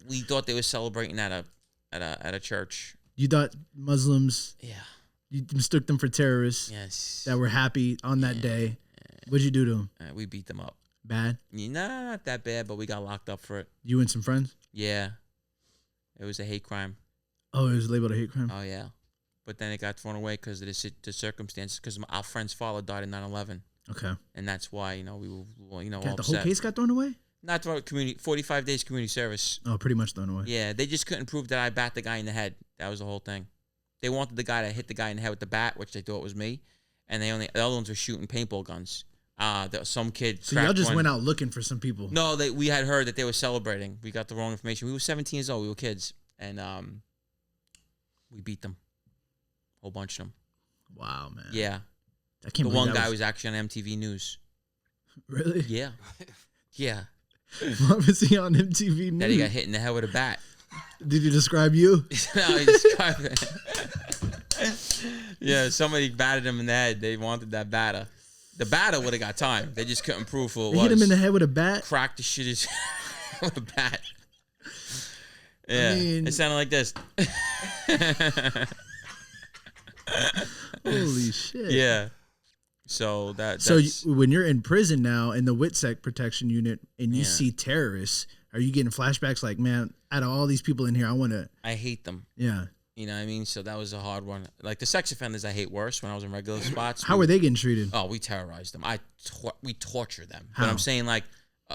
we thought they were celebrating at a church. You thought Muslims? Yeah. You mistook them for terrorists. Yes. That were happy on that day. What'd you do to them? We beat them up. Bad? Nah, not that bad, but we got locked up for it. You and some friends? Yeah. It was a hate crime. Oh, it was labeled a hate crime? Oh, yeah. But then it got thrown away because of the circumstances, because our friend's father died in 9/11. Okay. And that's why, we were, all the upset. whole case got thrown away? Not thrown, 45 days community service. Oh, pretty much thrown away. Yeah, they just couldn't prove that I bat the guy in the head. That was the whole thing. They wanted the guy to hit the guy in the head with the bat, which they thought was me. And the other ones were shooting paintball guns. Some kid. So y'all just went out looking for some people. No, we had heard that they were celebrating. We got the wrong information. We were 17 years old. We were kids, and we beat them, a whole bunch of them. Wow, man. Yeah, I can't. The one guy was actually on MTV News. Really? Yeah, yeah. What was he on MTV News? That he got hit in the head with a bat. Did he describe you? No, he described it. Yeah, somebody batted him in the head. They wanted that batter. The batter would have got time. They just couldn't prove who it was. Hit him in the head with a bat? Cracked the shit his with a bat. Yeah, it sounded like this. Holy shit. Yeah. So when you're in prison now in the WITSEC protection unit and you see terrorists, are you getting flashbacks like, man, out of all these people in here, I hate them. Yeah. You know what I mean? So that was a hard one. Like the sex offenders I hate worse when I was in regular spots. How were they getting treated? Oh, we terrorized them. We torture them. How? But I'm saying like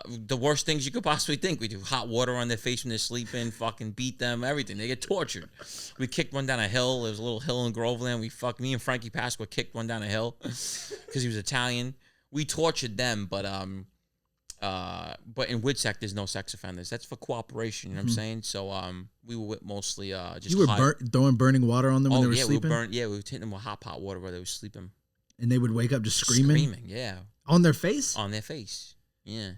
the worst things you could possibly think. We do hot water on their face when they're sleeping, fucking beat them, everything. They get tortured. We kicked one down a hill. There was a little hill in Groveland. Me and Frankie Pasqua kicked one down a hill because he was Italian. We tortured them, but in WITSEC there's no sex offenders. That's for cooperation. You know what I'm saying? So we were with mostly just. You were throwing burning water on them when they were sleeping. We were hitting them with hot water while they were sleeping. And they would wake up just screaming. Screaming, yeah. On their face. On their face, yeah.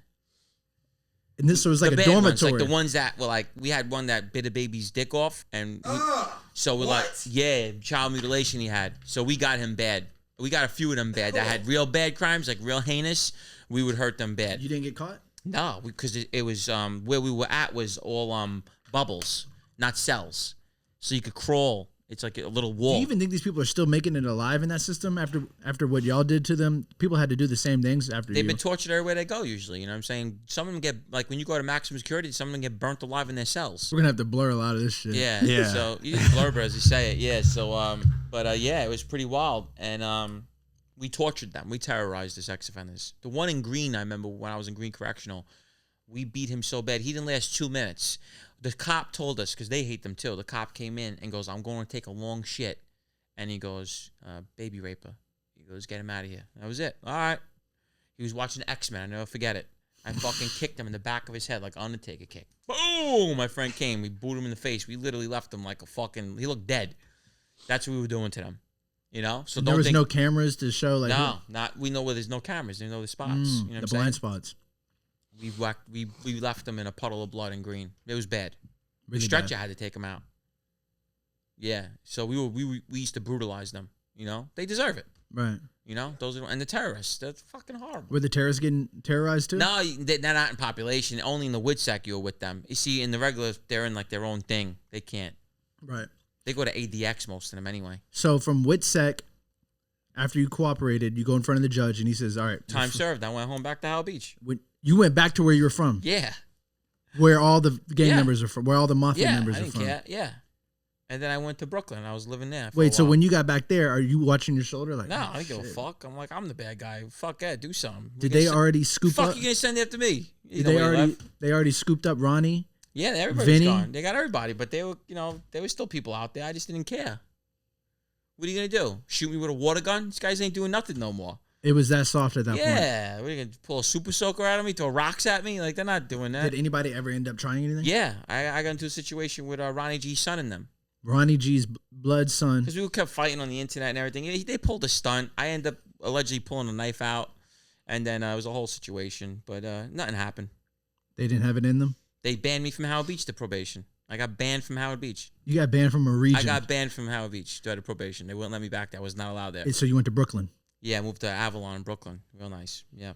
And this was like a dormitory. Ones, like the ones that were like, we had one that bit a baby's dick off, and we're like, yeah, child mutilation he had. So we got him bad. We got a few of them bad that had real bad crimes, like real heinous. We would hurt them bad. You didn't get caught? No, because it was where we were at was all bubbles, not cells, so you could crawl. It's like a little wall. Do you even think these people are still making it alive in that system after what y'all did to them? People had to do the same things after They've been tortured everywhere they go usually. You know what I'm saying? Some of them get, like when you go to maximum security, some of them get burnt alive in their cells. We're going to have to blur a lot of this shit. Yeah. Yeah. So you just blur as you say it. Yeah. So, yeah, it was pretty wild. And we tortured them. We terrorized the sex offenders. The one in Green, I remember when I was in Green Correctional, we beat him so bad. He didn't last 2 minutes. The cop told us, because they hate them too, the cop came in and goes, I'm going to take a long shit. And he goes, baby raper. He goes, get him out of here. And that was it. All right. He was watching X-Men. I'll never forget it. I fucking kicked him in the back of his head like Undertaker kick. Boom! My friend came. We booed him in the face. We literally left him like a fucking... He looked dead. That's what we were doing to them. You know? So there was no cameras to show like... No. We know where there's no cameras. They know the spots. You know what the blind spots. We left them in a puddle of blood in Green. It was bad. Really the stretcher had to take them out. Yeah, so we used to brutalize them. You know, they deserve it. Right. You know, and the terrorists. They're fucking horrible. Were the terrorists getting terrorized too? No, they're not in population. Only in the WITSEC you're with them. You see, in the regular, they're in like their own thing. They can't. Right. They go to ADX most of them anyway. So from WITSEC, after you cooperated, you go in front of the judge and he says, "All right, time served." I went home back to Howell Beach. You went back to where you were from. Yeah. Where all the gang members are from. Where all the Mafia members are from. Yeah. And then I went to Brooklyn. I was living there. Wait, so when you got back there, are you watching your shoulder? Like, no, I didn't give a fuck. I'm like, I'm the bad guy. Fuck that. Do something. Did they already scoop up? Fuck, you gonna send it after me? They already scooped up Ronnie? Yeah, everybody's Vinnie? gone. They got everybody, but they were, there were still people out there. I just didn't care. What are you gonna do? Shoot me with a water gun? These guys ain't doing nothing no more. It was that soft at that point. Yeah, what are you gonna pull a super soaker out of me, throw rocks at me? Like they're not doing that. Did anybody ever end up trying anything? Yeah, I got into a situation with Ronnie G's son and them. Ronnie G's blood son. Because we kept fighting on the internet and everything. They pulled a stunt. I ended up allegedly pulling a knife out, and then it was a whole situation. But nothing happened. They didn't have it in them? They banned me from Howard Beach to probation. I got banned from Howard Beach. You got banned from a region? I got banned from Howard Beach to probation. They wouldn't let me back there. I was not allowed there. So you went to Brooklyn? Yeah, I moved to Avalon in Brooklyn. Real nice. Yeah.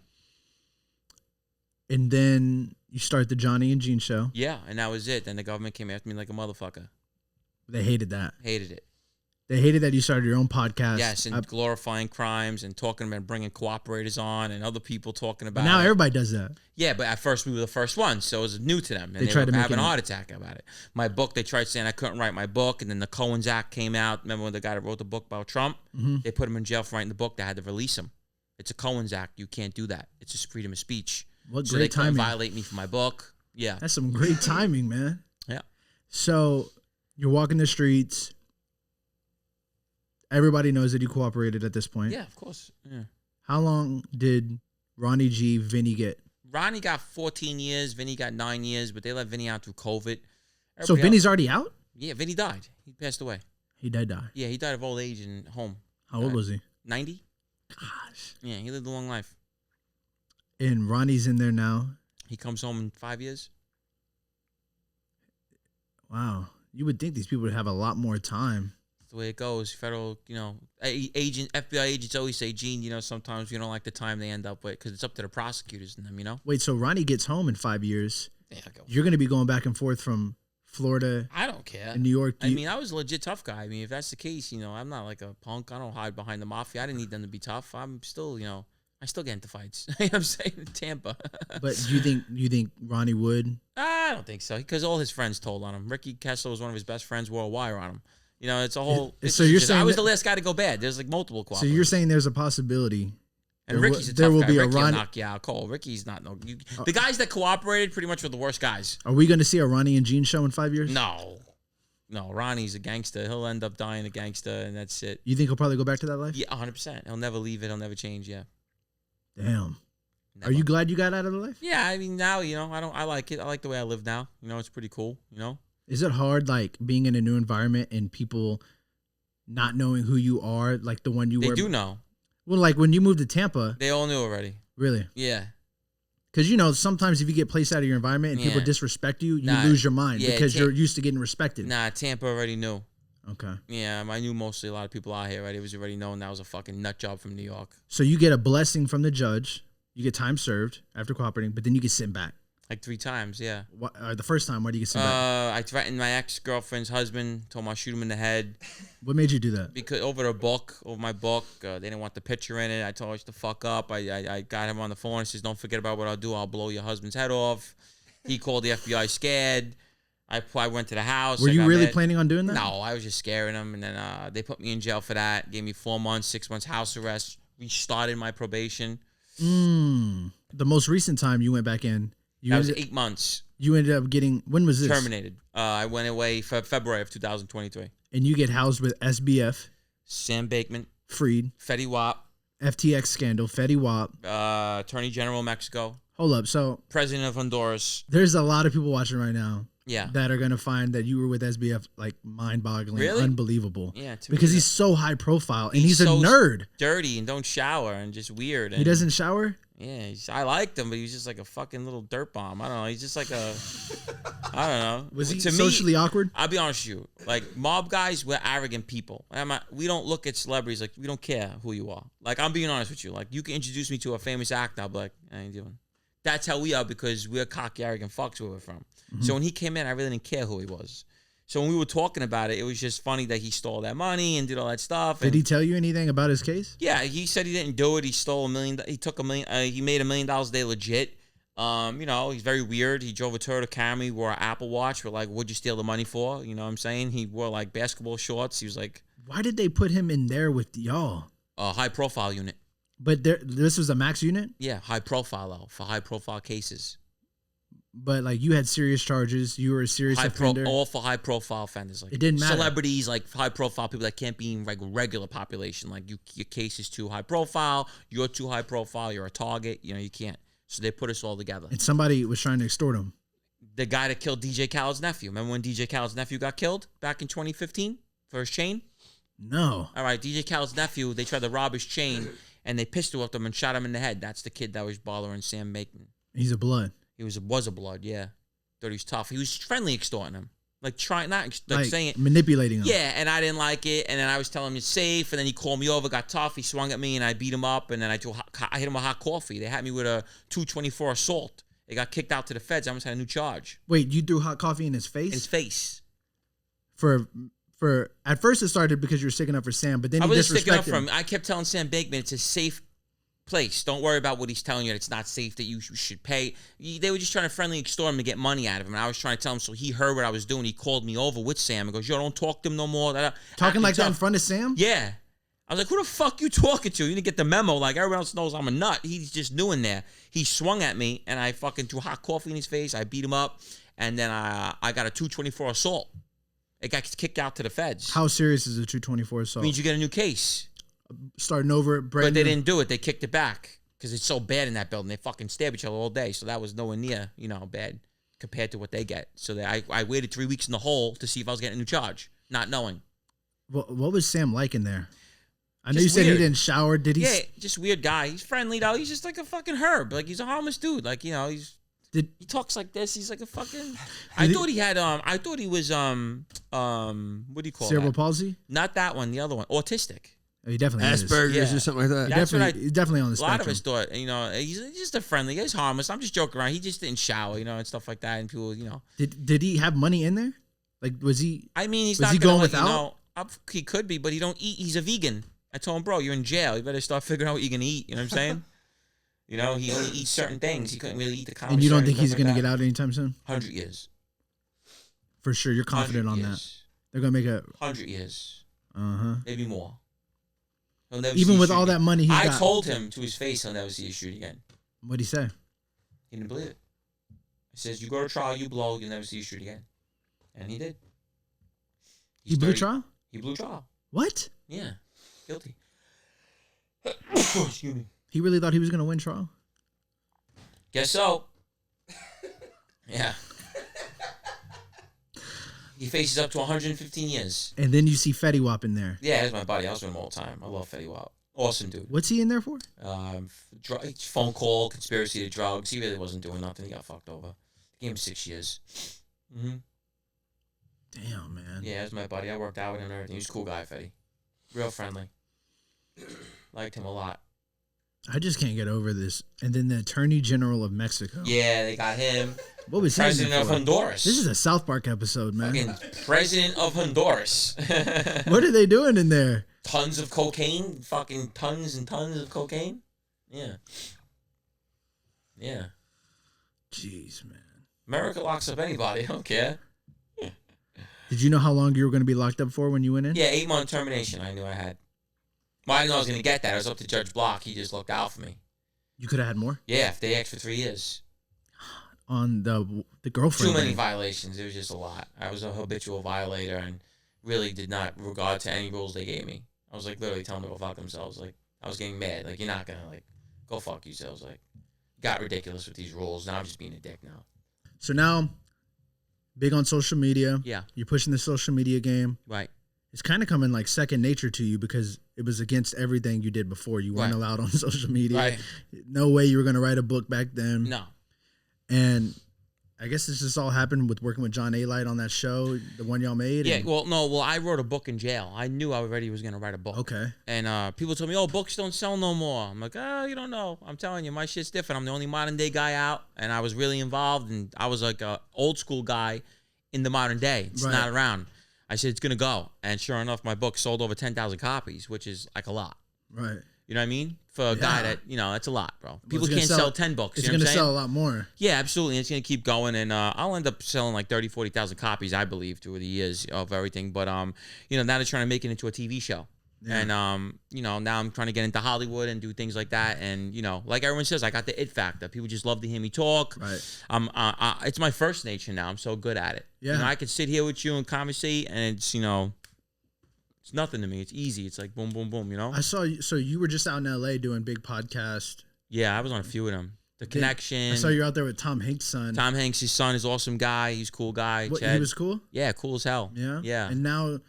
And then you start the Johnny and Gene show. Yeah, and that was it. Then the government came after me like a motherfucker. They hated that. Hated it. They hated that you started your own podcast. Yes, and glorifying crimes and talking about bringing cooperators on and other people talking about now it. Everybody does that. Yeah, but at first we were the first ones, so it was new to them. And they tried were to make having it a heart attack about it. My book, they tried saying I couldn't write my book, and then the Cohen's Act came out. Remember when the guy that wrote the book about Trump? Mm-hmm. They put him in jail for writing the book. They had to release him. It's a Cohen's Act. You can't do that. It's just freedom of speech. What so great they couldn't timing. violate me for my book. Yeah. That's some great timing, man. Yeah. So you're walking the streets. Everybody knows that you cooperated at this point. Yeah, of course. Yeah. How long did Ronnie G, Vinnie get? Ronnie got 14 years. Vinnie got 9 years, but they let Vinnie out through COVID. So Vinnie's already out? Yeah, Vinnie died. He passed away. He did die. Yeah, he died of old age in home. How old was he? 90. Gosh. Yeah, he lived a long life. And Ronnie's in there now. He comes home in 5 years. Wow. You would think these people would have a lot more time. That's the way it goes. Federal, FBI agents always say, Gene, sometimes you don't like the time they end up with because it's up to the prosecutors and them, Wait, so Ronnie gets home in 5 years. Yeah, you're going to be going back and forth from Florida. I don't care. And New York. I was a legit tough guy. I mean, if that's the case, I'm not like a punk. I don't hide behind the mafia. I didn't need them to be tough. I'm still, I still get into fights. I'm saying in Tampa. But do you think Ronnie would? I don't think so because all his friends told on him. Ricky Kessler was one of his best friends, wore a wire on him. It's a whole. So you're saying I was the last guy to go bad. There's like multiple cooperators. So you're saying there's a possibility. And Ricky's a tough guy. Ricky will knock you out cold. Ricky's not the guys that cooperated pretty much were the worst guys. Are we going to see a Ronnie and Gene show in 5 years? No, Ronnie's a gangster. He'll end up dying a gangster, and that's it. You think he'll probably go back to that life? Yeah, 100%. He'll never leave it. He'll never change. Yeah. Damn. Never. Are you glad you got out of the life? Yeah, I mean now I like it. I like the way I live now. It's pretty cool. Is it hard like being in a new environment and people not knowing who you are, like the one you were? They do know. Well, like when you moved to Tampa. They all knew already. Really? Yeah. Because, sometimes if you get placed out of your environment and people disrespect you, you lose your mind because you're used to getting respected. Nah, Tampa already knew. Okay. Yeah, I knew mostly a lot of people out here already. It was already known that was a fucking nut job from New York. So you get a blessing from the judge. You get time served after cooperating, but then you get sent back. Like 3 times, yeah. The first time, why do you get sent back? I threatened my ex-girlfriend's husband, told him I'll shoot him in the head. What made you do that? Because over my book, they didn't want the picture in it. I told her to fuck up. I got him on the phone and says, don't forget about what I'll do. I'll blow your husband's head off. He called the FBI scared. I went to the house. Were you really planning on doing that? No, I was just scaring him. And then they put me in jail for that. Gave me 4 months, 6 months house arrest. Restarted my probation. The most recent time you went back in, that was 8 months. You ended up getting, when was this? Terminated. I went away for February of 2023. And you get housed with SBF. Sam Bankman. Freed. Fetty Wap. FTX scandal. Fetty Wap. Attorney General of Mexico. Hold up. So. President of Honduras. There's a lot of people watching right now. Yeah. That are going to find that you were with SBF like mind-boggling, really? Unbelievable. Yeah. Because he's so high profile and he's a so nerd. Dirty and don't shower and just weird. And he doesn't shower? Yeah. I liked him, but he was just like a fucking little dirt bomb. I don't know. He's just like a, I don't know. Was he socially awkward? I'll be honest with you. Like mob guys, we're arrogant people. We don't look at celebrities like we don't care who you are. Like I'm being honest with you. Like you can introduce me to a famous actor, I'll be like, I ain't doing. That's how we are because we're cocky, arrogant fucks where we're from. Mm-hmm. So when he came in, I really didn't care who he was. So when we were talking about it, it was just funny that he stole that money and did all that stuff. Did he tell you anything about his case? Yeah, he said he didn't do it. He stole $1 million. He took $1 million. He made $1 million a day legit. He's very weird. He drove a Toyota Camry, wore an Apple Watch. We're like, what'd you steal the money for? You know what I'm saying? He wore like basketball shorts. He was like, why did they put him in there with y'all? A high profile unit. But this was a max unit? Yeah, high profile though, for high profile cases. but like you had serious charges. You were a serious offender. All for high profile offenders. Like it didn't matter. Celebrities, like high profile people that can't be in like regular population. Like your case is too high profile. You're too high profile. You're a target. You know, you can't. So they put us all together. And somebody was trying to extort him. The guy that killed DJ Khaled's nephew. Remember when DJ Khaled's nephew got killed back in 2015 for his chain? No. All right, DJ Khaled's nephew, they tried to rob his chain, and they pistol whipped him and shot him in the head. That's the kid that was bothering Sam Bankman. He's a blood. He was a blood, yeah. Thought he was tough. He was friendly extorting him. Like trying, not like saying it. Manipulating him. Yeah, and I didn't like it, and then I was telling him it's safe, and then he called me over, got tough, he swung at me, and I beat him up, and then I hit him with hot coffee. They had me with a 224 assault. They got kicked out to the feds. I almost had a new charge. Wait, you threw hot coffee in his face? In his face. For at first it started because you were sticking up for Sam, but then I you wasn't sticking up disrespected for him. him. I kept telling Sam Bankman it's a safe place. Don't worry about what he's telling you. It's not safe, that you should pay. They were just trying to friendly extort him to get money out of him. And I was trying to tell him, so he heard what I was doing. He called me over with Sam and goes, yo, don't talk to him no more. Talking like that in front of Sam? Yeah. I was like, who the fuck you talking to? You didn't get the memo. Like, everyone else knows I'm a nut. He's just new in there. He swung at me, and I fucking threw hot coffee in his face. I beat him up, and then I got a 224 assault. It got kicked out to the feds. How serious is a 224 assault? It means you get a new case. Starting over, but they didn't do it. They kicked it back because it's so bad in that building. They fucking stab each other all day. So that was nowhere near, bad compared to what they get. So I waited 3 weeks in the hole to see if I was getting a new charge, not knowing. What was Sam like in there? I know you said he didn't shower. Did he? Yeah, just weird guy. He's friendly though. He's just like a fucking herb. Like he's a harmless dude. Like he talks like this. He's like a fucking. I thought he was what do you call cerebral that? palsy? Not that one. The other one. Autistic. Oh, he definitely Asperger's or something like that. He's definitely on the spectrum. A lot of us thought, he's just a friendly. He's harmless. I'm just joking around. He just didn't shower, and stuff like that. And people, Did he have money in there? Like was he? I mean, was he going without? He could be, but he don't eat. He's a vegan. I told him, bro, you're in jail. You better start figuring out what you're gonna eat. You know what I'm saying? He only eats certain things. He couldn't really eat the common. And you don't think he's gonna get out anytime soon? 100 years. For sure, you're confident on that. They're gonna make 100 years. Maybe more. Even with all that money, I told him to his face he'll never see his shoot again. What'd he say? He didn't believe it. He says, you go to trial, you blow, you'll never see your shoot again. And he did. He blew trial? He blew trial. What? Yeah. Guilty. Excuse me. He really thought he was gonna win trial? Guess so. Yeah. He faces up to 115 years. And then you see Fetty Wap in there. Yeah, that's my buddy. I was with him all the time. I love Fetty Wap. Awesome dude. What's he in there for? Phone call, conspiracy to drugs. He really wasn't doing nothing. He got fucked over. Gave him 6 years. Damn, man. Yeah, that's my buddy. I worked out with him and everything. He was a cool guy, Fetty. Real friendly. Liked him a lot. I just can't get over this. And then the Attorney General of Mexico. Yeah, they got him. What was President of Honduras. This is a South Park episode, man. Fucking President of Honduras. What are they doing in there? Tons of cocaine. Fucking tons and tons of cocaine. Yeah. Yeah. Jeez, man. America locks up anybody. I don't care. Did you know how long you were going to be locked up for when you went in? Yeah, 8-month termination. I knew I had. Well, I didn't know I was going to get that. It was up to Judge Block. He just looked out for me. You could have had more? Yeah, if they asked for 3 years. On the girlfriend. Too many violations. It was just a lot. I was a habitual violator and really did not regard to any rules they gave me. I was like literally telling them to go fuck themselves. Like I was getting mad. Like you're not going to go fuck yourselves. Like got ridiculous with these rules. Now I'm just being a dick now. So now, big on social media. Yeah. You're pushing the social media game. Right. It's kind of coming like second nature to you because it was against everything you did before. You weren't allowed on social media. Right. No way you were going to write a book back then. No. And I guess this just all happened with working with John A-Light on that show, the one y'all made. Yeah, I wrote a book in jail. I knew I already was going to write a book. Okay. And people told me, oh, books don't sell no more. I'm like, you don't know. I'm telling you, my shit's different. I'm the only modern day guy out, and I was really involved, and I was like a old school guy in the modern day. It's not around. I said, it's going to go. And sure enough, my book sold over 10,000 copies, which is like a lot. Right. You know what I mean? For a guy that, that's a lot, bro. People can't sell 10 books. It's going to sell a lot more. Yeah, absolutely. It's going to keep going. And I'll end up selling like 30, 40,000 copies, I believe, through the years of everything. But, now they're trying to make it into a TV show. And you know, now I'm trying to get into Hollywood and do things like that. And you know, like everyone says, I got the it factor. People just love to hear me talk. Right. It's my first nature now. I'm so good at it. Yeah. You know, I could sit here with you and conversate, and it's, you know, it's nothing to me. It's easy. It's like boom, boom, boom. You know. I saw you. So you were just out in L.A. doing big podcast. Yeah, I was on a few of them. The Connection. I saw you out there with Tom Hanks' son. Tom Hanks' son is awesome guy. He's a cool guy. What, Chad. he was cool? Yeah, cool as hell. Yeah? Yeah. And now...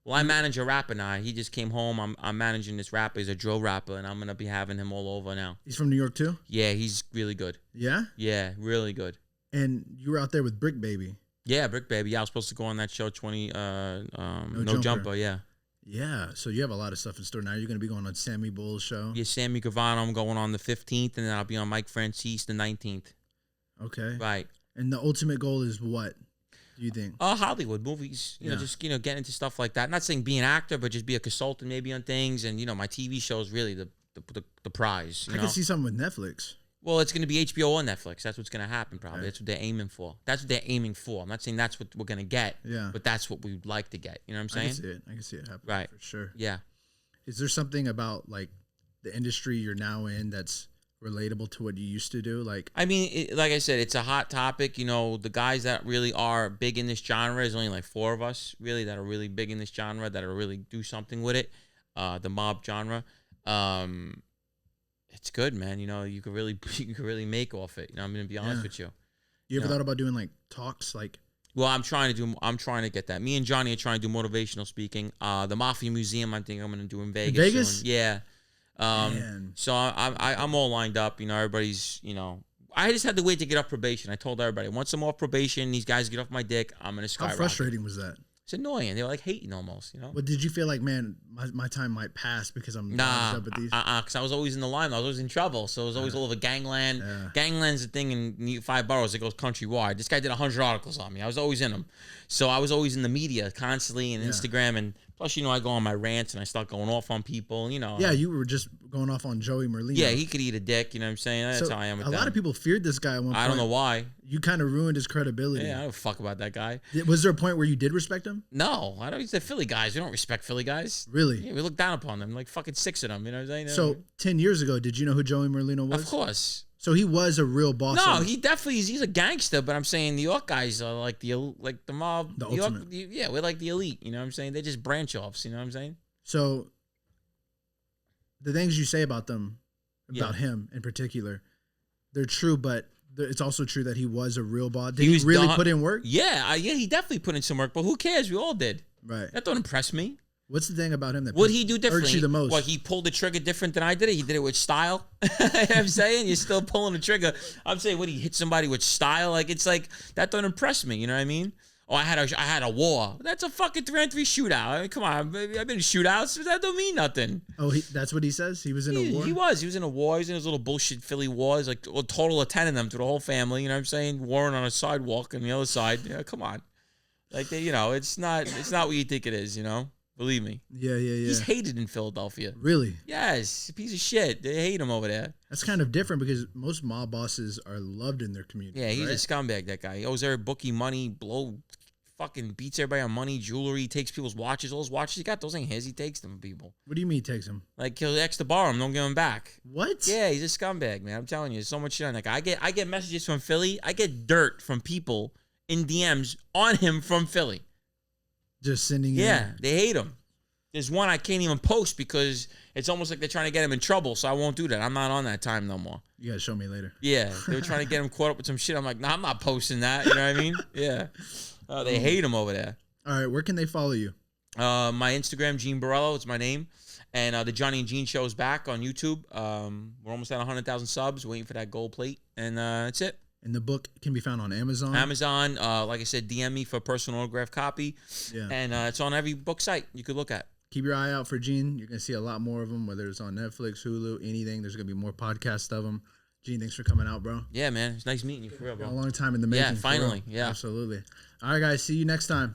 Well, I manage a rapper now. He just came home. I'm managing this rapper. He's a drill rapper, and I'm going to be having him all over now. He's from New York, too? Yeah, he's really good. Yeah? Yeah, really good. And you were out there with Brick Baby. Yeah, Brick Baby. Yeah, I was supposed to go on that show, No Jumper, yeah. Yeah, so you have a lot of stuff in store now. You're going to be going on Sammy Bull's show. Yeah, Sammy Gravano, I'm going on the 15th, and then I'll be on Mike Francis the 19th. Okay. Right. And the ultimate goal is what, do you think? Hollywood movies, you know, just, you know, get into stuff like that. Not saying be an actor, but just be a consultant maybe on things. And, you know, my TV show is really the prize. You I know? can see something with Netflix. Well, it's going to be HBO or Netflix. That's what's going to happen probably. Right. That's what they're aiming for. That's what they're aiming for. I'm not saying that's what we're going to get, but that's what we'd like to get. You know what I'm saying? I can see it happening. Right. For sure. Yeah. Is there something about, like, the industry you're now in that's relatable to what you used to do? Like, I mean, like I said, it's a hot topic. You know, the guys that really are big in this genre, is only like 4 of us really that are really big in this genre, that are really do something with it. The mob genre. It's good, man. You know, you could really make off it. You know, I'm gonna be honest with you. You ever thought about doing like talks, like? Well, I'm trying to get that. Me and Johnny are trying to do motivational speaking. The Mafia Museum, I think I'm gonna do in Vegas. Vegas? Soon. Yeah. Man. So I'm all lined up. You know, everybody's, you know, I just had to wait to get off probation. I told everybody, once I'm off probation, these guys get off my dick, I'm gonna skyrocket. How frustrating was that? It's annoying. They were like hating almost, you know. But did you feel like, man, my time might pass because I'm nah, up at these? Because I was always in the line. I was always in trouble. So it was always all over gangland. Yeah. Gangland's a thing in 5 boroughs. It goes countrywide. This guy did 100 articles on me. I was always in them. So I was always in the media constantly and Instagram. And plus, you know, I go on my rants and I start going off on people, you know. Yeah, you were just going off on Joey Merlino. Yeah, he could eat a dick, you know what I'm saying? That's how I am with that. A lot of people feared this guy at one point. I don't know why. You kind of ruined his credibility. Yeah, I don't fuck about that guy. Was there a point where you did respect him? No, I don't. He's the Philly guys. We don't respect Philly guys. Really? Yeah, we look down upon them. Like fucking 6 of them, you know what I'm saying? So 10 years ago, did you know who Joey Merlino was? Of course. So he was a real boss. No, he definitely he's a gangster, but I'm saying New York guys are like the mob. The New York, ultimate. yeah, we're like the elite, you know what I'm saying? They're just branch offs, you know what I'm saying? So the things you say about them, about him in particular, they're true, but it's also true that he was a real boss. Did he really put in work? Yeah, he definitely put in some work, but who cares? We all did. Right. That don't impress me. What's the thing about him that would he do differently? Irks you the most? What, he pulled the trigger different than I did it? He did it with style. You know what I'm saying? You're still pulling the trigger. I'm saying, what, he hit somebody with style? Like, it's like, that don't impress me, you know what I mean? Oh, I had a war. That's a fucking 3-on-3 shootout. I mean, come on, baby. I've been in shootouts. That don't mean nothing. Oh, that's what he says? He was in a war? He was in a war. He was in his little bullshit Philly wars. Like, a total of 10 of them to the whole family. You know what I'm saying? Warring on a sidewalk on the other side. Yeah, come on. Like, you know, it's not what you think it is, you know? Believe me. Yeah. He's hated in Philadelphia. Really? Yes. A piece of shit. They hate him over there. That's kind of different because most mob bosses are loved in their community. Yeah, he's a scumbag, that guy. He owes every bookie money, fucking beats everybody on money, jewelry, takes people's watches. All those watches he got, those ain't his. He takes them from people. What do you mean he takes them? Like, he'll extra borrow them, don't give them back. What? Yeah, he's a scumbag, man. I'm telling you, there's so much shit on that guy. I get messages from Philly. I get dirt from people in DMs on him from Philly. Just sending in. They hate him. There's one I can't even post because it's almost like they're trying to get him in trouble, so I won't do that. I'm not on that time no more. You gotta show me later. Yeah, they were trying to get him caught up with some shit. I'm like, nah, I'm not posting that. You know what I mean? Yeah. They hate him over there. All right, where can they follow you? My Instagram, Gene Borrello, it's my name. And the Johnny and Gene show is back on YouTube. We're almost at 100,000 subs, waiting for that gold plate. And that's it. And the book can be found on Amazon. Amazon, like I said, DM me for a personal autograph copy. Yeah. And it's on every book site you could look at. Keep your eye out for Gene. You're going to see a lot more of them, whether it's on Netflix, Hulu, anything. There's going to be more podcasts of them. Gene, thanks for coming out, bro. Yeah, man. It's nice meeting you, for real, bro. A long time in the making. Yeah, finally. Yeah. Absolutely. All right, guys. See you next time.